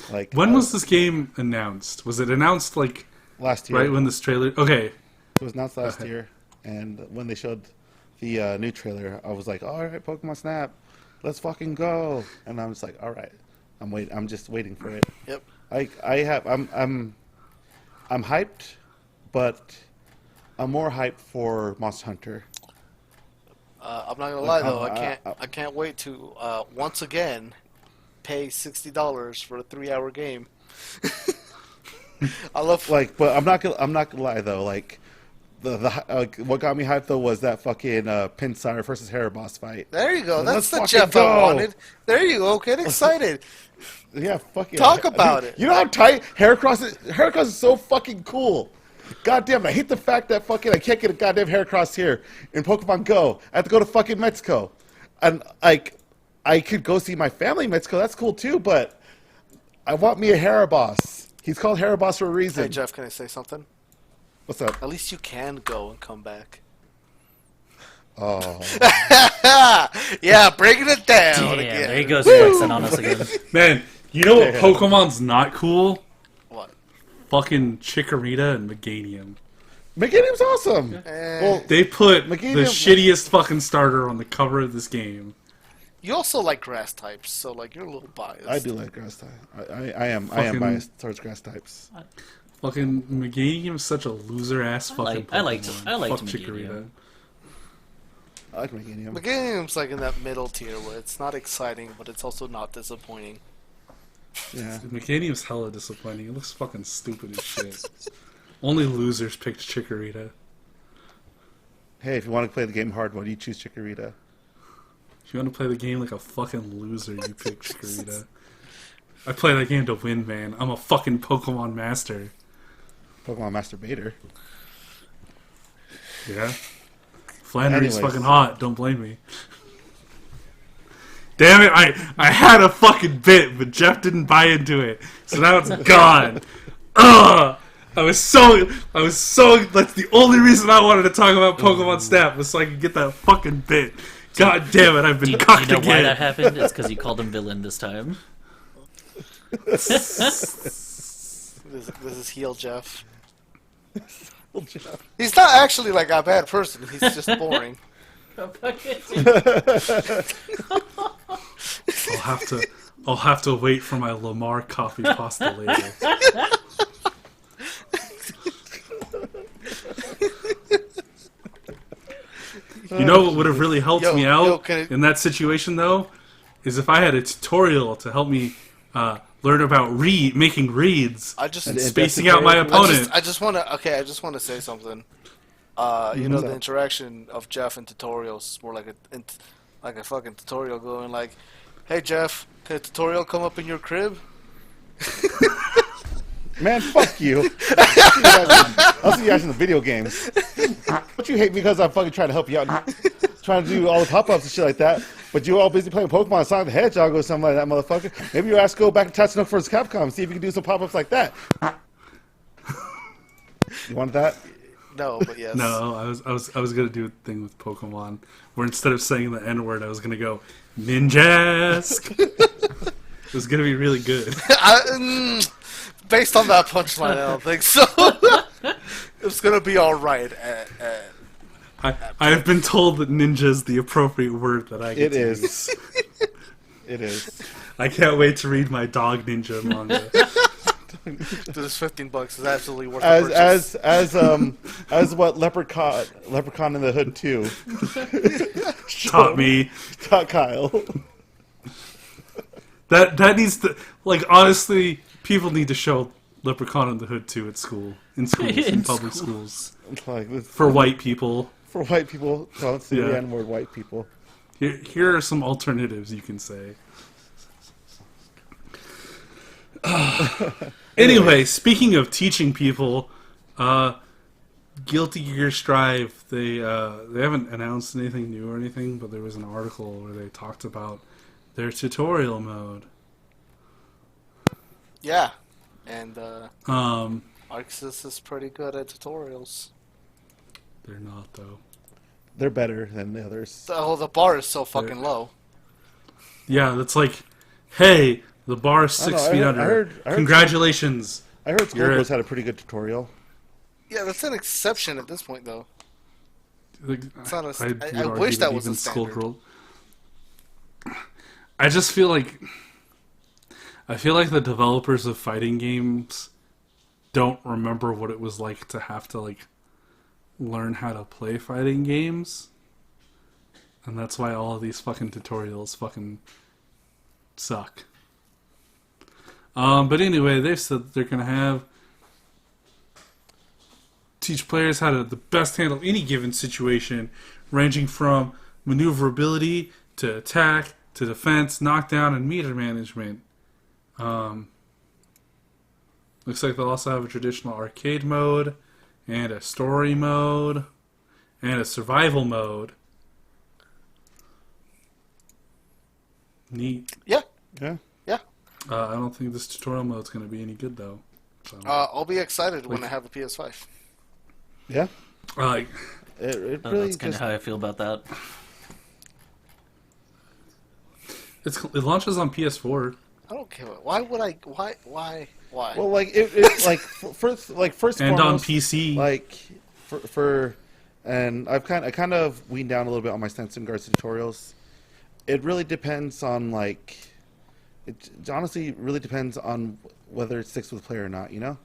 Like when was this game announced? Was it announced like last year? Right when this trailer? Okay, it was announced last year, and when they showed the new trailer, I was like, "All right, Pokemon Snap, let's fucking go!" And I'm just like, "All right, I'm just waiting for it." Yep. I'm hyped, but I'm more hyped for Monster Hunter. I'm not gonna lie though, I can't wait to once again pay $60 for a 3-hour game. I love Like, but I'm not gonna lie though. Like, what got me hyped though was that fucking Pinsire versus Hair Boss fight. There you go. That's Let's the fucking Jeff go. I wanted. There you go. Get excited. Yeah, fuck yeah. Talk about it. You know how tight Heracross is? Heracross is so fucking cool. God damn it, I hate the fact that fucking I can't get a goddamn Heracross here in Pokemon Go. I have to go to fucking Mexico. And, like, I could go see my family in Mexico. That's cool, too, but I want me a Heraboss. He's called Heraboss for a reason. Hey, Jeff, can I say something? What's up? At least you can go and come back. Oh. Yeah, breaking it down Damn, again. there he goes flexing on us again. Man, you know what Pokemon's not cool? What? Fucking Chikorita and Meganium. Meganium's awesome. Well, They put Meganium- the shittiest fucking starter on the cover of this game. You also like grass types, so like you're a little biased. I do like grass type. I am Fucking- biased towards grass types. Fucking Meganium's such a loser ass fucking Pokemon. I liked Fuck Meganium. Chikorita. I like Meganium. Meganium's like in that middle tier where it's not exciting, but it's also not disappointing. Yeah. Meganium's hella disappointing. It looks fucking stupid as shit. Only losers picked Chikorita. Hey, if you want to play the game hard, why do you choose Chikorita? If you want to play the game like a fucking loser, you pick Chikorita. I play that game to win, man. I'm a fucking Pokemon master. Pokemon Masturbator. Yeah. Flannery's Anyways. fucking hot. Don't blame me. Damn it! I had a fucking bit, but Jeff didn't buy into it, so now it's gone. Ugh! I was so. That's the only reason I wanted to talk about Pokemon Snap was so I could get that fucking bit. God damn it! I've been Do cocked you know why again. that happened? It's because you called him villain this time. This is heel Jeff. He's not actually like a bad person. He's just boring. I'll have to wait for my Lamar coffee pasta later. You know what would have really helped me out in that situation, though, is if I had a tutorial to help me learn about making reads, I just and spacing out my opponent. I just want to say something. You know, the interaction of Jeff in tutorials is more like a fucking tutorial going like, "Hey Jeff, can a tutorial come up in your crib?" Man, fuck you. I'll see you guys in the video games. Don't you hate me because I'm fucking trying to help you out, trying to do all the pop-ups and shit like that, but you're all busy playing Pokemon Sonic the Hedgehog or something like that, motherfucker. Maybe you ask to go back to Tatsunoko for his Capcom, see if you can do some pop-ups like that. You want that? No, but yes. No, I was gonna do a thing with Pokemon where instead of saying the N word, I was gonna go Ninjask. It was gonna be really good. Based on that punchline, I don't think so. It's gonna be all right. I have been told that ninja is the appropriate word that I get It to is. use. It is. I can't wait to read my dog ninja manga. This $15 is absolutely worth the purchase. As what Leprechaun in the Hood 2 Taught me. taught Kyle. That needs to, like, honestly, people need to show Leprechaun in the Hood 2 at school. In schools, in public schools. Like this, For white people. for white people, don't say the Yeah. N-word, white people. Here are some alternatives you can say. Anyway, speaking of teaching people, Guilty Gear Strive, they haven't announced anything new or anything, but there was an article where they talked about their tutorial mode. Yeah, and Um, Arxis is pretty good at tutorials. they're not though. They're better than the others. Oh, the bar is so fucking low. Yeah, that's like, hey, the bar is 6 feet under. I heard Congratulations. I heard You're Skullgirls had a pretty good tutorial. Yeah, that's an exception at this point, though. Like, not a- would I argue wish that was even a standard. Skullgirl- I just feel like the developers of fighting games don't remember what it was like to have to like learn how to play fighting games, and that's why all of these fucking tutorials fucking suck. But anyway, they've said that they're gonna have teach players how to the best handle any given situation, ranging from maneuverability to attack to defense, knockdown, and meter management. Looks like they'll also have a traditional arcade mode, and a story mode, and a survival mode. Neat. Yeah. Yeah. Yeah. I don't think this tutorial mode's going to be any good, though. So, I'll be excited when I have a PS5. Yeah. like, It really That's kind of just how I feel about that. it launches on PS4. I don't care. Why would I? Why? well, like it like first And on foremost, PC. like for and I kind of weaned down a little bit on my stance in regards to tutorials. It really depends on like it honestly really depends on whether it sticks with the player or not, you know.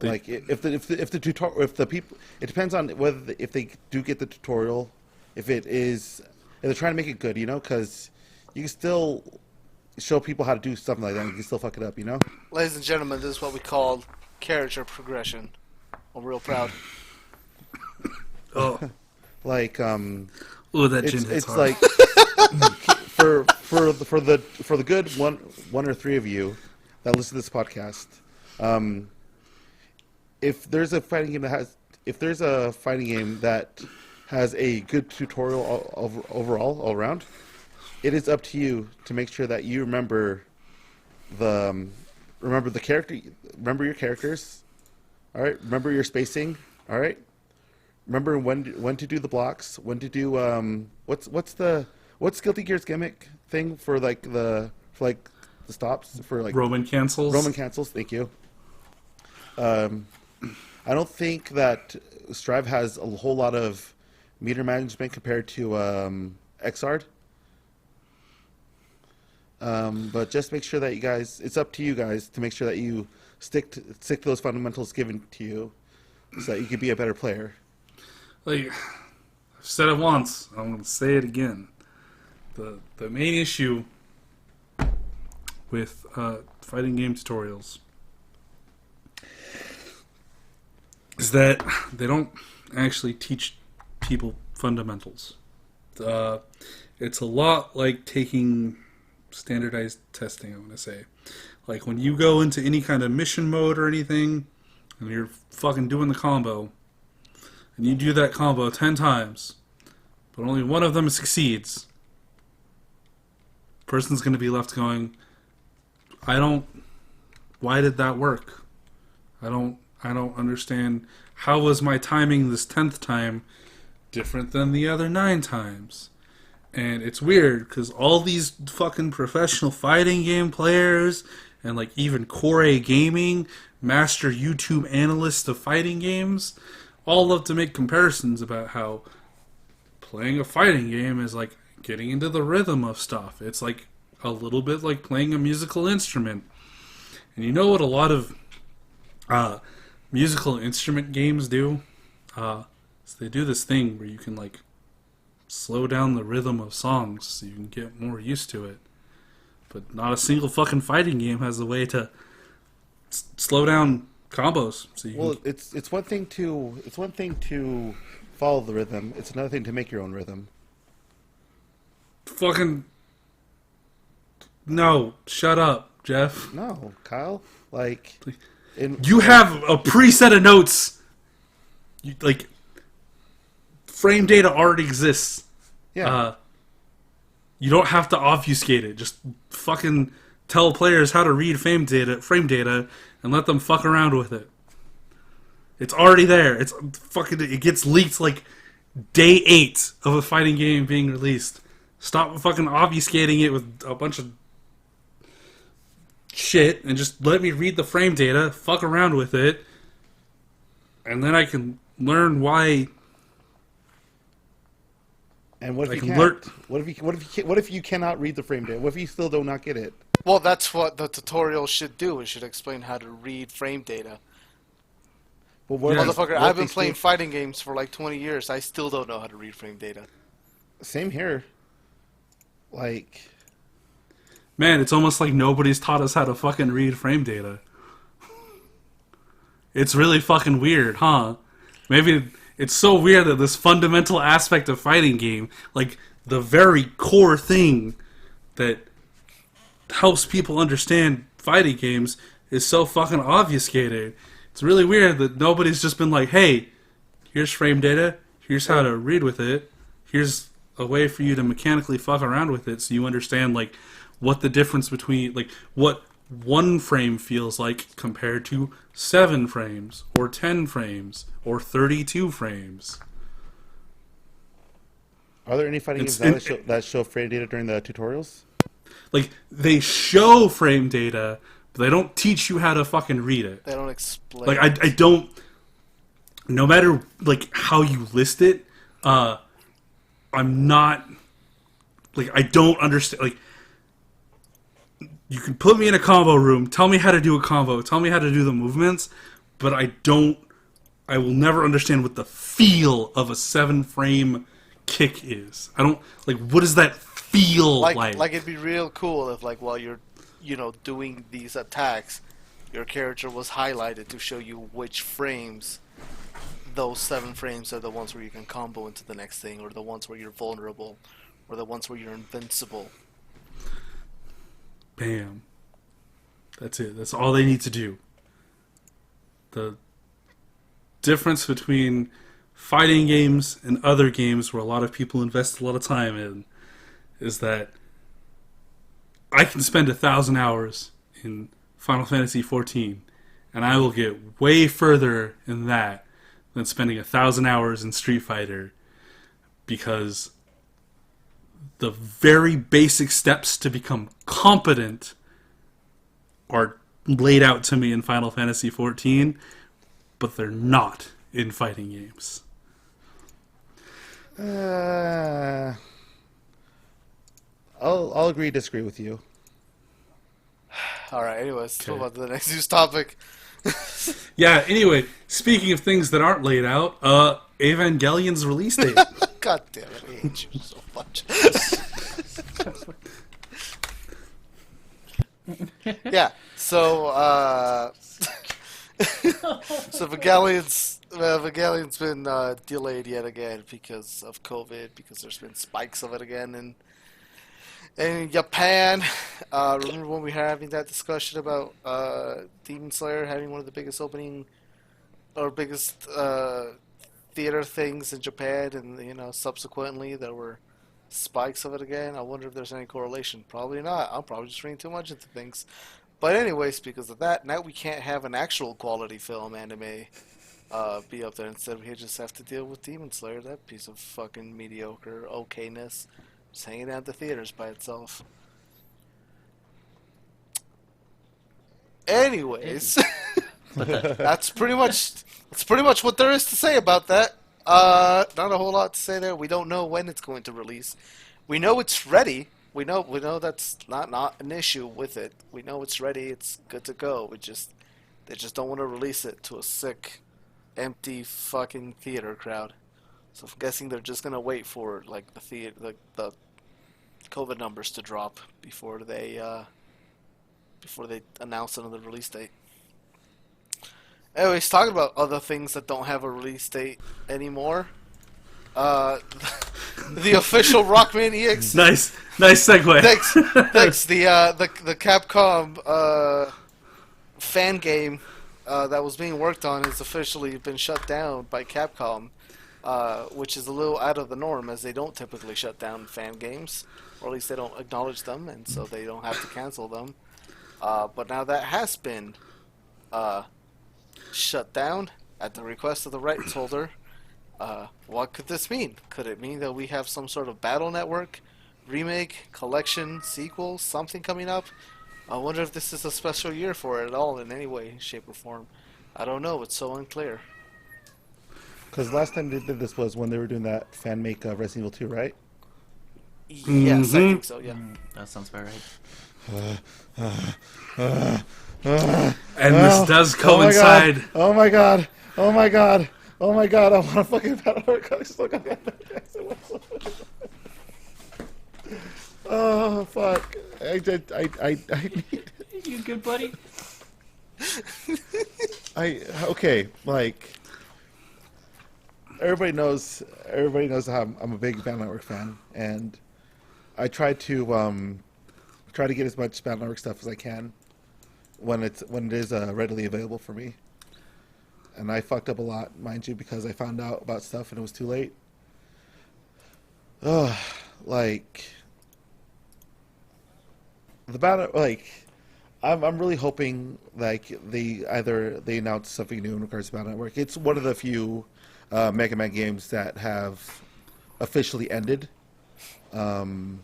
Like if the tutorial if the people it depends on whether if they do get the tutorial, if they're trying to make it good, you know, because you can still show people how to do something like that and you can still fuck it up, you know. Ladies and gentlemen, this is what we call character progression. I'm real proud. Oh, Like oh, that gin hits it's hard. like for the good one or three of you that listen to this podcast, if there's a fighting game that has a good tutorial overall all around, it is up to you to make sure that you remember the character, remember your characters, all right, remember your spacing, all right, remember when to do the blocks, when to do what's Guilty Gear's gimmick thing for the stops for like Roman cancels. Roman cancels. Thank you. I don't think that Strive has a whole lot of meter management compared to Xrd. But just make sure that you guys, it's up to you guys to make sure that you stick to those fundamentals given to you so that you can be a better player. Like, I've said it once, I'm going to say it again. The main issue with fighting game tutorials is that they don't actually teach people fundamentals. It's a lot like taking standardized testing, I want to say. Like when you go into any kind of mission mode or anything, and you're fucking doing the combo, and you do that combo 10 times, but only one of them succeeds, person's going to be left going, why did that work? I don't understand. How was my timing this 10th time different than the other 9 times? And it's weird because all these fucking professional fighting game players and like even Core A Gaming, master YouTube analysts of fighting games, all love to make comparisons about how playing a fighting game is like getting into the rhythm of stuff. It's like a little bit like playing a musical instrument. And you know what a lot of musical instrument games do? So they do this thing where you can like slow down the rhythm of songs so you can get more used to it. But not a single fucking fighting game has a way to slow down combos. So you can... it's one thing to follow the rhythm. It's another thing to make your own rhythm. Fucking no! Shut up, Jeff. No, Kyle. Like, You have a preset of notes. Like, frame data already exists. yeah. You don't have to obfuscate it. Just fucking tell players how to read frame data, and let them fuck around with it. It's already there. It gets leaked like day 8 of a fighting game being released. Stop fucking obfuscating it with a bunch of shit and just let me read the frame data, fuck around with it, and then I can learn why. And what if I you can can't? learn- What if you cannot read the frame data? What if you still do not get it? Well, that's what the tutorial should do. It should explain how to read frame data. Well, what Yeah. Motherfucker, what I've if been they playing still- fighting games for like 20 years. I still don't know how to read frame data. Same here. Like, Man, it's almost like nobody's taught us how to fucking read frame data. It's really fucking weird, huh? Maybe it's so weird that this fundamental aspect of fighting game, like the very core thing that helps people understand fighting games, is so fucking obfuscated. It's really weird that nobody's just been like, hey, here's frame data, here's how to read with it, here's a way for you to mechanically fuck around with it so you understand, like, what the difference between, like, what one frame feels like compared to 7 frames, or 10 frames, or 32 frames. Are there any fighting It's- games that show frame data during the tutorials? Like, they show frame data, but they don't teach you how to fucking read it. They don't explain. Like, I don't... No matter, like, how you list it, I'm not... Like, I don't understand... Like, you can put me in a combo room, tell me how to do a combo, tell me how to do the movements, but I will never understand what the feel of a 7-frame kick is. I don't... Like, what does that feel like? Like it'd be real cool if, like, while you're, doing these attacks, your character was highlighted to show you which frames, those 7 frames are the ones where you can combo into the next thing, or the ones where you're vulnerable, or the ones where you're invincible. Bam. That's it. That's all they need to do. The difference between fighting games and other games where a lot of people invest a lot of time in is that I can spend 1,000 hours in Final Fantasy XIV, and I will get way further in that than spending 1,000 hours in Street Fighter, because the very basic steps to become competent are laid out to me in Final Fantasy XIV, but they're not in fighting games. I'll agree, disagree with you. All right. Anyways, let's move Okay. on to the next news topic. Yeah, anyway, speaking of things that aren't laid out, Evangelion's release date. God damn it! I hate you so much. Yeah. So, so Evangelion's been delayed yet again because of COVID, because there's been spikes of it again in Japan. Remember when we were having that discussion about Demon Slayer having one of the biggest theater things in Japan, and subsequently there were spikes of it again. I wonder if there's any correlation. Probably not. I'm probably just reading too much into things. But anyways, because of that, now we can't have an actual quality film anime be up there. Instead, we just have to deal with Demon Slayer, that piece of fucking mediocre okayness, just hanging out the theaters by itself. Anyways, that's pretty much what there is to say about that. Not a whole lot to say there. We don't know when it's going to release. We know it's ready. We know that's not an issue with it. We know it's ready. It's good to go. They just don't want to release it to a sick, empty fucking theater crowd. So I'm guessing they're just gonna wait for the COVID numbers to drop before they announce another release date. Anyways, talking about other things that don't have a release date anymore. The official Rockman EX. Nice segue. Thanks. The Capcom fan game that was being worked on has officially been shut down by Capcom, which is a little out of the norm, as they don't typically shut down fan games, or at least they don't acknowledge them, and so they don't have to cancel them. But now that has been shut down at the request of the rights holder. What could this mean? Could it mean that we have some sort of Battle Network remake, collection, sequel, something coming up? I wonder if this is a special year for it at all in any way, shape, or form. I don't know. It's so unclear. Because last time they did this was when they were doing that fan make of Resident Evil 2, right? Yes, I think so, yeah. That sounds about right. And this does coincide. Oh my god! Oh my god! Oh my god! I want a fucking Battle Network. I still got that. Oh fuck! I need. You good, buddy? Okay, like everybody knows how I'm a big Battle Network fan, and I try to get as much Battle Network stuff as I can when it is readily available for me. And I fucked up a lot, mind you, because I found out about stuff and it was too late. Like the Battle, like I'm really hoping like they announce something new in regards to Battle Network. It's one of the few Mega Man games that have officially ended. So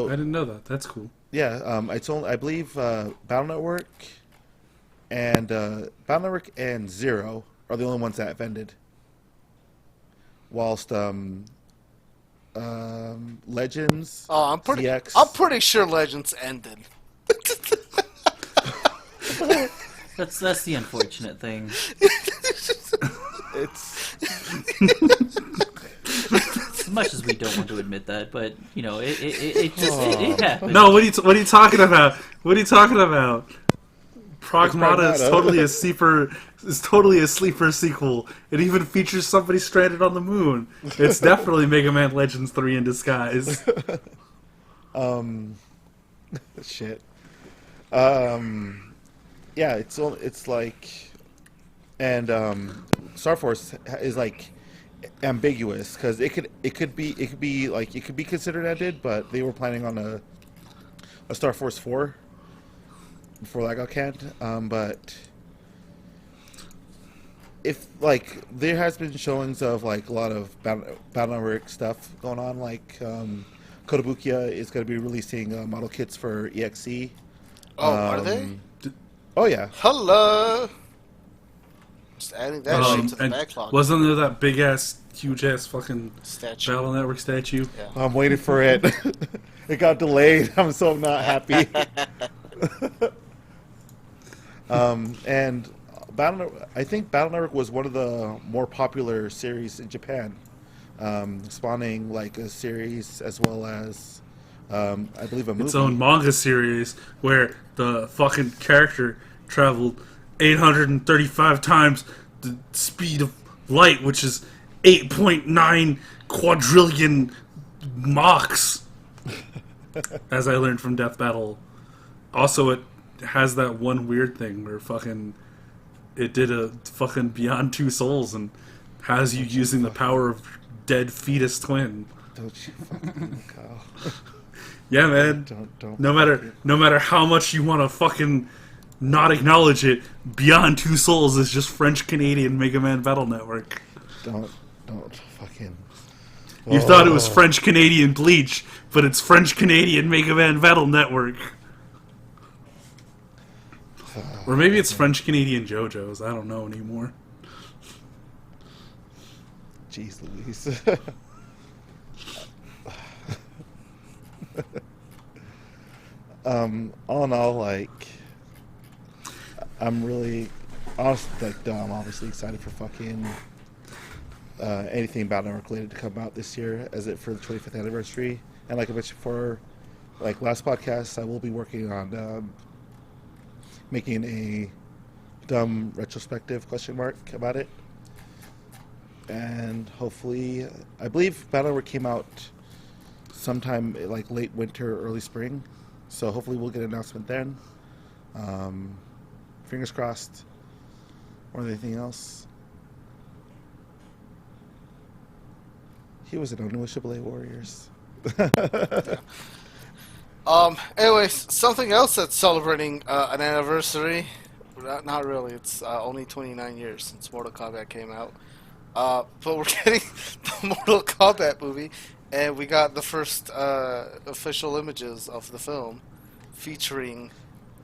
I didn't know that. That's cool. Yeah, it's only I believe Battle Network and Zero are the only ones that have ended. Whilst Legends, I'm pretty sure Legends ended. That's the unfortunate thing. it's As much as we don't want to admit that, but you know, it happens. No, what are you talking about? What are you talking about? Pragmata is totally a sleeper sequel. It even features somebody stranded on the moon. It's definitely Mega Man Legends 3 in disguise. Shit. Yeah, it's like, and Star Force is like ambiguous because it could be considered ended, but they were planning on a Star Force 4 before that got canned. But if like there has been showings of like a lot of Battle Network stuff going on, like Kotobukiya is going to be releasing model kits for EXE. Oh, are they? Oh yeah. Hello. Just adding that shit to the backlog. Wasn't there that big ass, huge ass fucking Statue. Battle Network statue? Yeah. I'm waiting for it. It got delayed. I'm so not happy. And I think Battle Network was one of the more popular series in Japan, spawning like a series as well as I believe a movie. Its own manga series where the fucking character traveled 835 times the speed of light, which is 8.9 quadrillion Machs, as I learned from Death Battle. Also, it has that one weird thing where it did a fucking Beyond Two Souls and has you using the power of dead fetus twin. Don't you fucking Kyle. Yeah, man. Don't. No matter how much you want to fucking not acknowledge it, Beyond Two Souls is just French Canadian Mega Man Battle Network. Don't fucking. You thought it was French Canadian Bleach, but it's French Canadian Mega Man Battle Network. Or maybe it's French Canadian JoJo's. I don't know anymore. Jeez Louise. All in all, like, I'm really, honestly, like, I'm obviously excited for fucking anything Battle Network related to come out this year as it for the 25th anniversary. And like I mentioned for, like, last podcast, I will be working on making a dumb retrospective (?) about it. And hopefully, I believe Battle Network came out sometime like late winter, early spring. So hopefully we'll get an announcement then. Fingers crossed. Or anything else. He was an Onimushabale Warriors. Anyways, something else that's celebrating an anniversary. Not really. It's only 29 years since Mortal Kombat came out. But we're getting the Mortal Kombat movie, and we got the first official images of the film, featuring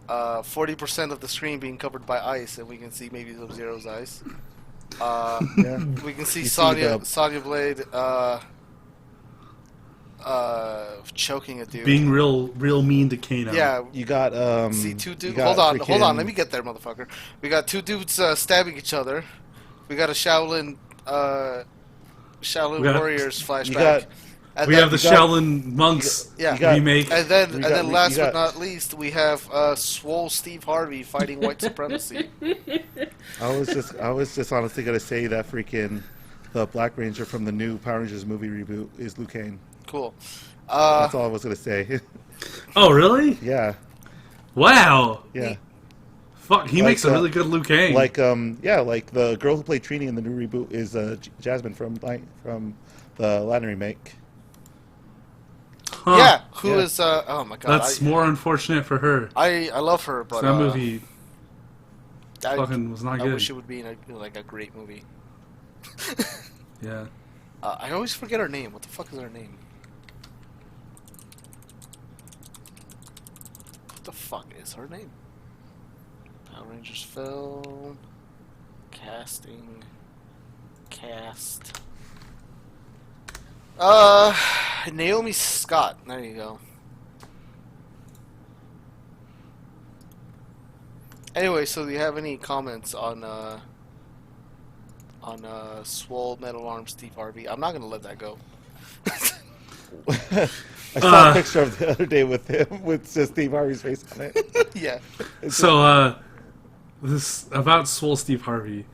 40% of the screen being covered by ice, and we can see maybe Sub-Zero's ice. Yeah. We can see You Sonya see Blade choking a dude. Being real mean to Kano. Yeah. You got See two dudes. you got Hold on. freaking- Let me get there, motherfucker. We got two dudes stabbing each other. We got a Shaolin We got- Warriors You flashback. got And We then, have the Shaolin Monks yeah. You got- remake. And then, You got- last you got- but not least, we have swole Steve Harvey fighting white supremacy. I was just honestly gonna say that freaking the Black Ranger from the new Power Rangers movie reboot is Liu Kang. Cool. That's all I was gonna say. Oh, really? Yeah, Wow. yeah. Fuck, he Like, makes a really good Liu Kang. Like like the girl who played Trini in the new reboot is Jasmine from the Latin remake. Huh. Yeah, who Yeah. is? Oh my god, That's more unfortunate for her. I love her, but That movie I, fucking was not I good. wish it would be in a great movie. Yeah. I always forget her name. What the fuck is her name? What the fuck is her name? Power Rangers film casting cast. Naomi Scott. There you go. Anyway, so do you have any comments on Swole Metal Arm Steve Harvey? I'm not gonna let that go. I saw a picture of the other day with him with just Steve Harvey's face on it. Yeah. So, this about Swole Steve Harvey.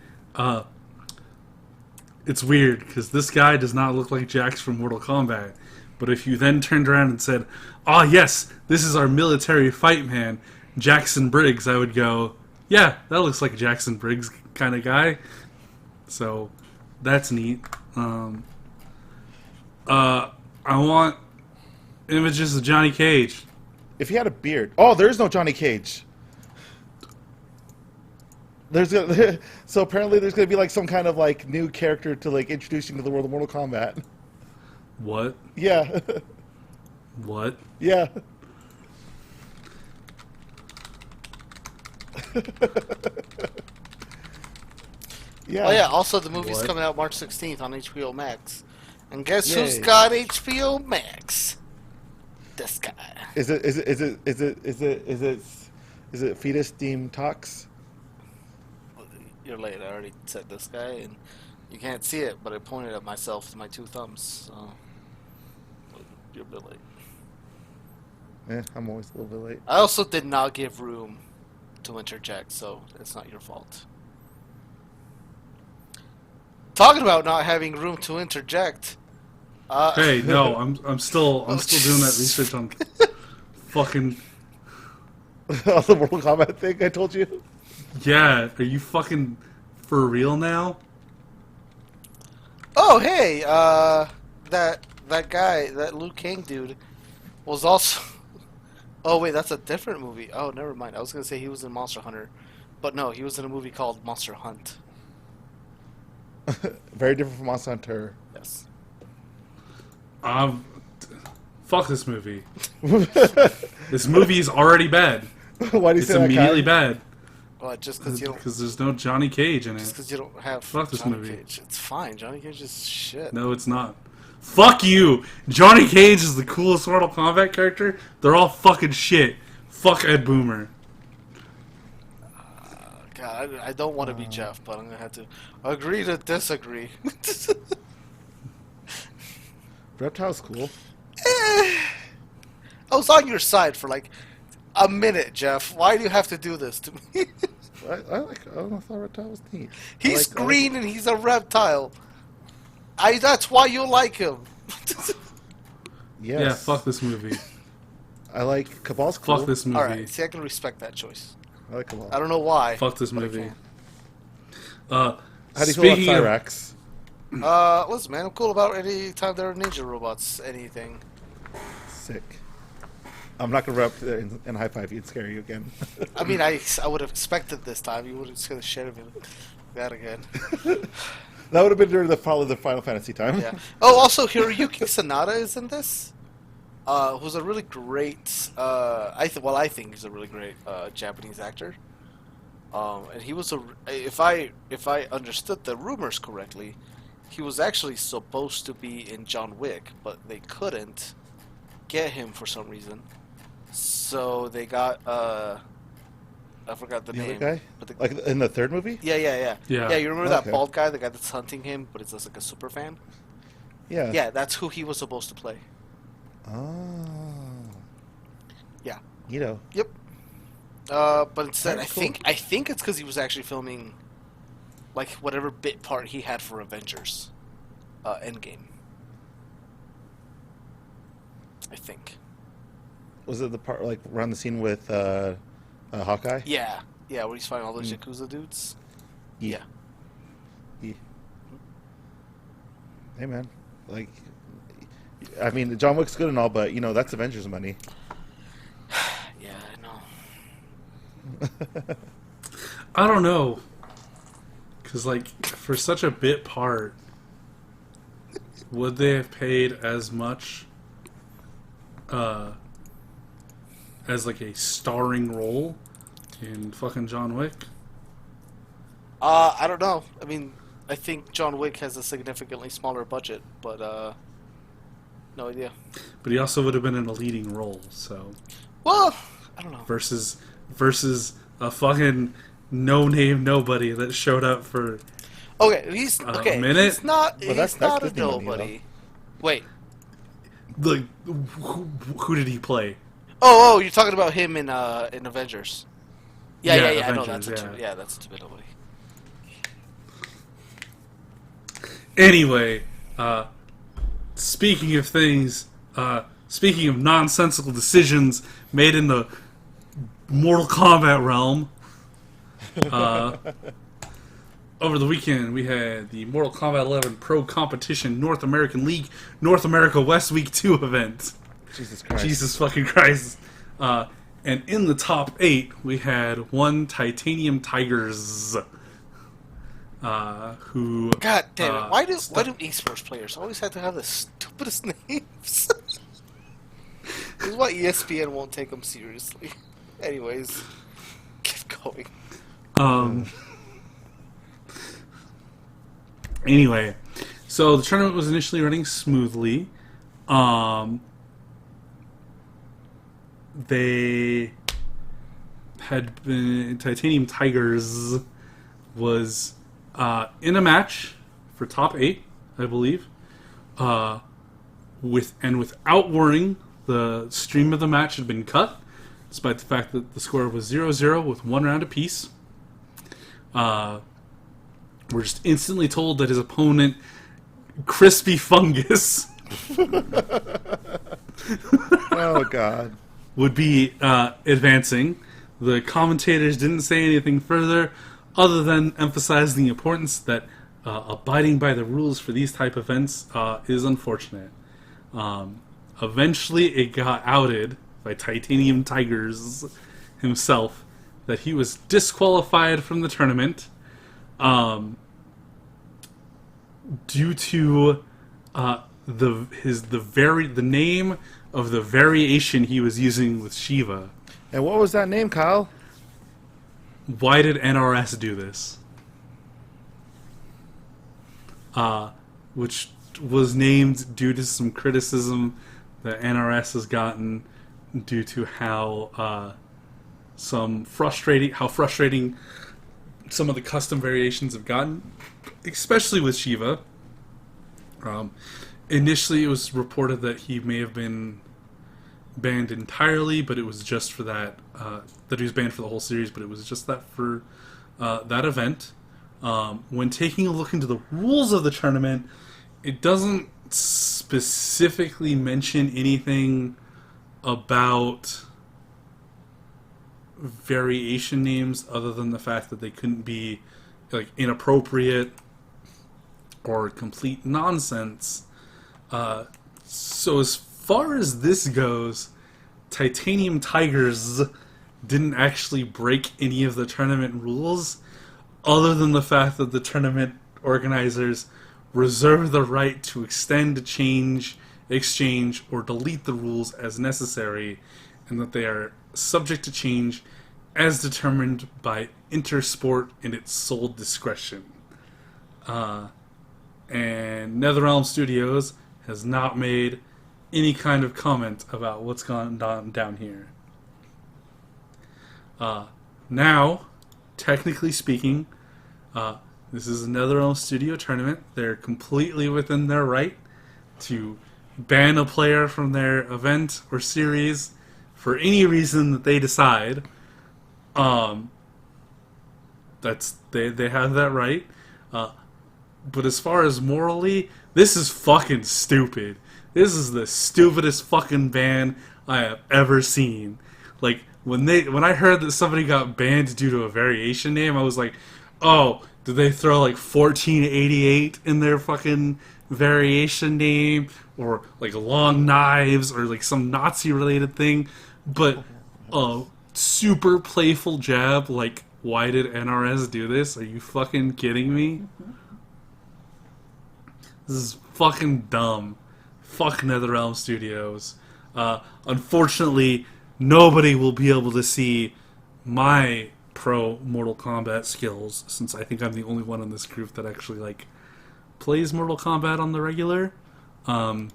It's weird because this guy does not look like Jax from Mortal Kombat. But if you then turned around and said, "Ah, yes, this is our military fight man, Jackson Briggs," I would go, "Yeah, that looks like a Jackson Briggs kind of guy." So that's neat. I want images of Johnny Cage. If he had a beard, oh, there is no Johnny Cage. So apparently there's gonna be like some kind of like new character to like introduce you to the world of Mortal Kombat. What? Yeah, What? yeah. Yeah. Oh yeah. Also, the movie's What? coming out March 16th on HBO Max. And guess who's Yay. got HBO Max? This guy. Is it fetus themed talks? You're late. I already said this guy, and you can't see it, but I pointed at myself with my two thumbs. So you're a bit late. Yeah, I'm always a little bit late. I also did not give room to interject, so it's not your fault. Talking about not having room to interject. Hey, no, I'm still doing that research on fucking. On the Mortal Kombat thing I told you. Yeah, are you fucking for real now? Oh, hey, that guy, that Liu Kang dude, was also. Oh wait, that's a different movie. Oh, never mind. I was gonna say he was in Monster Hunter, but no, he was in a movie called Monster Hunt. Very different from Monster Hunter. Yes. Fuck this movie. This movie is already bad. Why do you It's say that? immediately Kai? bad Well, just because you don't, because there's no Johnny Cage in just it. 'cause you don't have Fuck this Johnny movie. Cage, it's fine. Johnny Cage is shit. No, it's not. Fuck you. Johnny Cage is the coolest Mortal Kombat character. They're all fucking shit. Fuck Ed Boomer. God, I don't want to be Jeff, but I'm gonna have to agree to disagree. Reptile's cool. I was on your side for like a minute, Jeff. Why do you have to do this to me? I thought Reptile was neat. He's I like- green and he's a reptile. That's why you like him. Yes. Yeah, fuck this movie. I like Cabal's cool. Fuck this movie. Alright, see, I can respect that choice. I like Cabal. I don't know why. Fuck this but I movie. can. How do you Speaking feel of, about Cyrax? Listen, man, I'm cool about any time there are ninja robots, anything. Sick. I'm not gonna run up there and high five you and scare you again. I mean, I would have expected this time. You wouldn't scare the shit out of me that again. That would have been during the Final Fantasy time. Yeah. Oh, also, Hiroyuki Sanada is in this. Who's a really great. I think he's a really great Japanese actor. And he was if I understood the rumors correctly, he was actually supposed to be in John Wick, but they couldn't get him for some reason. So they got I forgot the The name. other guy? But the, Like in the third movie? yeah. Yeah. Yeah, you remember Okay. that bald guy, the guy that's hunting him, but it's just like a super fan? Yeah. Yeah, that's who he was supposed to play. Oh. Yeah. You know. Yep. But instead, Alright, I think it's because he was actually filming, like, whatever bit part he had for Avengers, Endgame. I think. Was it the part like around the scene with Hawkeye? Yeah. Yeah, where he's fighting all those Yakuza dudes. Yeah. Yeah. Hey man, like, I mean, John Wick's good and all, but you know that's Avengers money. Yeah, I know. I don't know, because like for such a bit part, would they have paid as much as like a starring role in fucking John Wick? I don't know. I mean, I think John Wick has a significantly smaller budget, but no idea. But he also would have been in a leading role, so Well, I don't know. versus a fucking no-name nobody that showed up for Okay, he's okay. minute? He's not. Well, that's he's not a Disney money, nobody. Wait. like who did he play? Oh, you're talking about him in Avengers. Yeah, Yeah, I know that's Avengers, yeah, that's a bit nobody. Anyway, speaking of things, speaking of nonsensical decisions made in the Mortal Kombat realm, over the weekend we had the Mortal Kombat 11 Pro Competition North American League North America West Week 2 event. Jesus Christ. Jesus fucking Christ. And in the top 8, we had one Titanium Tigers, who... God damn it! Why do esports players always have to have the stupidest names? This is why ESPN won't take them seriously. Anyways, keep going. Anyway, so the tournament was initially running smoothly. They had been... Titanium Tigers was in a match for top 8, I believe. Without warning, the stream of the match had been cut, despite the fact that the score was 0-0 with one round apiece. We're just instantly told that his opponent, Crispy Fungus, Oh God. would be advancing. The commentators didn't say anything further, other than emphasize the importance that abiding by the rules for these type of events is unfortunate. Eventually, it got outed by Titanium Tigers himself that he was disqualified from the tournament due to the name of the variation he was using with Shiva. And what was that name, Kyle? Why did NRS do this? Which was named due to some criticism that NRS has gotten due to how frustrating some of the custom variations have gotten, especially with Shiva. Initially, it was reported that he may have been banned entirely, but it was just for that he was banned for the whole series, but it was just that for that event. When taking a look into the rules of the tournament, it doesn't specifically mention anything about variation names other than the fact that they couldn't be like inappropriate or complete nonsense. So as far as this goes, Titanium Tigers didn't actually break any of the tournament rules, other than the fact that the tournament organizers reserve the right to extend, change, exchange, or delete the rules as necessary, and that they are subject to change as determined by Intersport in its sole discretion. And NetherRealm Studios has not made any kind of comment about what's gone on down here. Now, technically speaking, this is a NetherRealm Studio tournament. They're completely within their right to ban a player from their event or series for any reason that they decide, that's they have that right. But as far as morally, this is fucking stupid. This is the stupidest fucking ban I have ever seen. Like, when I heard that somebody got banned due to a variation name, I was like, oh, did they throw like 1488 in their fucking variation name? Or like long knives, or like some Nazi related thing? But a super playful jab, like, why did NRS do this? Are you fucking kidding me? This is fucking dumb. Fuck NetherRealm Studios. Unfortunately, nobody will be able to see my pro Mortal Kombat skills, since I think I'm the only one in this group that actually like plays Mortal Kombat on the regular. It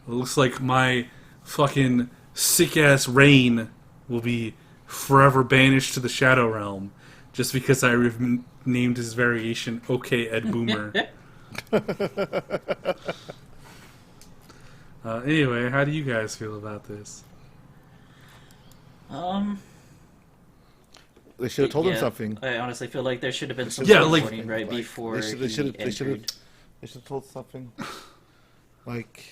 looks like my fucking sick ass Rain will be forever banished to the Shadow Realm, just because I named his variation OK Ed Boomer. Anyway, how do you guys feel about this? They should have told him something. I honestly feel like there should have been some Yeah, sort of like- warning right before They should have. They should have. entered. They should have told something. Like,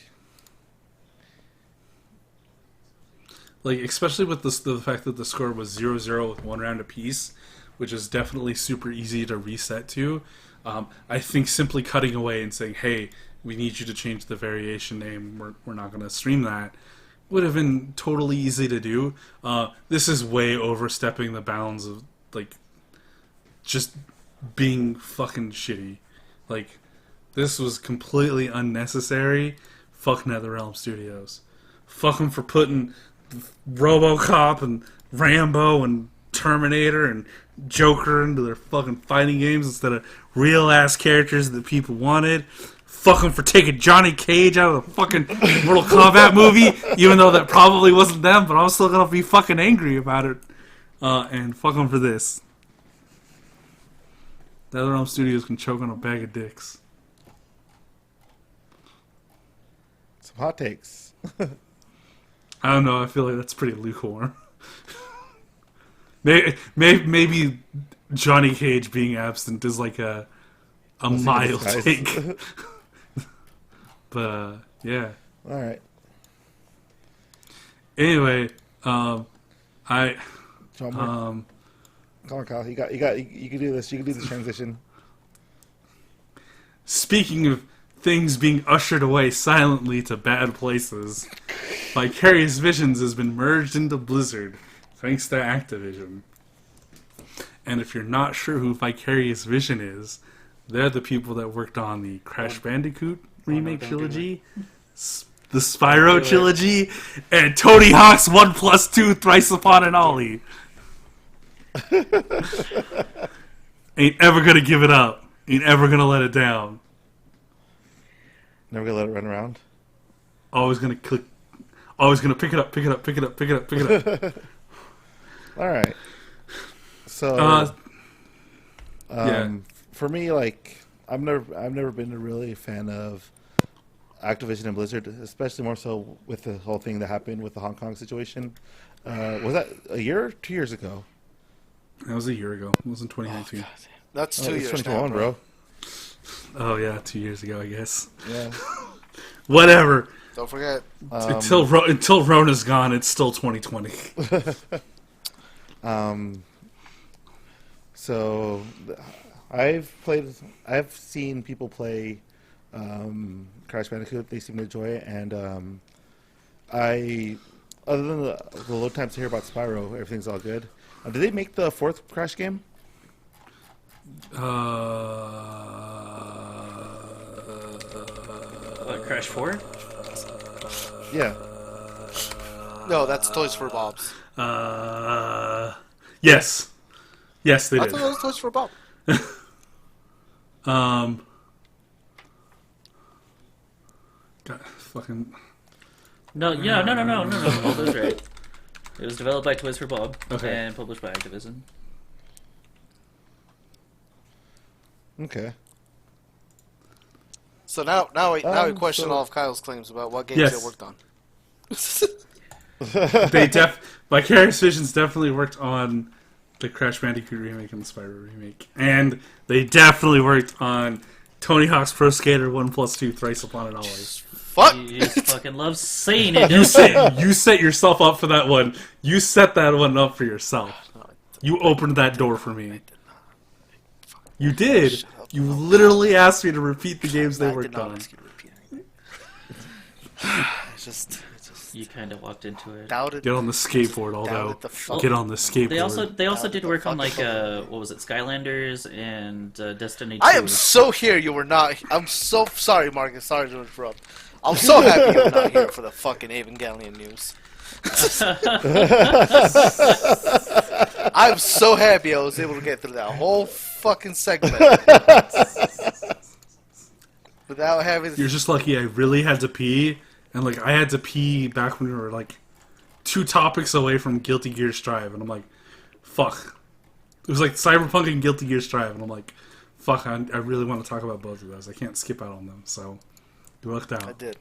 especially with the fact that the score was 0-0 with one round apiece, which is definitely super easy to reset to. I think simply cutting away and saying, hey, we need you to change the variation name, we're not going to stream that, would have been totally easy to do. This is way overstepping the bounds of, like, just being fucking shitty. Like, this was completely unnecessary. Fuck NetherRealm Studios. Fuck them for putting RoboCop and Rambo and Terminator and Joker into their fucking fighting games instead of real-ass characters that people wanted. Fuck them for taking Johnny Cage out of the fucking Mortal Kombat movie, even though that probably wasn't them, but I'm still gonna be fucking angry about it. And fuck them for this. NetherRealm Studios can choke on a bag of dicks. Some hot takes. I don't know, I feel like that's pretty lukewarm. Maybe Johnny Cage being absent is like a mild take. But, yeah. Alright. Anyway, Come on, Kyle. You can do this. You can do this transition. speaking of things being ushered away silently to bad places, Vicarious Visions has been merged into Blizzard, thanks to Activision. And if you're not sure who Vicarious Vision is, they're the people that worked on the Crash Bandicoot remake trilogy, the Spyro trilogy, and Tony Hawk's 1+2 Thrice Upon an Ollie. Ain't ever gonna give it up. Ain't ever gonna let it down. Never gonna let it run around. Always gonna click. Always gonna pick it up, pick it up, pick it up, pick it up, pick it up. Alright. So Yeah. for me, like, I've never been a really fan of Activision and Blizzard, especially more so with the whole thing that happened with the Hong Kong situation. Was that a year or 2 years ago? That was a year ago. It was in 2019. That's 2 it's years 2021, now, bro. Oh yeah, 2 years ago, I guess. Yeah. Whatever. Don't forget. Until Rona's gone, it's still 2020. So I've seen people play Crash Bandicoot. They seem to enjoy it, and other than the load times to hear about Spyro, everything's all good. Did they make the fourth Crash game? Crash 4? Yeah. No, that's Toys for Bob's. Yes. Yes, they I did. thought that was Toys for Bob. God, fucking. No. That's right. It was developed by Toys for Bob and published by Activision. Okay. So So now we question so- all of Kyle's claims about what games Yes. they worked on. Vicarious Visions definitely worked on the Crash Bandicoot remake and the Spyro remake, and they definitely worked on Tony Hawk's Pro Skater 1+2 Thrice Upon an Always. Fuck. You just fucking love saying it. You set yourself up for that one. You set that one up for yourself. You opened that door for me. You did. You literally asked me to repeat the games they I did worked not on. ask you to repeat anything. I just You kind of walked into it. doubted. Get on the skateboard, although. doubted the fuck. Get on the skateboard. They also did work on like fucking- what was it, Skylanders and Destiny 2. I am so here you were not. I'm so sorry, Marcus. Sorry to interrupt. I'm so happy you're not here for the fucking Evangelion news. I'm so happy I was able to get through that whole fucking segment without having. You're just lucky I really had to pee, and like I had to pee back when we were like 2 topics away from Guilty Gear Strive, and I'm like, fuck. It was like Cyberpunk and Guilty Gear Strive, and I'm like, fuck, I really want to talk about both of those. I can't skip out on them, so you lucked out. I did.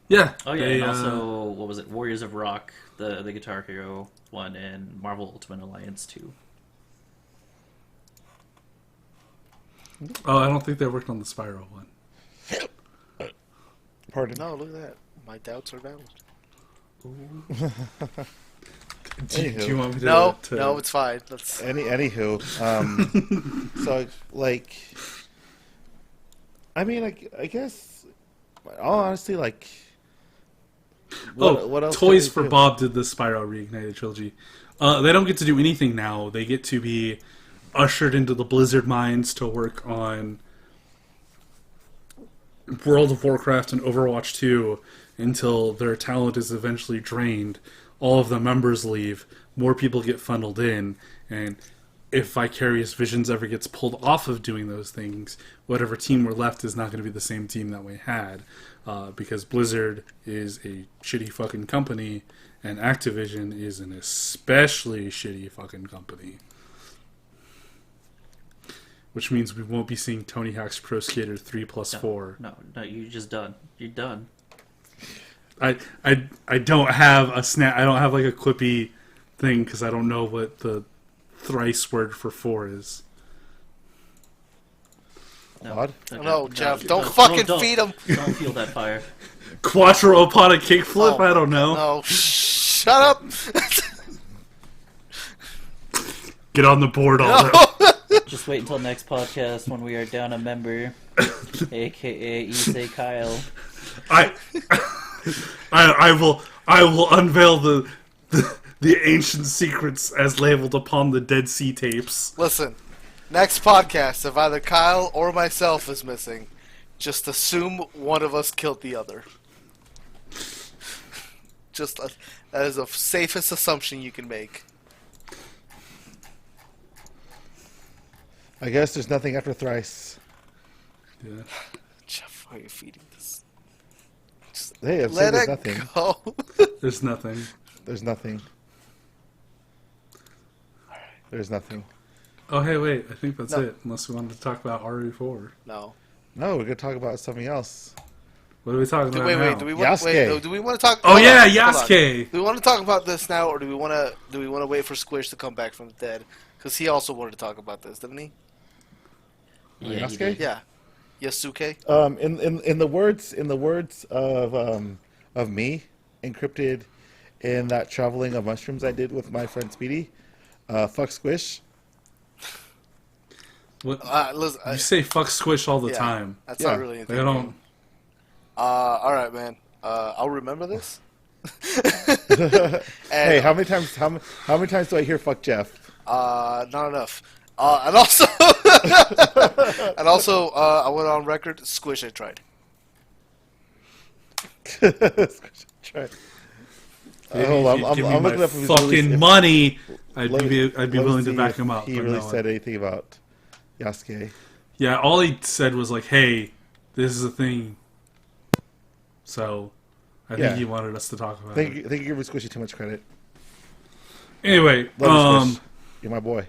Yeah. Oh yeah, they, and also what was it, Warriors of Rock, the Guitar Hero one, and Marvel Ultimate Alliance 2. Oh, I don't think they worked on the Spyro one. Pardon. No, look at that. My doubts are valid. Do you want me to? No, to... no, it's fine. Let's. Anywho, so like, I mean, I guess, all honestly, like, what else? Toys can for they do? Bob did the Spyro Reignited trilogy. They don't get to do anything now. They get to be ushered into the Blizzard mines to work on World of Warcraft and Overwatch 2 until their talent is eventually drained. All of the members leave, more people get funneled in, and if Vicarious Visions ever gets pulled off of doing those things, whatever team we're left is not going to be the same team that we had, because Blizzard is a shitty fucking company, and Activision is an especially shitty fucking company. Which means we won't be seeing Tony Hawk's Pro Skater 3+4. No, you're just done. You're done. I don't have a snap. I don't have like a quippy thing because I don't know what the thrice word for 4 is. Odd? No, Jeff, don't fucking feed him. Don't feel that fire. Quattro upon a kickflip? Oh, I don't know. No, shut up. Get on the board, Aldo. Just wait until next podcast when we are down a member, aka Issei Kyle. I will unveil the ancient secrets as labeled upon the Dead Sea tapes. Listen, next podcast, if either Kyle or myself is missing, just assume one of us killed the other. That is the safest assumption you can make. I guess there's nothing after thrice. Yeah. Jeff, why are you feeding this? Hey, I'm Let saying there's it nothing. go. There's nothing. There's nothing. There's nothing. Oh, hey, wait. I think that's No. it. Unless we wanted to talk about RE4. No. No, we're gonna talk about something else. What are we talking about now? Do we want Yasuke. do we want to talk? Oh, hold yeah, on, hold on. Yasuke. Do we want to talk about this now, or do we want to wait for Squish to come back from the dead? Because he also wanted to talk about this, didn't he? Yeah, he Yasuke? did. Yeah. Yasuke. In the words of me, encrypted in that traveling of mushrooms I did with my friend Speedy. Fuck Squish. What? Listen, You say fuck Squish all the yeah, time. That's Yeah. not really anything. Like, I don't... All right, man. I'll remember this. Hey, And, how many times do I hear fuck Jeff? not enough. And also, I went on record. Squish, I tried. Try. Hold on, Give me I'm my looking up if he's fucking really, if, money. I'd let be me- let me willing to see back if him up. He but really no, said anything about Yasuke. Yeah, all he said was like, "Hey, this is a thing." So, I think Yeah. he wanted us to talk about Think it. you're giving Squishy too much credit. Anyway, Love you, Squish. You're my boy.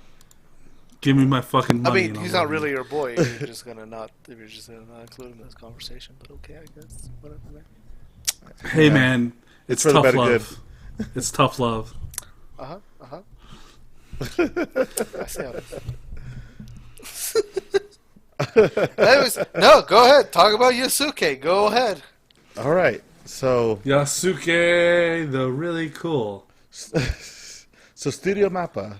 Give me my fucking I money. mean, and he's I'll not love really you. your boy if you're just gonna not include him in this conversation. But okay, I guess whatever, man. Hey Yeah. man, it's for the tough better love. It's tough love. Uh huh. I see how it is. Anyways, no, go ahead. Talk about Yasuke. Go ahead. All right. So Yasuke, the really cool. Studio Mappa,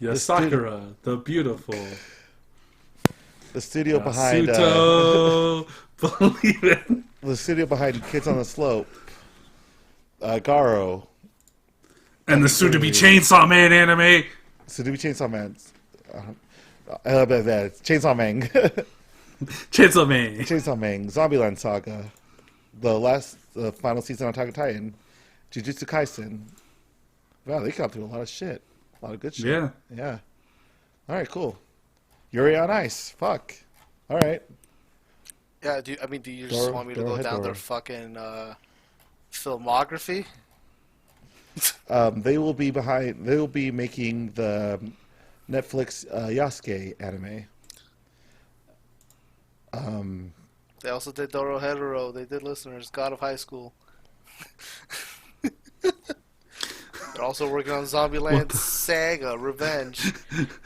Yasakura, the beautiful. the studio behind Yasuto, believe it. the studio behind Kids on the Slope, Garo, And the soon-to-be Chainsaw Man anime. Sudoku Chainsaw Man, Chainsaw Man, Chainsaw Man. Chainsaw Man, Zombieland Saga, the final season on Attack on Titan, Jujutsu Kaisen. Wow, they got through a lot of shit, a lot of good shit. Yeah. Yeah. All right, cool. Yuri on Ice. Fuck. All right. Yeah, do you just want me to go down their fucking filmography? They will be behind. They will be making the Netflix Yasuke anime. They also did Dorohedoro. They did Listeners, God of High School. They're also working on Zombieland Saga, Revenge.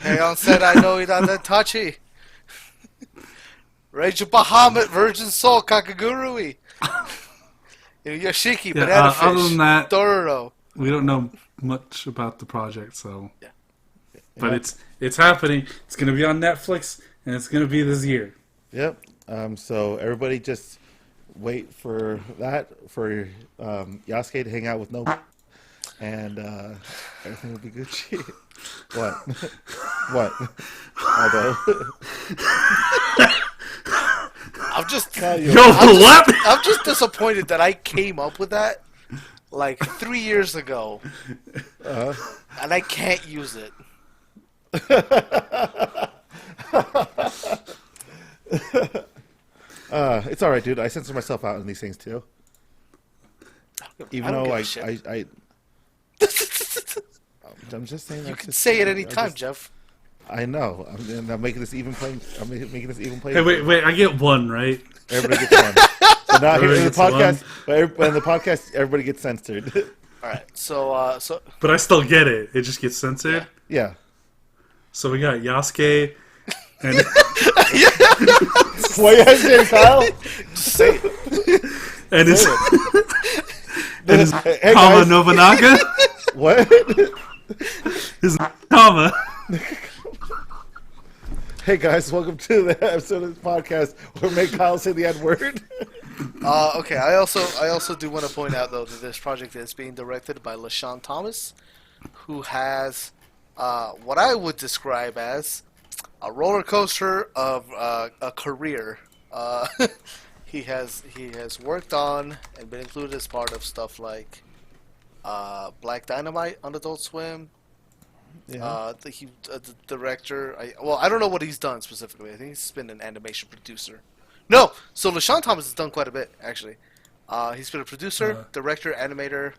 Heian said, I know Ida Tachi. Rage of Bahamut, Virgin Soul, Kakagurui. Yoshiki, Banana Fish, other than that, Dororo. we don't know much about the project, so. Yeah. But it's happening. It's going to be on Netflix, and it's going to be this year. Yep. So everybody just wait for that, for Yasuke to hang out with Nobu, and everything will be good shit. What? What? Although I'm just, What? I'm just disappointed that I came up with that like 3 years ago, and I can't use it. It's all right, dude. I censor myself out in these things too. Even don't though give a shit. I'm just saying. You can say it any time, Jeff. I know. I'm making this even playing. I'm making this even playing. Hey, wait. I get one, right? Everybody gets one. But not here in the Everybody gets podcast. But in the podcast, everybody gets censored. All right, so But I still get it. It just gets censored. Yeah. So we got Yasuke and What you saying, Kyle? just say it. and his and his Hey, Kama guys. Nobunaga. What? His Kama. Hey guys, welcome to the episode of this podcast where we make Kyle say the N-word. Okay, I also do want to point out though that this project is being directed by LaShawn Thomas, who has what I would describe as a roller coaster of a career. He has worked on and been included as part of stuff like Black Dynamite on Adult Swim. Yeah. The director. I don't know what he's done specifically. I think he's been an animation producer. No, so LaShawn Thomas has done quite a bit actually. He's been a producer, director, animator,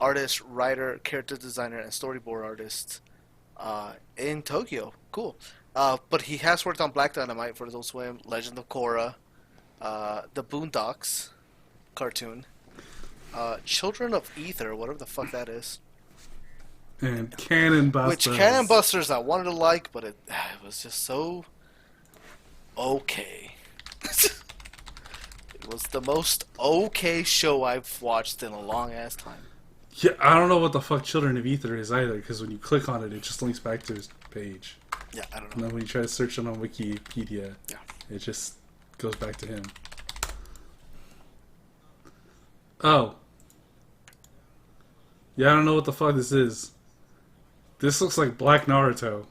artist, writer, character designer, and storyboard artist in Tokyo. Cool. But he has worked on Black Dynamite for Adult Swim, Legend of Korra, the Boondocks cartoon, Children of Ether, whatever the fuck that is. And Cannon Busters. Which Cannon Busters I wanted to like, but it was just so okay. It was the most okay show I've watched in a long ass time. Yeah, I don't know what the fuck Children of Ether is either, because when you click on it, it just links back to his page. Yeah, I don't And know. then when you try to search it on Wikipedia, Yeah. it just goes back to him. Oh. Yeah, I don't know what the fuck this is. This looks like Black Naruto.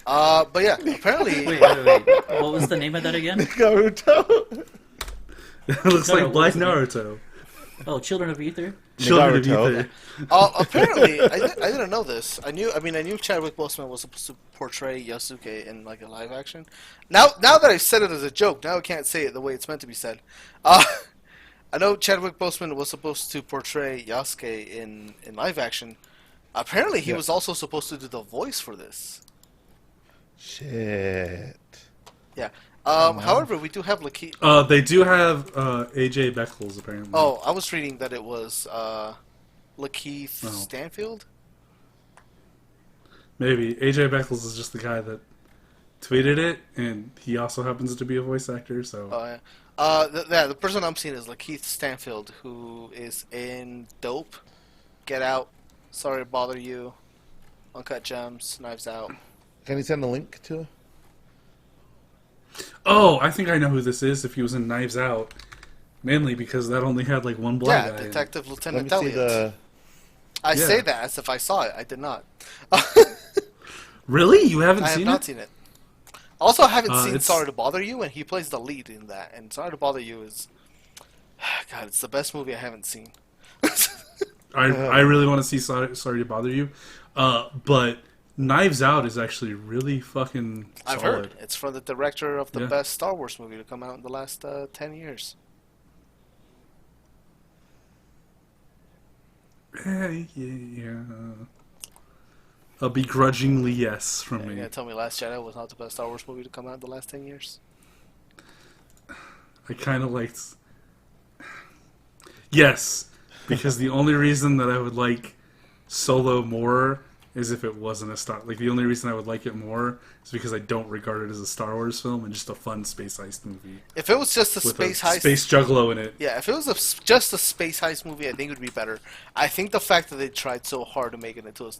But yeah, apparently. Wait. What was the name of that again? Naruto. It looks No, like what Black was it? Naruto. Oh, Children of Ether. Children of Naruto. Ether. Apparently, I didn't know this. I knew Chadwick Boseman was supposed to portray Yasuke in like a live action. Now that I said it as a joke, now I can't say it the way it's meant to be said. I know Chadwick Boseman was supposed to portray Yasuke in live action. Apparently, he was also supposed to do the voice for this. Shit. Yeah. However, we do have Lakeith. They do have AJ Beckles apparently. Oh, I was reading that it was Lakeith Oh. Stanfield. Maybe AJ Beckles is just the guy that tweeted it, and he also happens to be a voice actor. So Oh yeah. The person I'm seeing is Lakeith Stanfield, who is in Dope, Get Out, Sorry to Bother You, Uncut Gems, Knives Out. Can you send a link to? oh, I think I know who this is. If he was in Knives Out, mainly because that only had like one black Yeah, guy. in it. Detective Let Lieutenant me see Elliot. the. I Yeah. say that as if I saw it. I did not. Really, you haven't I have seen not it? seen it. Also, I haven't seen it's- Sorry to Bother You, and he plays the lead in that. And Sorry to Bother You is, God, it's the best movie I haven't seen. I really want to see Sorry to Bother You, but Knives Out is actually really fucking solid. I've heard it's from the director of the Yeah. best Star Wars movie to come out in the last 10 years. Yeah. A begrudgingly yes from You're me. gonna tell me Last Jedi was not the best Star Wars movie to come out in the last 10 years? I kind of liked. Yes, because the only reason that I would like Solo more is if it wasn't a Star. Like the only reason I would like it more is because I don't regard it as a Star Wars film and just a fun space heist movie If it was just a with space a heist, space juggalo in it. yeah, if it was just a space heist movie, I think it would be better. I think the fact that they tried so hard to make it into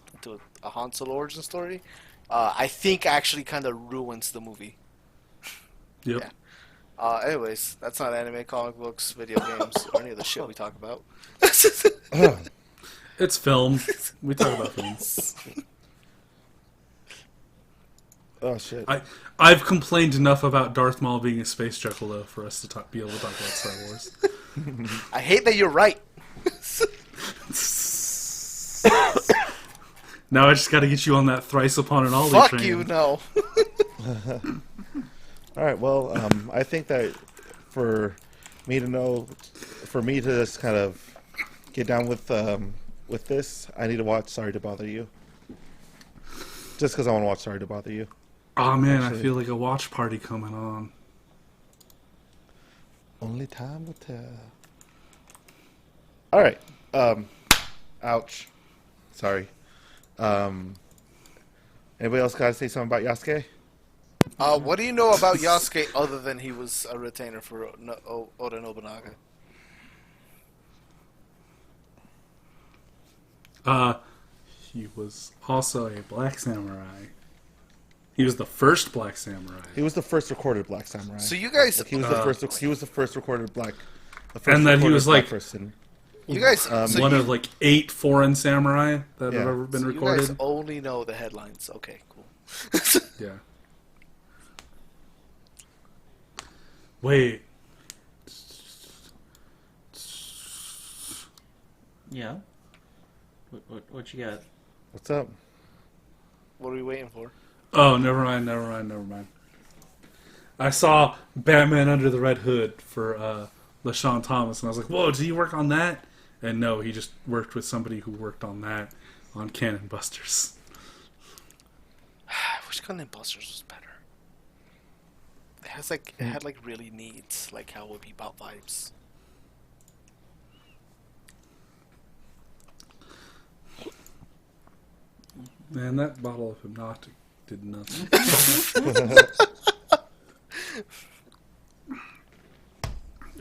a Han Solo origin story, I think actually kind of ruins the movie. Yep. Yeah. Anyways, that's not anime, comic books, video games, or any of the shit we talk about. It's film. We talk about films. Oh shit. I've complained enough about Darth Maul being a space juggalo for us to be able to talk about Star Wars. I hate that you're right. Now I just got to get you on that thrice upon an Ollie Fuck train. you, no. All right. Well, I think that for me to just kind of get down with this, I need to watch Sorry to Bother You. Just because I want to watch Sorry to Bother You. Oh man, I Actually- feel like a watch party coming on. Only time will tell. All right. Ouch. Sorry. Anybody else got to say something about Yasuke? What do you know about Yasuke other than he was a retainer for Oda Nobunaga? He was also a black samurai. He was the first black samurai. He was the first recorded Black Samurai. So you guys, Like, he was the first. He was the first recorded black. The first And that he recorded was, black like, person. you guys, so One you, of like 8 foreign samurai that Yeah. have ever been so you recorded. guys only know the headlines. Okay, cool. Yeah. Wait. Yeah. What you got? What's up? What are we waiting for? Oh, never mind. I saw Batman Under the Red Hood for LaShawn Thomas, and I was like, whoa, did he work on that? And no, he just worked with somebody who worked on that on Cannon Busters. I wish Gun Busters was better. It had like really neat, like how it would be about vibes. Man, that bottle of Hypnotic did nothing.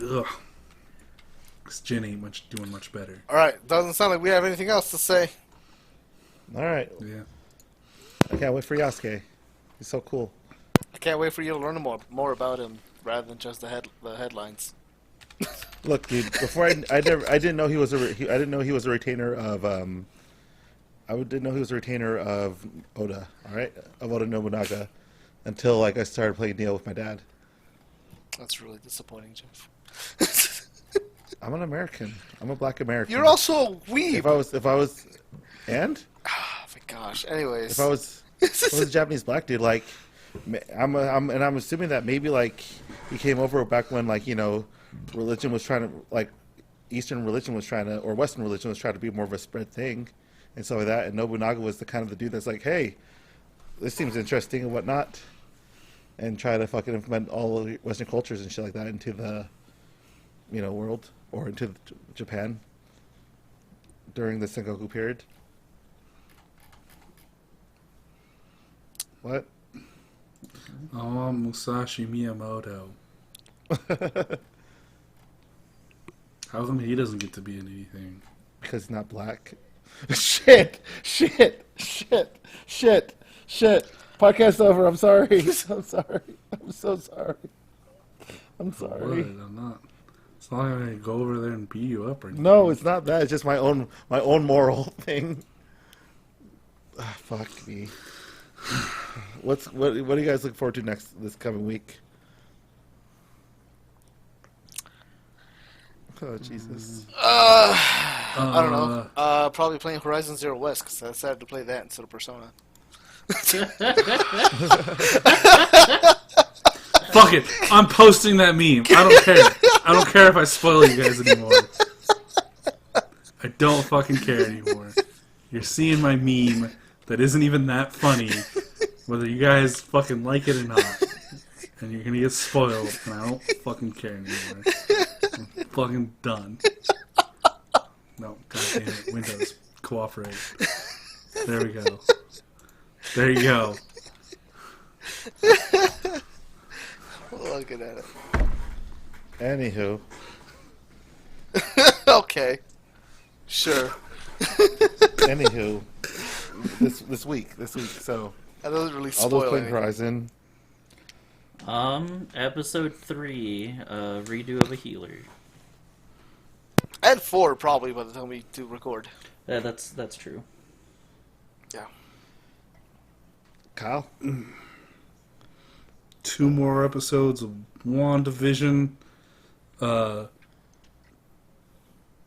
Ugh. This gin ain't doing much better. All right, doesn't sound like we have anything else to say. All right. Yeah. I can't wait for Yasuke. He's so cool. I can't wait for you to learn more about him rather than just the headlines. Look, dude. Before I didn't know he was I didn't know he was a retainer of I didn't know he was a retainer of Oda. All right, of Oda Nobunaga, until like I started playing Neo with my dad. That's really disappointing, Jeff. I'm an American. I'm a black American. You're also a weeb. If I was, and Oh my gosh. Anyways, if I was a Japanese black dude, like I'm assuming that maybe like he came over back when like religion was trying to like Eastern religion was trying to or Western religion was trying to be more of a spread thing and stuff like that. And Nobunaga was the kind of the dude that's like, hey, this seems interesting and whatnot, and try to fucking implement all of the Western cultures and shit like that into the, world or into Japan during the Sengoku period. What? Oh, Musashi Miyamoto. How come he doesn't get to be in anything? Because he's not black. Shit! Podcast over. I'm sorry. I'm sorry. I'm so sorry. I'm sorry. What? I'm not. It's not like I'm gonna go over there and beat you up or anything. No, it's not that. It's just my own moral thing. Fuck me. What do you guys look forward to this coming week? Oh Jesus. I don't know. Probably playing Horizon Zero West because I decided to play that instead of Persona. Fuck it. I'm posting that meme. I don't care. I don't care if I spoil you guys anymore. I don't fucking care anymore. You're seeing my meme that isn't even that funny, whether you guys fucking like it or not. And you're gonna get spoiled, and I don't fucking care anymore. I'm fucking done. No, goddamn it. Windows, cooperate. There we go. There you go. Looking at it. Anywho, Okay. Sure. this week. So That doesn't really all those spoil playing anything. Horizon. Episode 3, redo of a healer. And 4 probably by the time we do record. Yeah, that's true. Yeah. Kyle. 2 more episodes of WandaVision.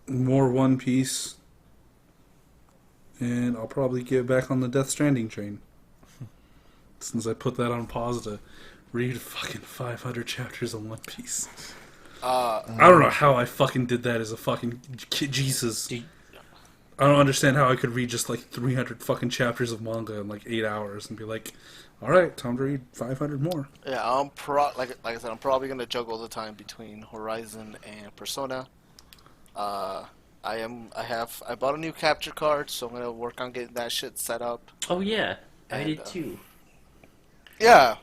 More One Piece. And I'll probably get back on the Death Stranding train. Since I put that on pause to read fucking 500 chapters of One Piece. I don't know how I fucking did that as a fucking Jesus. I don't understand how I could read just like 300 fucking chapters of manga in like 8 hours and be like, all right, time to read 500 more. Yeah, like I said, I'm probably gonna juggle the time between Horizon and Persona. I bought a new capture card, so I'm gonna work on getting that shit set up. Oh yeah, I And, did too. Yeah.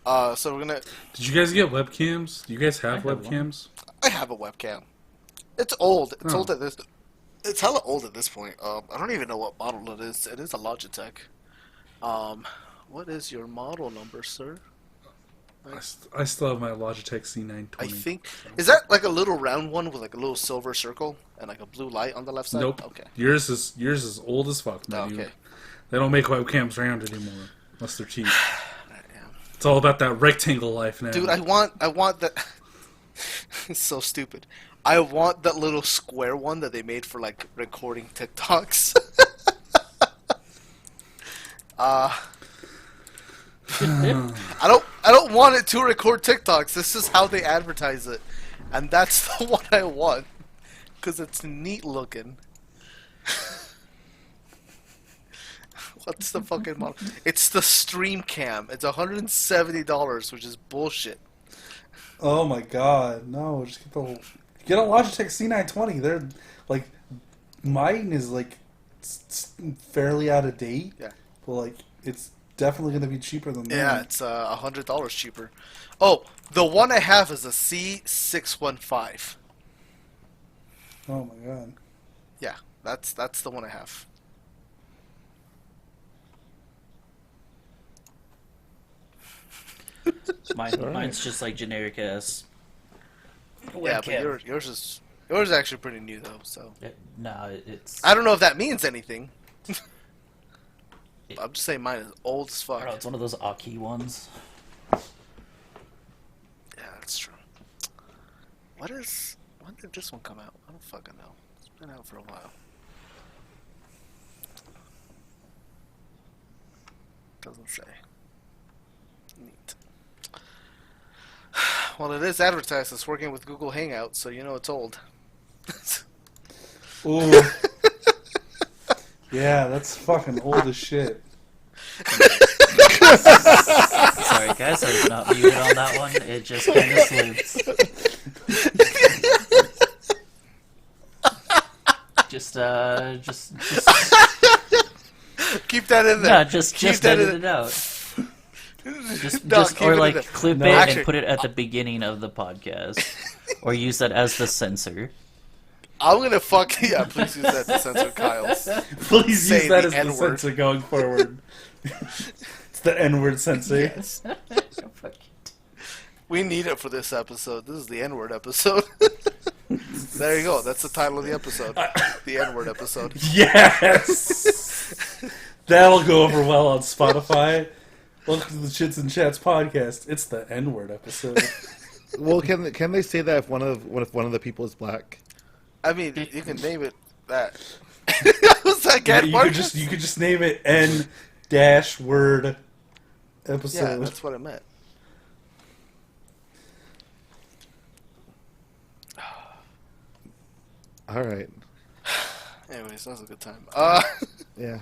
So we're gonna. Did you guys get webcams? Do you guys have I have webcams? I have a webcam. It's old. It's Oh. old at this. It's hella old at this point. I don't even know what model it is. It is a Logitech. What is your model number, sir? I still have my Logitech C920. I think is that like a little round one with like a little silver circle and like a blue light on the left side? Nope. Okay. Yours is old as fuck, man. Okay. They don't make webcams round anymore unless they're cheap. Yeah. It's all about that rectangle life now. Dude, I want that. It's so stupid. I want that little square one that they made for like recording TikToks. I don't want it to record TikToks. This is how they advertise it, and that's the one I want because it's neat looking. What's the fucking model? It's the Stream Cam. It's $170, which is bullshit. Oh my god, no! Just get a Logitech C920. They're like, mine is like fairly out of date. Yeah. But like, it's definitely gonna be cheaper than that. Yeah, it's $100 cheaper. Oh, the one I have is a C615. Oh my god. Yeah, that's the one I have. Mine's just like generic ass. Yeah, but webcam. yours is actually pretty new though. So No, it's. I don't know if that means anything. I'm just saying mine is old as I fuck. don't know, it's one of those Aki ones. Yeah, that's true. When did this one come out? I don't fucking know. It's been out for a while. Doesn't say. Neat. Well, it is advertised as working with Google Hangouts, so you know it's old. Ooh. Yeah, that's fucking old as shit. Sorry, guys, I was not muted on that one. It just kind of slips. Just Keep that in there. no, just edit it out. Or like clip it actually- and put it at the beginning of the podcast, or use that as the censor. I'm gonna yeah. Please use that to censor Kyle's. Please Say use that the as the N-word. censor going forward. It's the N-word censor. Yes. Fuck it. We need it for this episode. This is the N-word episode. There you go. That's the title of the episode. The N-word episode. Yes! That'll go over well on Spotify. Welcome to the Chits and Chats podcast. It's the N-word episode. Well, can they say that if one of the people is black? I mean, you can name it that. Was that Yeah, get you Marcus? could just name it N-word episode. Yeah, that's what I meant. All right. Anyways, that was a good time. Yeah.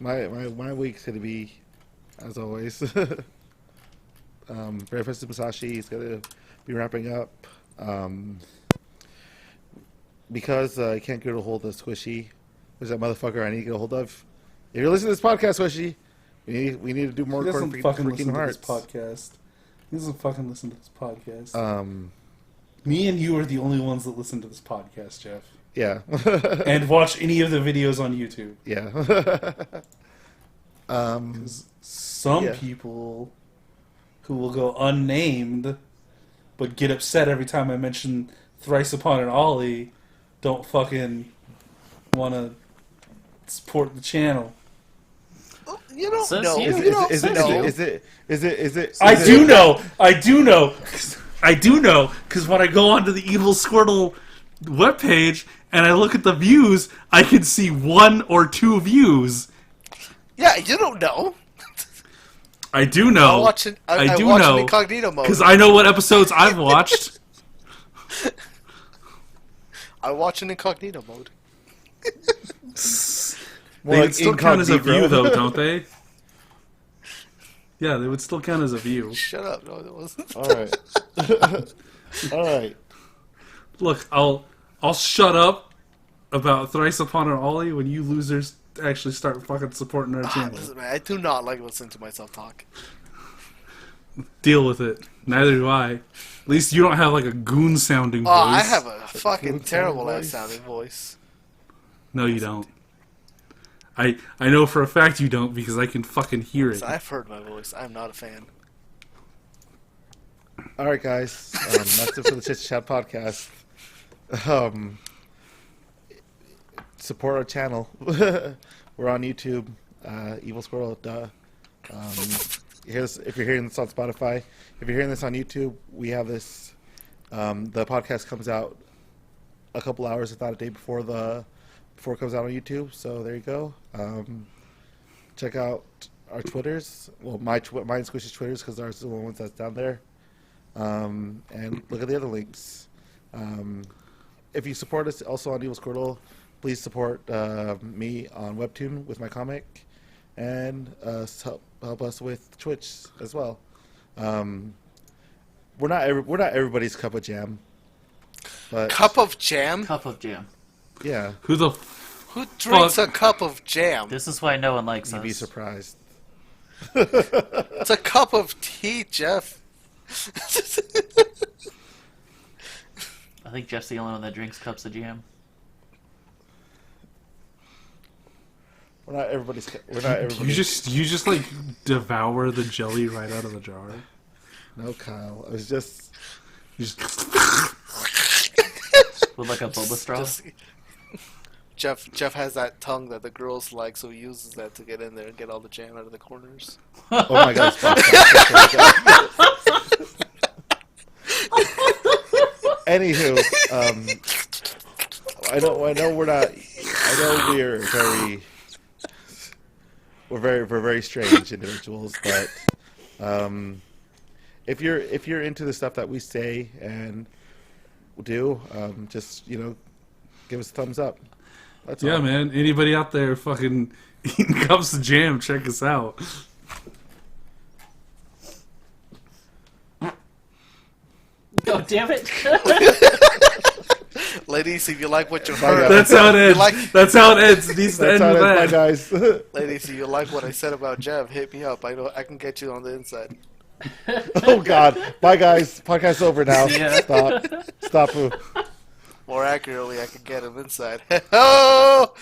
My week's gonna be, as always, Breakfast with Masashi is gonna be wrapping up. Because I can't get a hold of Squishy, who's that motherfucker I need to get a hold of? If you're listening to this podcast, Squishy, we need to do more He doesn't recording fucking for listen Kingdom to this Hearts. podcast. He doesn't fucking listen to this podcast. Um, Me and you are the only ones that listen to this podcast, Jeff. yeah. And watch any of the videos on YouTube. Yeah. 'Cause some Yeah. people who will go unnamed but get upset every time I mention Thrice Upon an Ollie don't fucking want to support the channel. You don't Says know. you. You don't Is know. it? I do know, because when I go onto the Evil Squirtle webpage and I look at the views, I can see 1 or 2 views. Yeah, you don't know. I do know. I do watch know, in incognito mode. because I know what episodes I've watched. I watch in incognito mode. They would still count as a incognito. view, though, don't they? Yeah, they would still count as a view. Shut up. No, it wasn't. All right. All right. Look, I'll shut up about Thrice Upon an Ollie when you losers actually start fucking supporting our channel. Listen, man, I do not like listening to myself talk. Deal with it. Neither do I. At least you don't have like a goon sounding voice. Oh, I have a fucking Good terrible sounding ass voice. sounding voice. No, you don't. I know for a fact you don't because I can fucking hear it. So I've heard my voice. I'm not a fan. All right, guys. That's it for the Chit Chat podcast. Support our channel. We're on YouTube. Evil Squirrel. Duh. If you're hearing this on Spotify, if you're hearing this on YouTube, we have this. The podcast comes out a couple hours, if not a day before it comes out on YouTube. So there you go. Check out our Twitters. Well, mine and Squishy's Twitters because ours are the ones that's down there. And look at the other links. If you support us also on Evil Squirtle, please support me on Webtoon with my comic, and help us with Twitch as well. We're not everybody's cup of jam, but Cup of jam? Cup of jam. yeah, Who the Who drinks a cup of jam? This is why no one likes you'd be us. surprised. It's a cup of tea, Jeff. I think Jeff's the only one that drinks cups of jam. We're not everybody's. you just like devour the jelly right out of the jar. No, Kyle. I was just. You just With like a boba straw. Jeff has that tongue that the girls like, so he uses that to get in there and get all the jam out of the corners. Oh my God! Anywho, I know we're not. I know we're very strange individuals, but if you're into the stuff that we say and do, just give us a thumbs up. That's yeah, all. man. Anybody out there fucking eating cups of jam? Check us out. damn it! Ladies, if you like what you Bye, heard, guys. That's how it you ends. like, That's how it ends. It needs to That's end how with it is, bye, that. guys. ladies, if you like what I said about Jeff, hit me up. I know I can get you on the inside. Oh God, bye, guys. Podcast over now. Yeah. Stop. More accurately, I can get him inside. Oh!